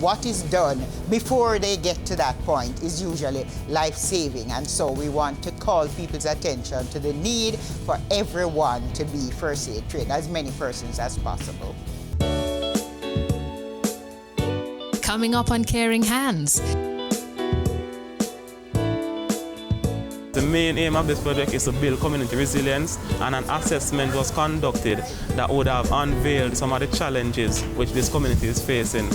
what is done before they get to that point is usually life-saving. And so we want to call people's attention to the need for everyone to be first aid trained, as many persons as possible. Coming up on Caring Hands. The main aim of this project is to build community resilience, and an assessment was conducted that would have unveiled some of the challenges which this community is facing.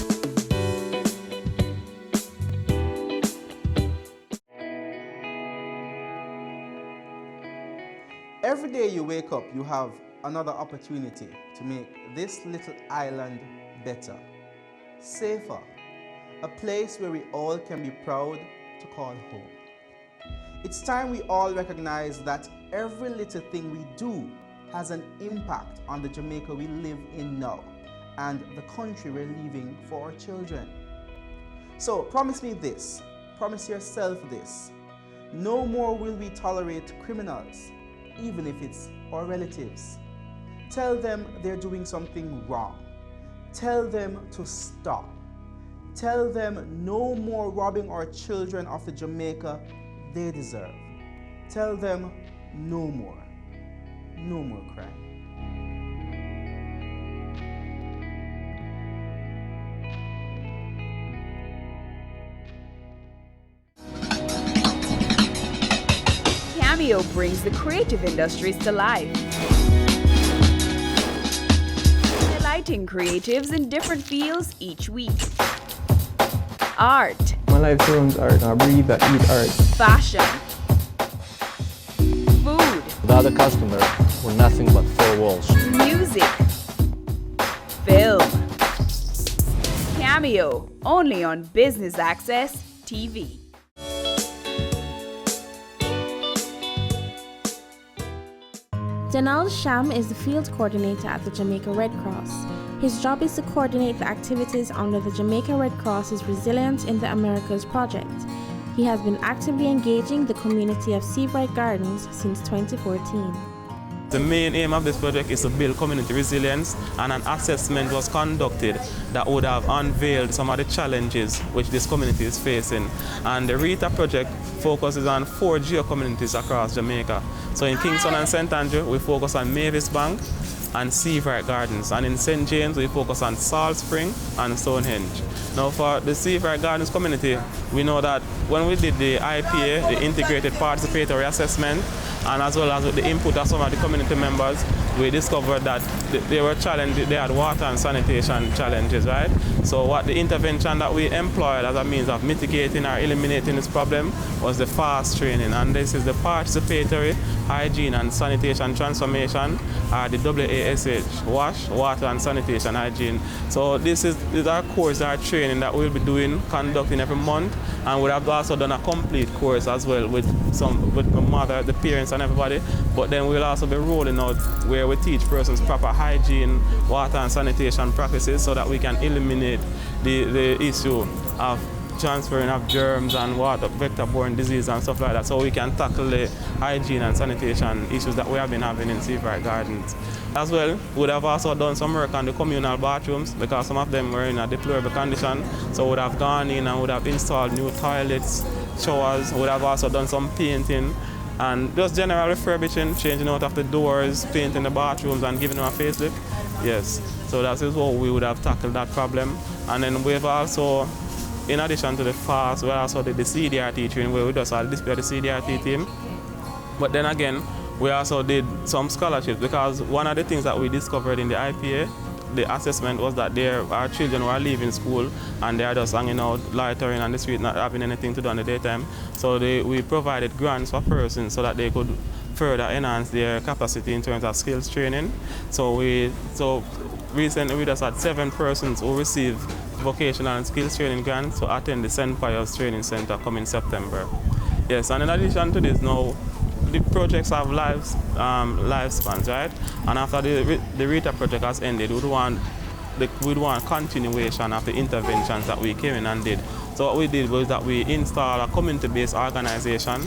Every day you wake up, you have another opportunity to make this little island better, safer, a place where we all can be proud to call home. It's time we all recognize that every little thing we do has an impact on the Jamaica we live in now and the country we're leaving for our children. So promise me this, promise yourself this: no more will we tolerate criminals, even if it's our relatives. Tell them they're doing something wrong. Tell them to stop. Tell them no more robbing our children of the Jamaica they deserve. Tell them no more. No more crime. Cameo brings the creative industries to life, highlighting creatives in different fields each week. Art. My life surrounds art. I breathe, I eat art. Fashion. Food. Without a customer, we're nothing but four walls. Music. Film. Cameo, only on Business Access TV. Donald Sham is the field coordinator at the Jamaica Red Cross. His job is to coordinate the activities under the Jamaica Red Cross's Resilience in the Americas project. He has been actively engaging the community of Seabright Gardens since 2014. The main aim of this project is to build community resilience, and an assessment was conducted that would have unveiled some of the challenges which this community is facing. And the RITA project focuses on 4 geo-communities across Jamaica. So in Kingston and St. Andrew, we focus on Mavis Bank and Seabright Gardens. And in St. James, we focus on Salt Spring and Stonehenge. Now for the Seabright Gardens community, we know that when we did the IPA, the Integrated Participatory Assessment, and as well as with the input of some of the community members, we discovered that they were challenged, they had water and sanitation challenges, right? So what the intervention that we employed as a means of mitigating or eliminating this problem was the FAST training, and this is the Participatory Hygiene and Sanitation Transformation, or the WASH, Wash, Water and Sanitation Hygiene. So these are courses, our training that we'll be conducting every month, and we have also done a complete course as well with the mother, the parents and everybody, but then we'll also be rolling out where we teach persons proper hygiene, water and sanitation practices so that we can eliminate the issue of transferring of germs and water, vector-borne disease and stuff like that, so we can tackle the hygiene and sanitation issues that we have been having in Seabright Gardens. As well, we would have also done some work on the communal bathrooms because some of them were in a deplorable condition, so we would have gone in and would have installed new toilets, showers, we would have also done some painting and just general refurbishing, changing out of the doors, painting the bathrooms and giving them a facelift. Yes, so that is how we would have tackled that problem. And then we've also, in addition to the FAST, we also did the CDRT training where we just had display the CDRT team. But then again, we also did some scholarships because one of the things that we discovered in the IPA, the assessment was that our children were leaving school and they are just hanging out, loitering on the street, not having anything to do in the daytime. So we provided grants for persons so that they could further enhance their capacity in terms of skills training. So recently we just had 7 persons who received vocational and skills training grants to attend the St. Pius Training Center coming September. Yes, and in addition to this now, the projects have lifespans, right? And after the RITA project has ended, we'd want continuation of the interventions that we came in and did. So what we did was that we installed a community-based organization.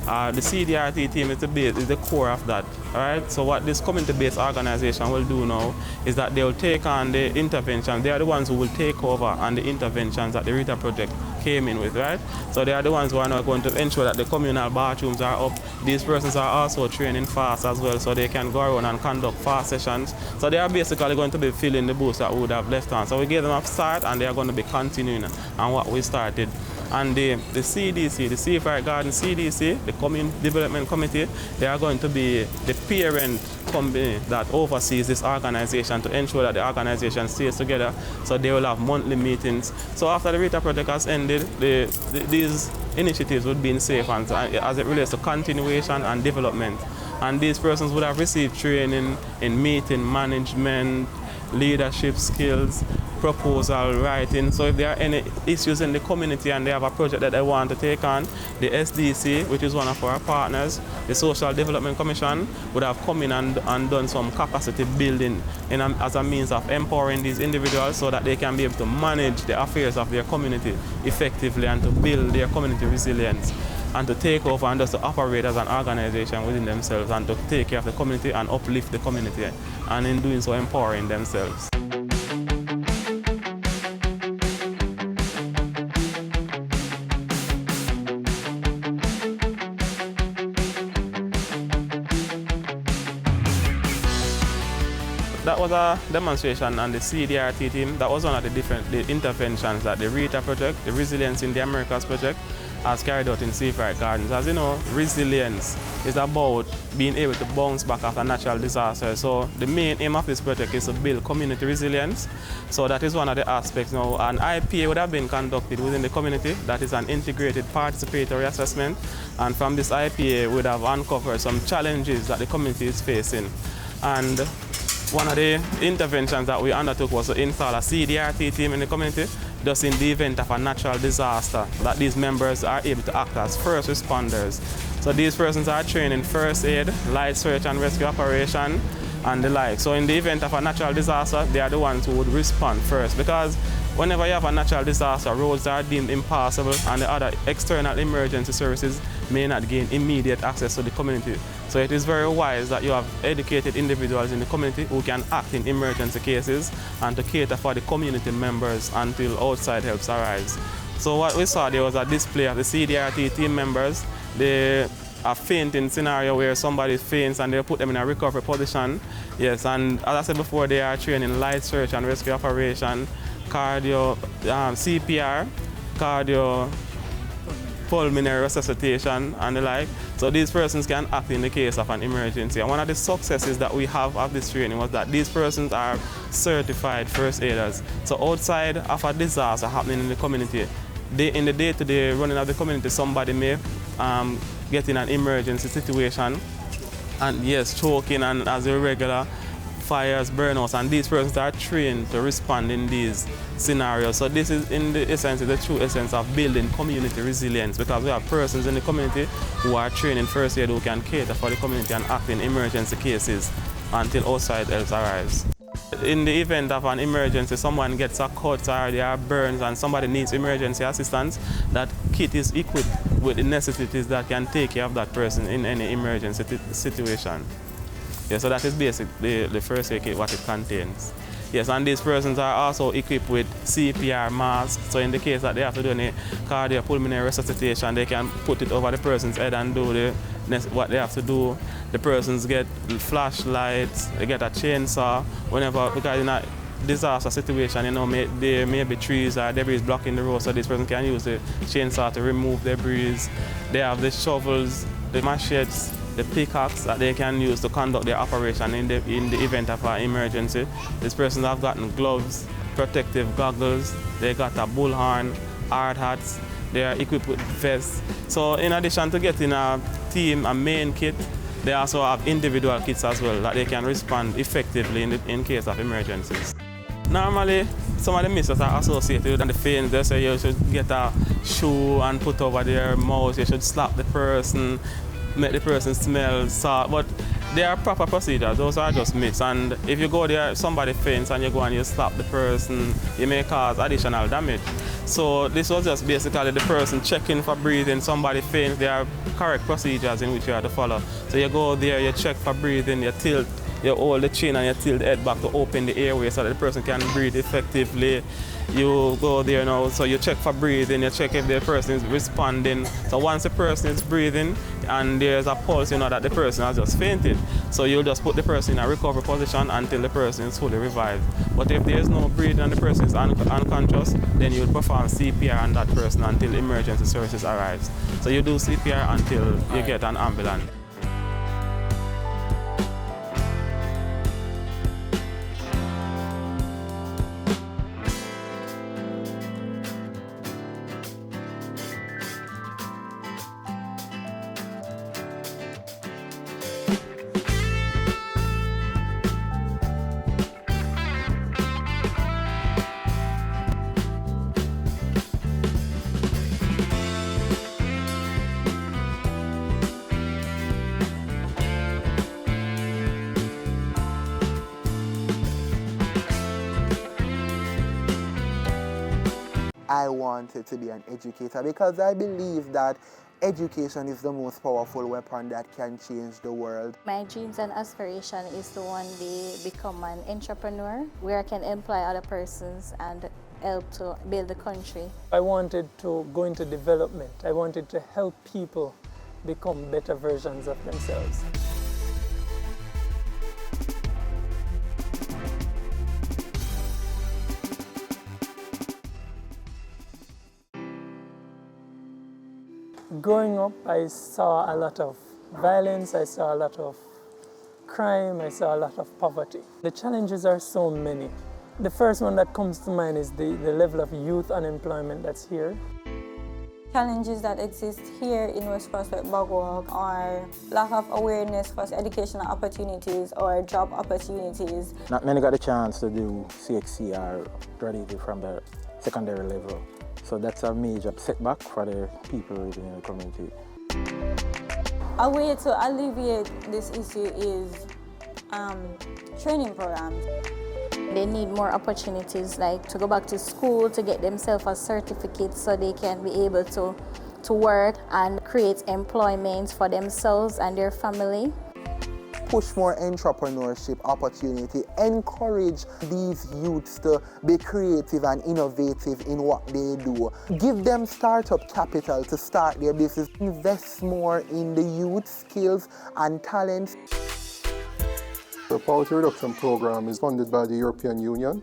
The CDRT team is the core of that, all right? So what this community-based organization will do now is that they will take on the interventions. They are the ones who will take over on the interventions that the RITA project came in with, right? So they are the ones who are now going to ensure that the communal bathrooms are up. These persons are also training FAST as well, so they can go around and conduct FAST sessions. So they are basically going to be filling the booths that we would have left on. So we gave them a start and they are going to be continuing on what we started. And the CDC, the Seabright Garden CDC, the Community Development Committee, they are going to be the parent company that oversees this organization to ensure that the organization stays together. So they will have monthly meetings. So after the RITA project has ended, these initiatives would be in safe hands as it relates to continuation and development. And these persons would have received training in meeting management, leadership skills, proposal writing. So if there are any issues in the community and they have a project that they want to take on, the SDC, which is one of our partners, the Social Development Commission, would have come in and done some capacity building as a means of empowering these individuals so that they can be able to manage the affairs of their community effectively and to build their community resilience. and to take over and just to operate as an organization within themselves and to take care of the community and uplift the community, and in doing so empowering themselves. That was a demonstration on the CDRT team. That was one of the interventions that the RETA project, the Resilience in the Americas project, has carried out in Seafright Gardens. As you know, resilience is about being able to bounce back after natural disasters. So the main aim of this project is to build community resilience. So that is one of the aspects. Now, an IPA would have been conducted within the community. That is an integrated participatory assessment. And from this IPA, we would have uncovered some challenges that the community is facing. And one of the interventions that we undertook was to install a CDRT team in the community, just in the event of a natural disaster, that these members are able to act as first responders. So these persons are trained in first aid, light search and rescue operation, and the like. So in the event of a natural disaster, they are the ones who would respond first, because whenever you have a natural disaster, roads are deemed impassable and the other external emergency services may not gain immediate access to the community. So it is very wise that you have educated individuals in the community who can act in emergency cases and to cater for the community members until outside helps arise. So what we saw there was a display of the CDRT team members. They a fainting scenario where somebody faints and they put them in a recovery position. Yes, and as I said before, they are trained in light search and rescue operation, cardio, CPR, cardio, pulmonary resuscitation and the like. So these persons can act in the case of an emergency. And one of the successes that we have of this training was that these persons are certified first aiders. So outside of a disaster happening in the community, in the day-to-day running of the community, somebody may get in an emergency situation and yes, choking and as irregular fires, burnouts, and these persons are trained to respond in these scenarios. So this is in the essence, the true essence of building community resilience, because we have persons in the community who are trained in first aid who can cater for the community and act in emergency cases until outside help arrives. In the event of an emergency, someone gets a cut or there are burns and somebody needs emergency assistance, that kit is equipped with the necessities that can take care of that person in any emergency situation. Yeah, so that is basically the first aid kit, what it contains. Yes, and these persons are also equipped with CPR masks, so in the case that they have to do any cardiopulmonary resuscitation, they can put it over the person's head and do what they have to do. The persons get flashlights, they get a chainsaw, whenever, because in a disaster situation, you know, there may be trees or debris blocking the road, so this person can use the chainsaw to remove debris. They have the shovels, the machetes, the pickaxe that they can use to conduct their operation in the event of an emergency. These persons have gotten gloves, protective goggles, they got a bullhorn, hard hats, they are equipped with vests. So in addition to getting a team, a main kit, they also have individual kits as well that they can respond effectively in case of emergencies. Normally, some of the misses are associated with the faints. They say you should get a shoe and put over their mouth, you should slap the person, make the person smell salt, but there are proper procedures. Those are just myths, and if you go there, somebody faints and you go and you slap the person, you may cause additional damage. So this was just basically the person checking for breathing. Somebody faints, there are correct procedures in which you have to follow. So you go there, you check for breathing, you tilt, you hold the chin and you tilt the head back to open the airway so that the person can breathe effectively. You go there now, so you check for breathing, you check if the person is responding. So once the person is breathing and there's a pulse, you know that the person has just fainted. So you'll just put the person in a recovery position until the person is fully revived. But if there's no breathing and the person is unconscious, then you'll perform CPR on that person until emergency services arrives. So you do CPR until you get an ambulance. I wanted to be an educator because I believe that education is the most powerful weapon that can change the world. My dreams and aspiration is to one day become an entrepreneur where I can employ other persons and help to build the country. I wanted to go into development. I wanted to help people become better versions of themselves. Growing up, I saw a lot of violence, I saw a lot of crime, I saw a lot of poverty. The challenges are so many. The first one that comes to mind is the level of youth unemployment that's here. Challenges that exist here in West Prospect Bogwalk are lack of awareness for educational opportunities or job opportunities. Not many got the chance to do CXC or graduate from the secondary level. So that's a major setback for the people living in the community. A way to alleviate this issue is training programs. They need more opportunities, like to go back to school to get themselves a certificate so they can be able to work and create employment for themselves and their family. Push more entrepreneurship opportunity, encourage these youths to be creative and innovative in what they do. Give them startup capital to start their business. Invest more in the youth skills and talents. The Poverty Reduction Program is funded by the European Union,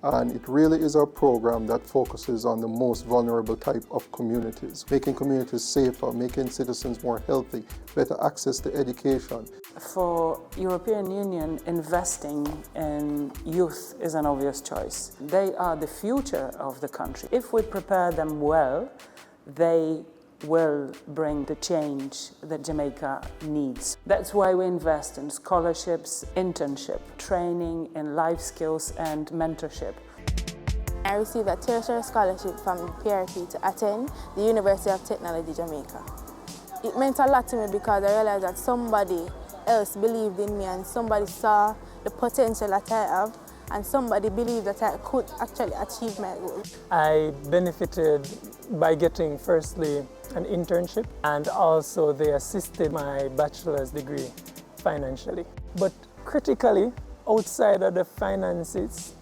and it really is a program that focuses on the most vulnerable type of communities, making communities safer, making citizens more healthy, better access to education. For European Union, investing in youth is an obvious choice. They are the future of the country. If we prepare them well, they will bring the change that Jamaica needs. That's why we invest in scholarships, internship, training in life skills and mentorship. I received a tertiary scholarship from PRP to attend the University of Technology, Jamaica. It meant a lot to me because I realized that somebody else believed in me and somebody saw the potential that I have and somebody believed that I could actually achieve my goal. I benefited by getting firstly an internship, and also they assisted my bachelor's degree financially. But critically, outside of the finances,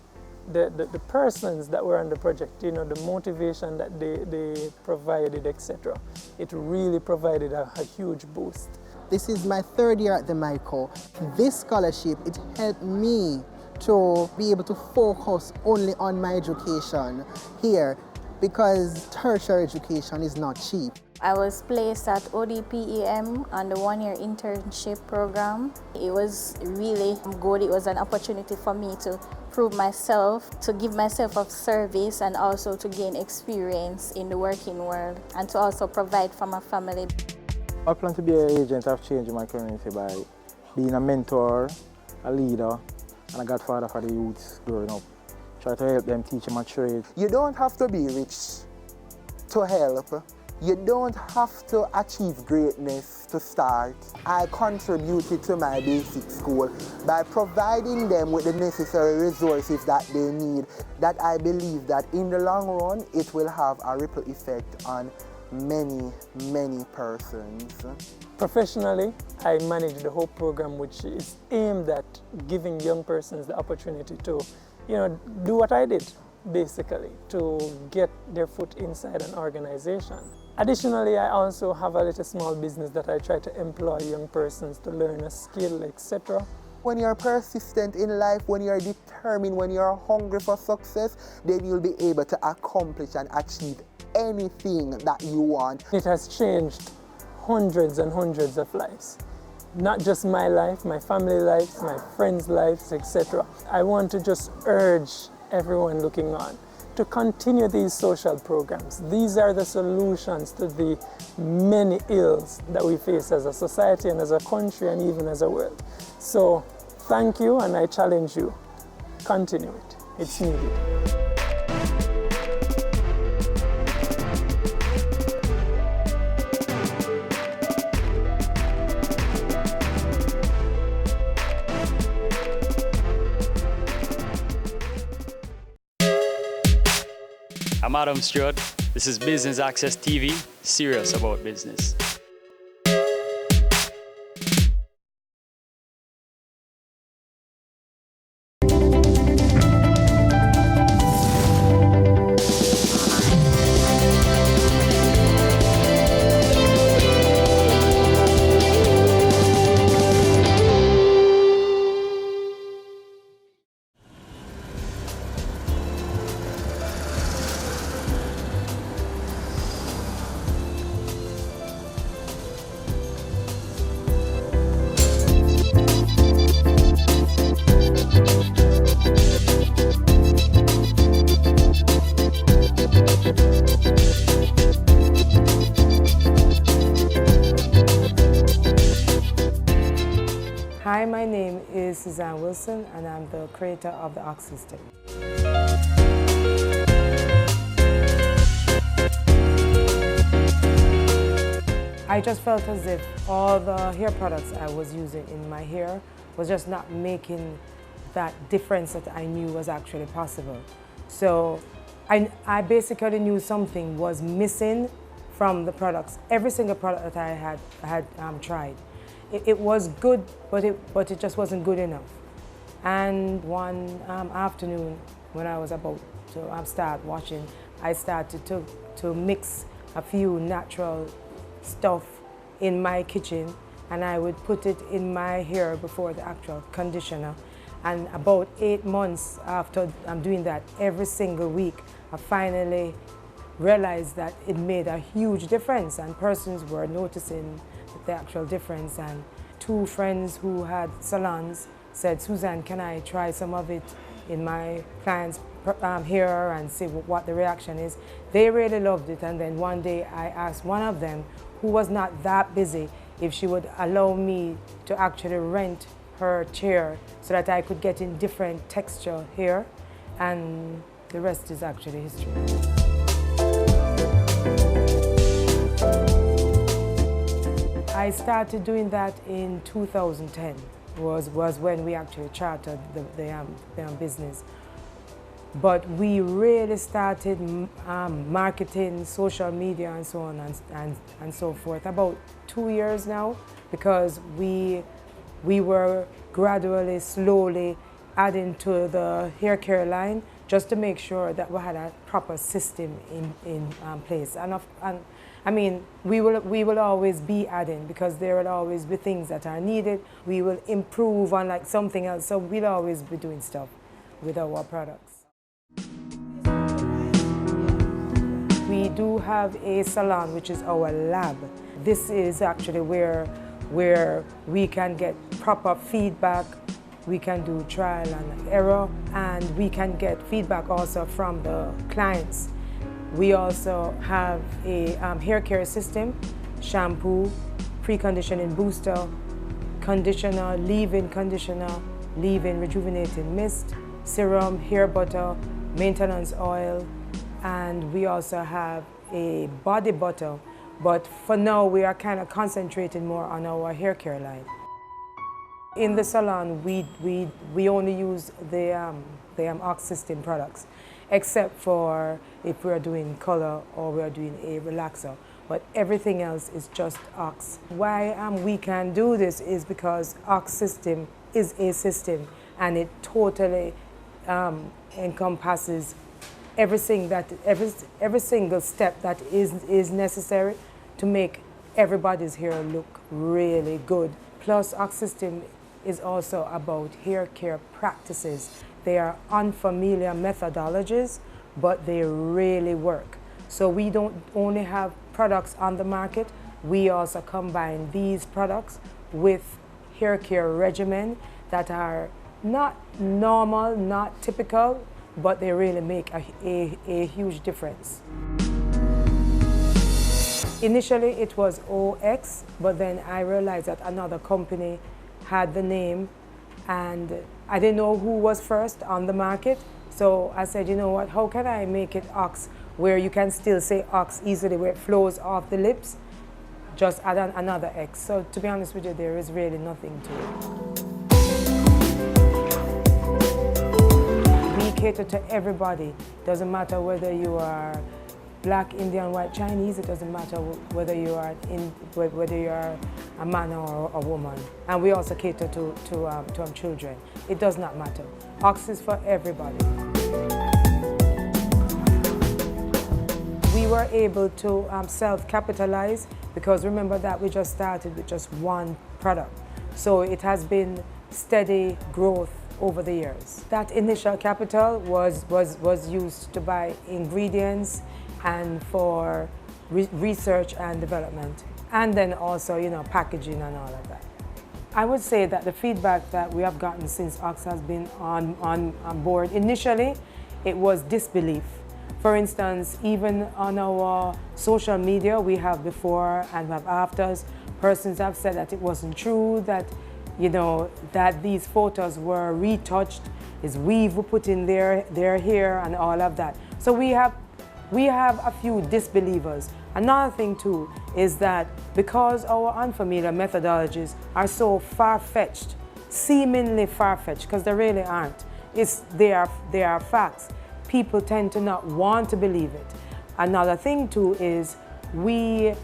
the persons that were on the project, the motivation that they provided, etc., it really provided a huge boost. This is my third year at the MICO. This scholarship, it helped me to be able to focus only on my education here, because tertiary education is not cheap. I was placed at ODPEM on the one-year internship program. It was really good. It was an opportunity for me to prove myself, to give myself a service, and also to gain experience in the working world, and to also provide for my family. I plan to be an agent of change in my community by being a mentor, a leader, and a godfather for the youths growing up. Try to help them teach them a trade. You don't have to be rich to help. You don't have to achieve greatness to start. I contributed to my basic school by providing them with the necessary resources that they need, that I believe that in the long run, it will have a ripple effect on many, many persons. Professionally, I manage the Hope program, which is aimed at giving young persons the opportunity to, do what I did, basically, to get their foot inside an organization. Additionally, I also have a little small business that I try to employ young persons to learn a skill, etc. When you're persistent in life, when you're determined, when you're hungry for success, then you'll be able to accomplish and achieve anything that you want. It has changed hundreds and hundreds of lives. Not just my life, my family lives, my friends' lives, etc. I want to just urge everyone looking on to continue these social programs. These are the solutions to the many ills that we face as a society and as a country and even as a world. So thank you, and I challenge you, continue it. It's needed. I'm Adam Stewart. This is Business Access TV, serious about business. Hi, my name is Suzanne Wilson, and I'm the creator of the Ox System. I just felt as if all the hair products I was using in my hair was just not making that difference that I knew was actually possible. So I basically knew something was missing from the products. Every single product that I had tried. It was good, but it just wasn't good enough. And one afternoon, when I was about to start watching, I started to mix a few natural stuff in my kitchen, and I would put it in my hair before the actual conditioner. And about 8 months after I'm doing that, every single week, I finally realized that it made a huge difference, and persons were noticing the actual difference. And 2 friends who had salons said, Suzanne, can I try some of it in my clients' hair and see what the reaction is? They really loved it. And then one day I asked one of them, who was not that busy, if she would allow me to actually rent her chair so that I could get in different texture hair, and the rest is actually history. I started doing that in 2010, was when we actually chartered the business. But we really started marketing, social media and so on and so forth about 2 years now, because we were gradually, slowly adding to the hair care line just to make sure that we had a proper system in place. And I mean, we will always be adding, because there will always be things that are needed. We will improve on like something else, so we'll always be doing stuff with our products. We do have a salon, which is our lab. This is actually where we can get proper feedback. We can do trial and error, and we can get feedback also from the clients. We also have a hair care system, shampoo, preconditioning booster, conditioner, leave-in rejuvenating mist, serum, hair butter, maintenance oil, and we also have a body butter. But for now, we are kind of concentrating more on our hair care line. In the salon, we only use the Ox System products, except for if we're doing color or we're doing a relaxer. But everything else is just Ox. Why we can do this is because Ox System is a system, and it totally encompasses everything every single step that is necessary to make everybody's hair look really good. Plus, Ox System is also about hair care practices. They are unfamiliar methodologies, but they really work. So we don't only have products on the market, we also combine these products with hair care regimen that are not normal, not typical, but they really make a huge difference. Initially it was OX, but then I realized that another company had the name, and I didn't know who was first on the market. So I said, you know what, how can I make it Ox, where you can still say Ox easily, where it flows off the lips, just add another X. So to be honest with you, there is really nothing to it. We cater to everybody. Doesn't matter whether you are Black, Indian, white, Chinese. It doesn't matter whether you are a man or a woman. And we also cater to children. It does not matter. Ox is for everybody. We were able to self-capitalize because remember that we just started with just one product. So it has been steady growth over the years. That initial capital was used to buy ingredients and for research and development, and then also, packaging and all of that. I would say that the feedback that we have gotten since Ox has been on board, initially, it was disbelief. For instance, even on our social media, we have before and have afters, persons have said that it wasn't true, that that these photos were retouched, is weave put in their hair and all of that. So we have a few disbelievers. Another thing too is that because our unfamiliar methodologies are so far-fetched, seemingly far-fetched, because they really aren't, they are facts, people tend to not want to believe it. Another thing too is we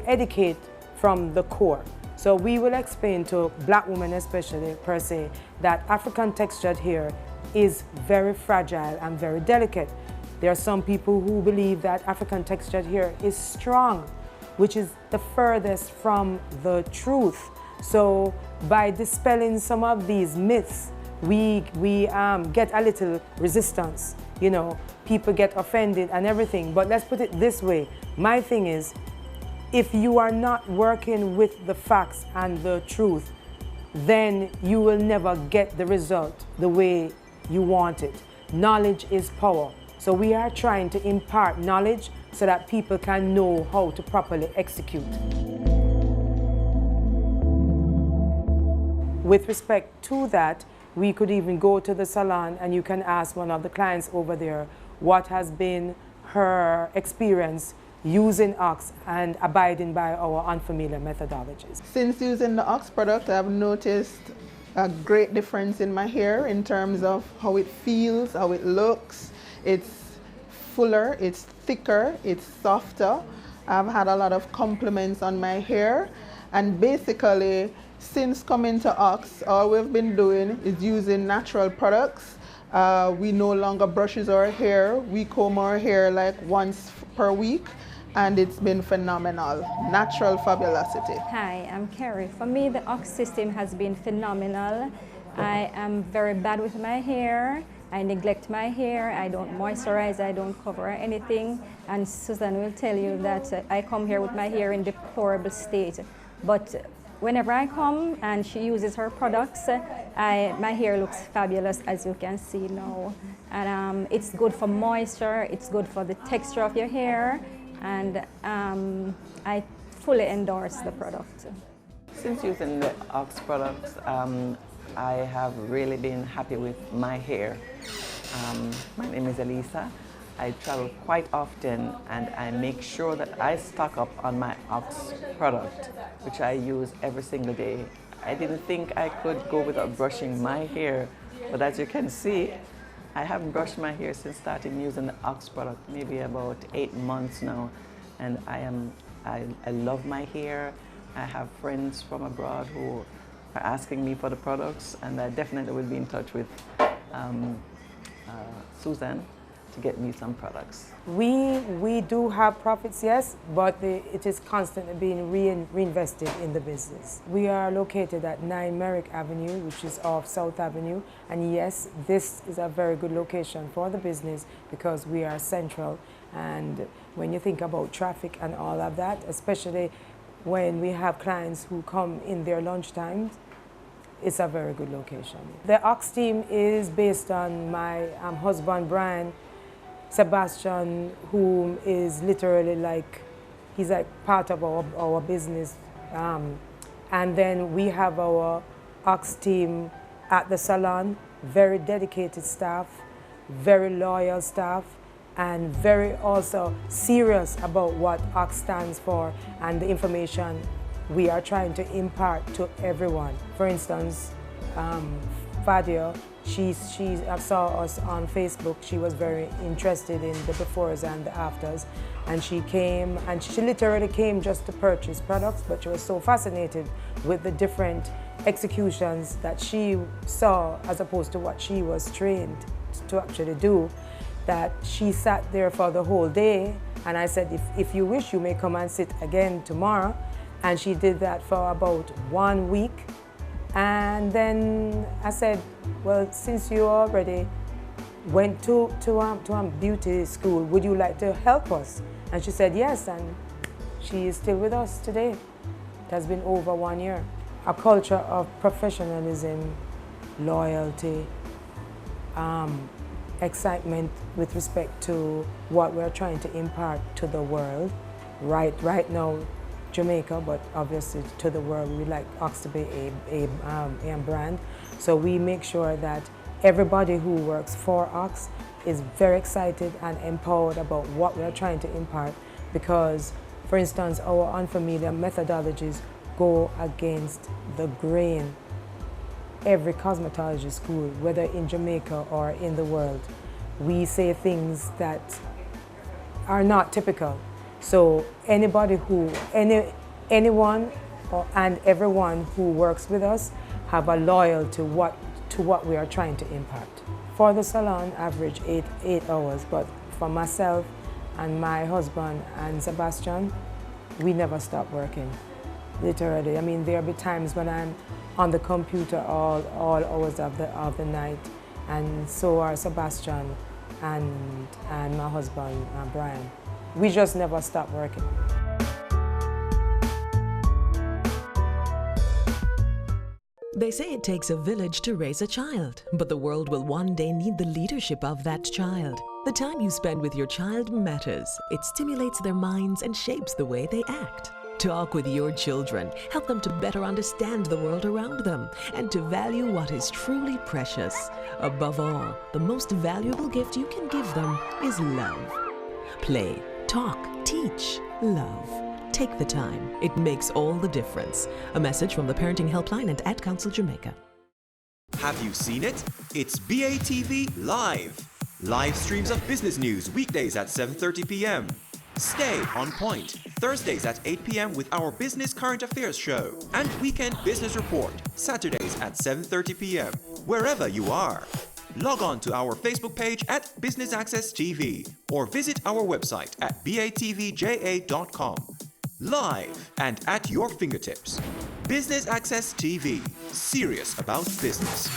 educate from the core. So we will explain to Black women especially, per se, that African textured hair is very fragile and very delicate. There are some people who believe that African textured hair is strong, which is the furthest from the truth. So by dispelling some of these myths, we get a little resistance. People get offended and everything. But let's put it this way. My thing is, if you are not working with the facts and the truth, then you will never get the result the way you want it. Knowledge is power. So we are trying to impart knowledge so that people can know how to properly execute. With respect to that, we could even go to the salon and you can ask one of the clients over there what has been her experience using Ox and abiding by our unfamiliar methodologies. Since using the Ox product, I've noticed a great difference in my hair in terms of how it feels, how it looks. It's fuller, it's thicker, it's softer. I've had a lot of compliments on my hair, and basically since coming to Ox, all we've been doing is using natural products. We no longer brushes our hair. We comb our hair like once per week, and it's been phenomenal. Natural fabulosity. Hi, I'm Carrie. For me, the Ox system has been phenomenal. I am very bad with my hair. I neglect my hair. I don't moisturize. I don't cover anything. And Susan will tell you that I come here with my hair in deplorable state. But whenever I come and she uses her products, my hair looks fabulous, as you can see now. And it's good for moisture. It's good for the texture of your hair. And I fully endorse the product. Since using the Ox products, I have really been happy with my hair. My name is Elisa. I travel quite often and I make sure that I stock up on my Ox product, which I use every single day. I didn't think I could go without brushing my hair, but as you can see, I haven't brushed my hair since starting using the Ox product, maybe about 8 months now. And I love my hair. I have friends from abroad who are asking me for the products, and I definitely will be in touch with Susan to get me some products. We do have profits, yes, but it is constantly being reinvested in the business. We are located at 9 Merrick Avenue, which is off South Avenue, and yes, this is a very good location for the business because we are central, and when you think about traffic and all of that, especially when we have clients who come in their lunch times, it's a very good location. The Ox team is based on my husband, Brian Sebastian, who is literally he's like part of our business. And then we have our Ox team at the salon, very dedicated staff, very loyal staff, and very also serious about what Ox stands for and the information we are trying to impart to everyone. For instance, Fadia, She saw us on Facebook. She was very interested in the befores and the afters. And she came, and she literally came just to purchase products, but she was so fascinated with the different executions that she saw as opposed to what she was trained to actually do, that she sat there for the whole day. And I said, if you wish, you may come and sit again tomorrow. And she did that for about 1 week. And then I said, well, since you already went to beauty school, would you like to help us? And she said yes, and she is still with us today. It has been over 1 year. A culture of professionalism, loyalty, excitement with respect to what we're trying to impart to the world. Right now, Jamaica, but obviously to the world, we like Ox to be a brand. So we make sure that everybody who works for Ox is very excited and empowered about what we're trying to impart, because, for instance, our unfamiliar methodologies go against the grain. Every cosmetology school, whether in Jamaica or in the world, we say things that are not typical. So anyone and everyone who works with us have a loyalty to what we are trying to impart. For the salon, average 8 hours, but for myself and my husband and Sebastian, we never stop working, literally. I mean, there'll be times when I'm on the computer all hours of the night, and so are Sebastian and my husband, Brian. We just never stop working. They say it takes a village to raise a child, but the world will one day need the leadership of that child. The time you spend with your child matters. It stimulates their minds and shapes the way they act. Talk with your children. Help them to better understand the world around them and to value what is truly precious. Above all, the most valuable gift you can give them is love. Play, talk, teach, love. Take the time. It makes all the difference. A message from the Parenting Helpline and Ad Council Jamaica. Have you seen it? It's BATV Live. Live streams of business news weekdays at 7:30 p.m. Stay on point Thursdays at 8 p.m. with our Business Current Affairs show, and Weekend Business Report Saturdays at 7:30 p.m. wherever you are. Log on to our Facebook page at Business Access TV or visit our website at batvja.com. Live and at your fingertips. Business Access TV, serious about business.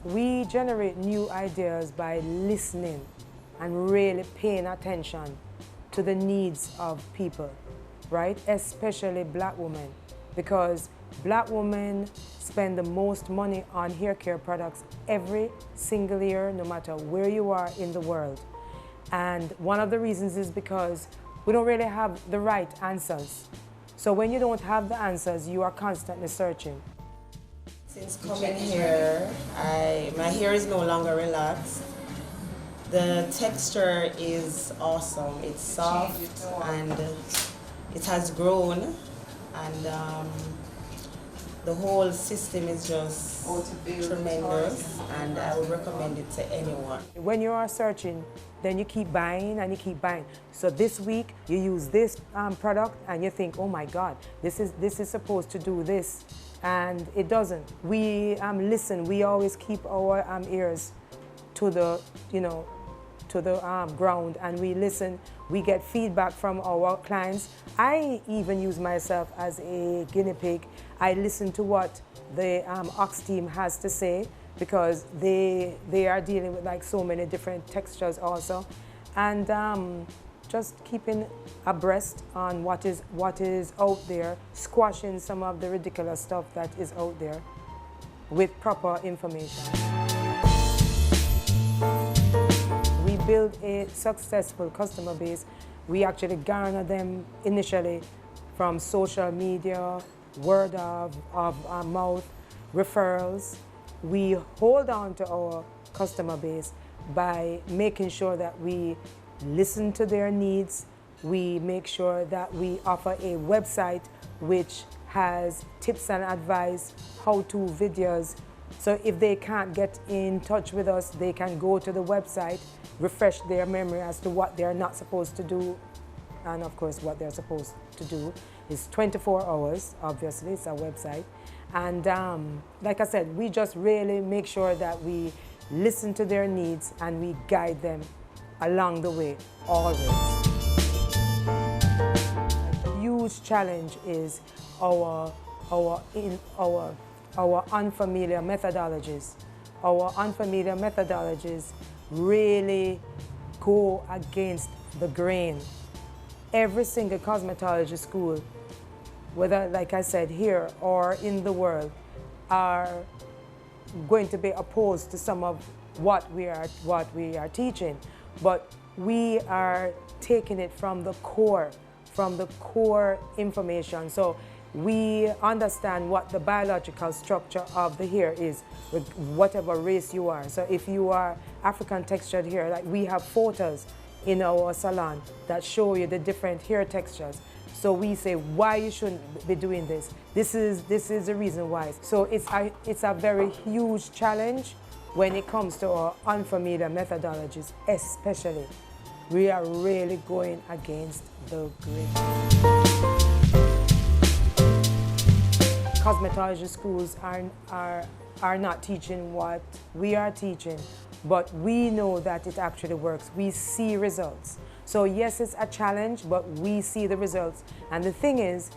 We generate new ideas by listening and really paying attention to the needs of people, right? Especially Black women, because Black women spend the most money on hair care products every single year, no matter where you are in the world. And one of the reasons is because we don't really have the right answers. So when you don't have the answers, you are constantly searching. Since coming here, my hair is no longer relaxed. The texture is awesome. It's soft and it has grown, and the whole system is just tremendous, and I would recommend it to anyone. When you are searching, then you keep buying and you keep buying. So this week you use this product and you think, oh my God, this is supposed to do this. And it doesn't. We listen. We always keep our ears to the, to the ground, and we listen. We get feedback from our clients. I even use myself as a guinea pig. I listen to what the Ox team has to say, because they are dealing with like so many different textures also, and just keeping abreast on what is out there, squashing some of the ridiculous stuff that is out there with proper information. We build a successful customer base. We actually garner them initially from social media, word of mouth, referrals. We hold on to our customer base by making sure that we listen to their needs, We make sure that we offer a website which has tips and advice, how-to videos. So if they can't get in touch with us, they can go to the website, refresh their memory as to what they're not supposed to do, and of course what they're supposed to do. It's 24 hours, obviously, it's a website. And like I said, we just really make sure that we listen to their needs and we guide them along the way, always. A huge challenge is our unfamiliar methodologies. Our unfamiliar methodologies really go against the grain. Every single cosmetology school, whether, like I said, here or in the world, are going to be opposed to some of what we are teaching. But we are taking it from the core information. So we understand what the biological structure of the hair is, with whatever race you are. So if you are African textured hair, like we have photos in our salon that show you the different hair textures. So we say why you shouldn't be doing this. This is the reason why. So it's a very huge challenge when it comes to our unfamiliar methodologies, especially. We are really going against the grain. Cosmetology schools are not teaching what we are teaching, but we know that it actually works. We see results. So yes, it's a challenge, but we see the results. And the thing is,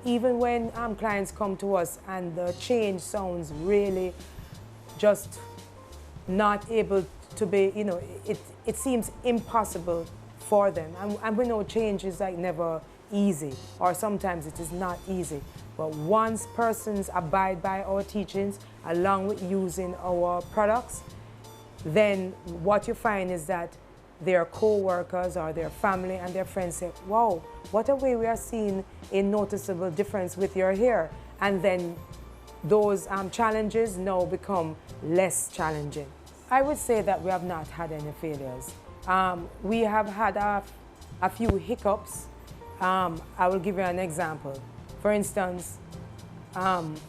even when clients come to us and the change sounds really just not able to be, it seems impossible for them. And we know change is like never easy, or sometimes it is not easy. But once persons abide by our teachings, along with using our products, then what you find is that their co-workers or their family and their friends say, wow, what a way we are seeing a noticeable difference with your hair. And then those challenges now become less challenging. I would say that we have not had any failures. We have had a few hiccups. I will give you an example. For instance,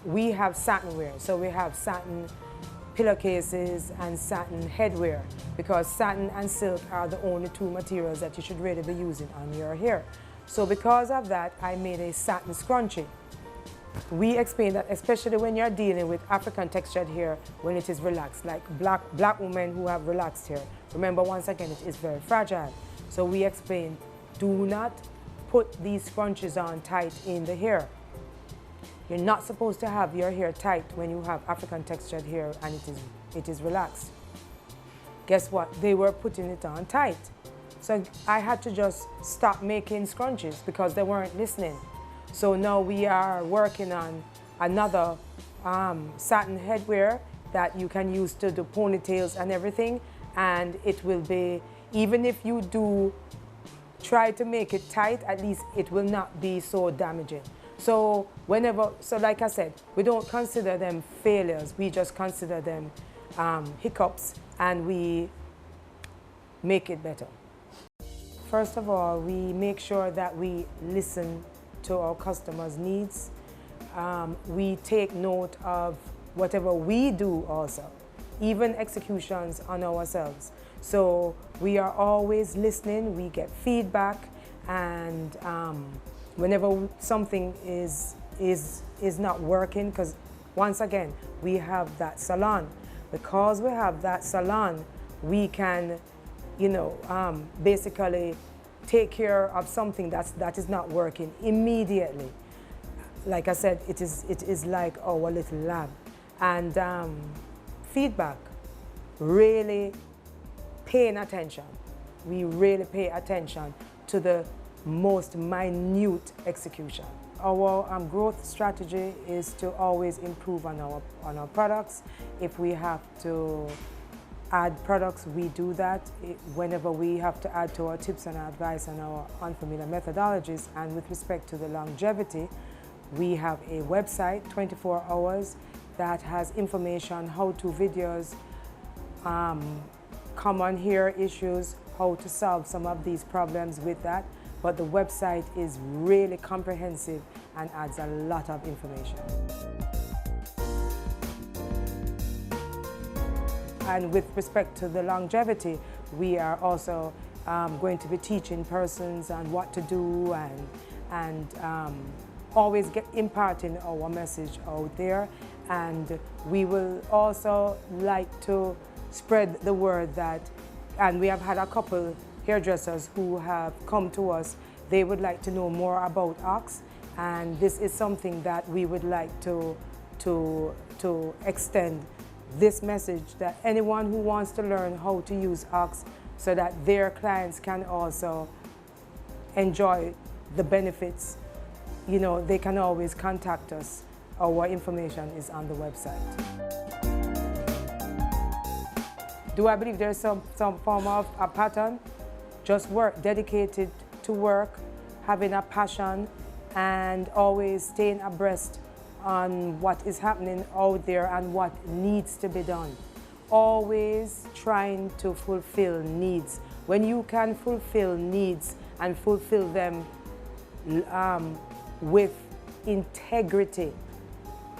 we have satin wear, so we have satin pillowcases and satin headwear, because satin and silk are the only two materials that you should really be using on your hair. So because of that, I made a satin scrunchie. We explain that especially when you're dealing with African textured hair, when it is relaxed, like black women who have relaxed hair. Remember, once again, it is very fragile. So we explain, do not put these scrunchies on tight in the hair. You're not supposed to have your hair tight when you have African textured hair and it is relaxed. Guess what? They were putting it on tight. So I had to just stop making scrunchies because they weren't listening. So now we are working on another satin headwear that you can use to do ponytails and everything. And it will be, even if you do try to make it tight, at least it will not be so damaging. So like I said, we don't consider them failures, we just consider them hiccups, and we make it better. First of all, we make sure that we listen to our customers' needs. We take note of whatever we do also, even executions on ourselves. So we are always listening, we get feedback, and whenever something is not working, because once again, we have that salon. Because we have that salon, we can, basically take care of something that is not working immediately. Like I said, it is like our little lab. And feedback, really paying attention. We really pay attention to the most minute execution. Our growth strategy is to always improve on our products. If we have to add products, we do that. Whenever we have to add to our tips and advice and our unfamiliar methodologies, and with respect to the longevity, we have a website, 24 hours, that has information, how-to videos, common hair issues, how to solve some of these problems with that. but the website is really comprehensive and adds a lot of information. And with respect to the longevity, we are also going to be teaching persons on what to do and always imparting our message out there. And we will also like to spread the word that, and we have had a couple hairdressers who have come to us, they would like to know more about Ox, and this is something that we would like to extend this message, that anyone who wants to learn how to use Ox so that their clients can also enjoy the benefits, you know, they can always contact us. Our information is on the website. Do I believe there's some form of a pattern? Just work, dedicated to work, having a passion, and always staying abreast on what is happening out there and what needs to be done. Always trying to fulfill needs. When you can fulfill needs and fulfill them with integrity,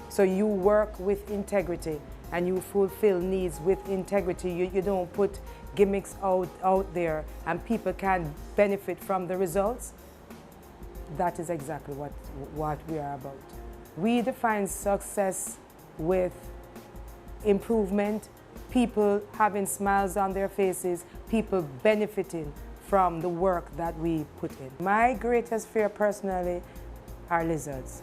so you work with integrity and you fulfill needs with integrity, you don't put gimmicks out there and people can benefit from the results, that is exactly what we are about. We define success with improvement, people having smiles on their faces, people benefiting from the work that we put in. My greatest fear personally are lizards.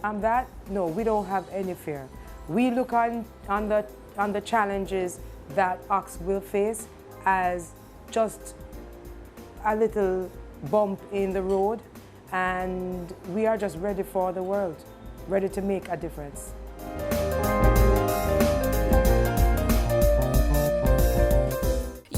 No, we don't have any fear. We look on the challenges that Ox will face as just a little bump in the road, and we are just ready for the world, ready to make a difference.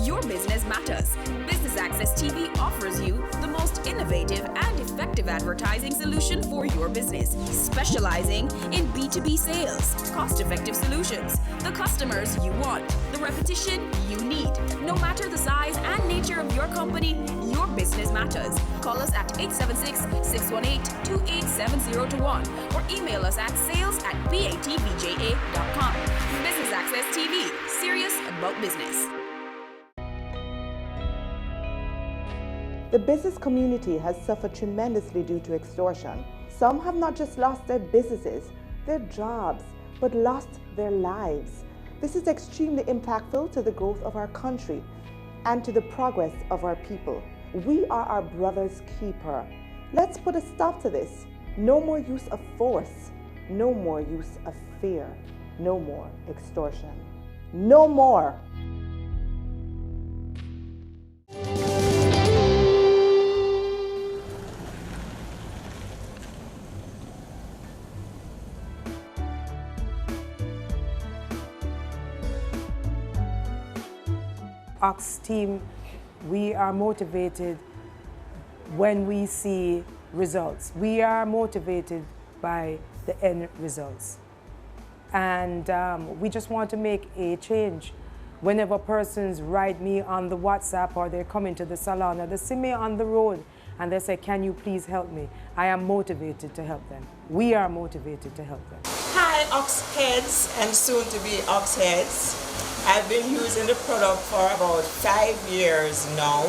Your business matters. Business Access TV offers you the most innovative and effective advertising solution for your business, specializing in B2B sales, cost-effective solutions, the customers you want, the repetition you need. No matter the size and nature of your company, your business matters. Call us at 876-618-2870 or email us at sales@batvja.com. Business Access TV, serious about business. The business community has suffered tremendously due to extortion. Some have not just lost their businesses, their jobs, but lost their lives. This is extremely impactful to the growth of our country and to the progress of our people. We are our brother's keeper. Let's put a stop to this. No more use of force. No more use of fear. No more extortion. No more. Ox team, we are motivated when we see results. We are motivated by the end results. And we just want to make a change. Whenever persons write me on the WhatsApp or they're coming to the salon or they see me on the road and they say, "Can you please help me?" I am motivated to help them. We are motivated to help them. Hi, Ox heads and soon to be Ox heads. I've been using the product for about 5 years now,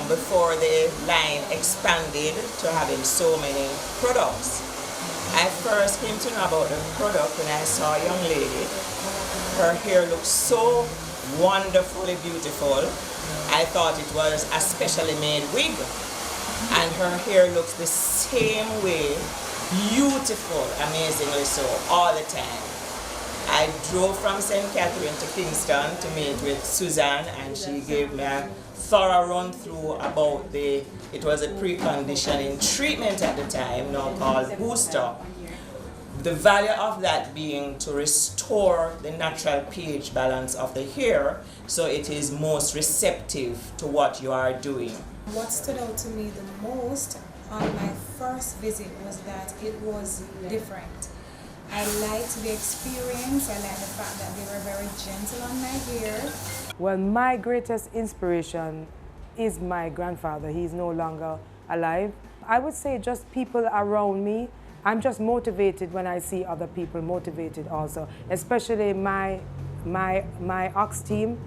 before the line expanded to having so many products. I first came to know about the product when I saw a young lady. Her hair looked so wonderfully beautiful. I thought it was a specially made wig, and her hair looks the same way, beautiful, amazingly so, all the time. I drove from St. Catherine to Kingston to meet with Suzanne, and she gave me a thorough run through about it was a preconditioning treatment at the time, now called Booster. The value of that being to restore the natural pH balance of the hair so it is most receptive to what you are doing. What stood out to me the most on my first visit was that it was different. I liked the experience, I liked the fact that they were very gentle on my hair. Well, my greatest inspiration is my grandfather. He's no longer alive. I would say just people around me. I'm just motivated when I see other people motivated also, especially my Ox team.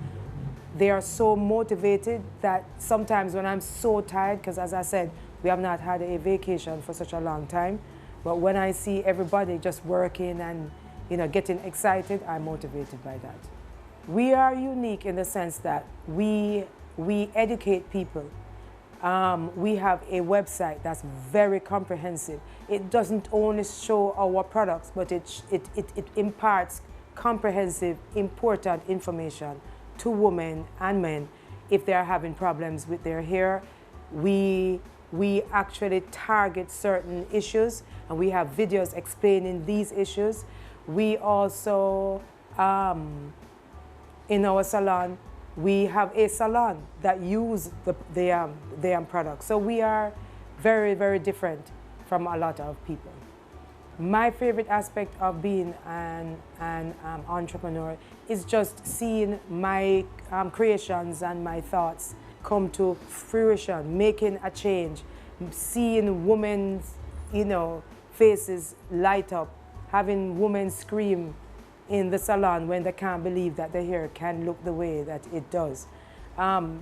They are so motivated that sometimes when I'm so tired, because as I said, we have not had a vacation for such a long time, but when I see everybody just working and getting excited, I'm motivated by that. We are unique in the sense that we educate people. We have a website that's very comprehensive. It doesn't only show our products, but it imparts comprehensive, important information to women and men if they are having problems with their hair. We actually target certain issues, and we have videos explaining these issues. We also, in our salon, we have a salon that use the products. So we are very, very different from a lot of people. My favorite aspect of being an entrepreneur is just seeing my creations and my thoughts come to fruition, making a change, seeing women's, faces light up, having women scream in the salon when they can't believe that their hair can look the way that it does.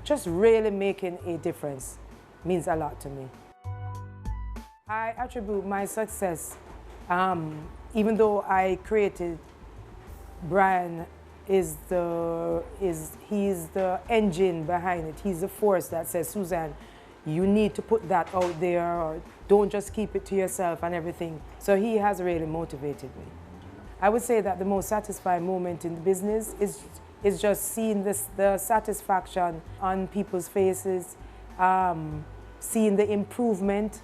Just really making a difference means a lot to me. I attribute my success, even though I created Brian, he's the engine behind it. He's the force that says, Suzanne, you need to put that out there, or don't just keep it to yourself and everything. So he has really motivated me. I would say that the most satisfying moment in the business is just seeing the satisfaction on people's faces, seeing the improvement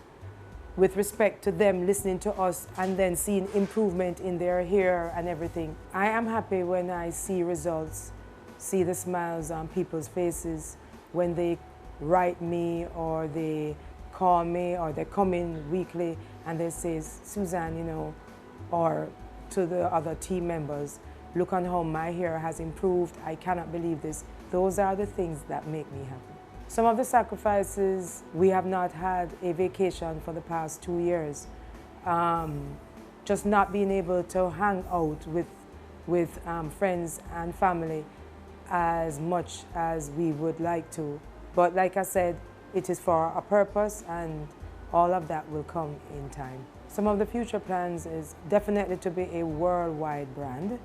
with respect to them listening to us, and then seeing improvement in their hair and everything. I am happy when I see results, see the smiles on people's faces when they write me or they call me or they come in weekly and they say, Suzanne, or to the other team members, look on how my hair has improved. I cannot believe this. Those are the things that make me happy. Some of the sacrifices, we have not had a vacation for the past 2 years. Just not being able to hang out with friends and family as much as we would like to. But like I said, it is for a purpose, and all of that will come in time. Some of the future plans is definitely to be a worldwide brand.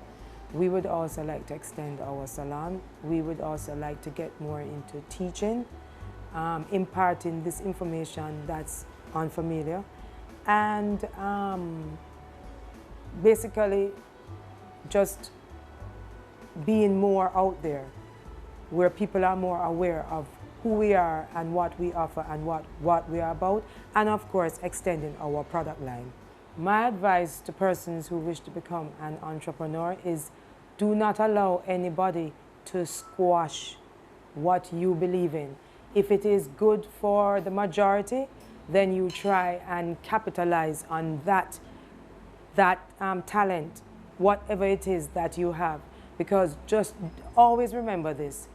We would also like to extend our salon. We would also like to get more into teaching, imparting this information that's unfamiliar, and basically just being more out there where people are more aware of who we are and what we offer and what we are about, and of course extending our product line. My advice to persons who wish to become an entrepreneur is do not allow anybody to squash what you believe in. If it is good for the majority, then you try and capitalize on that talent, whatever it is that you have. Because just always remember this,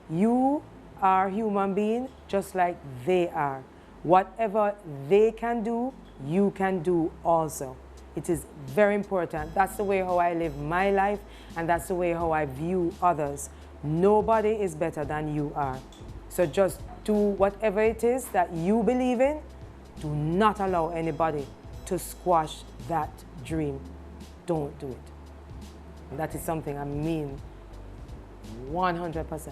you are a human being just like they are. Whatever they can do, you can do also. It is very important. That's the way how I live my life, and that's the way how I view others. Nobody is better than you are. So just do whatever it is that you believe in. Do not allow anybody to squash that dream. Don't do it. And that is something I mean 100%.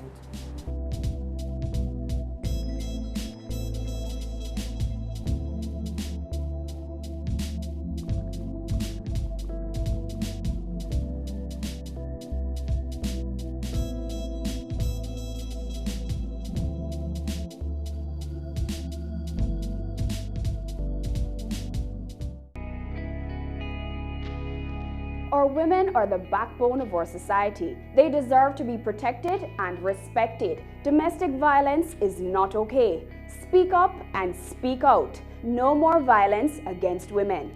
Our women are the backbone of our society. They deserve to be protected and respected. Domestic violence is not okay. Speak up and speak out. No more violence against women.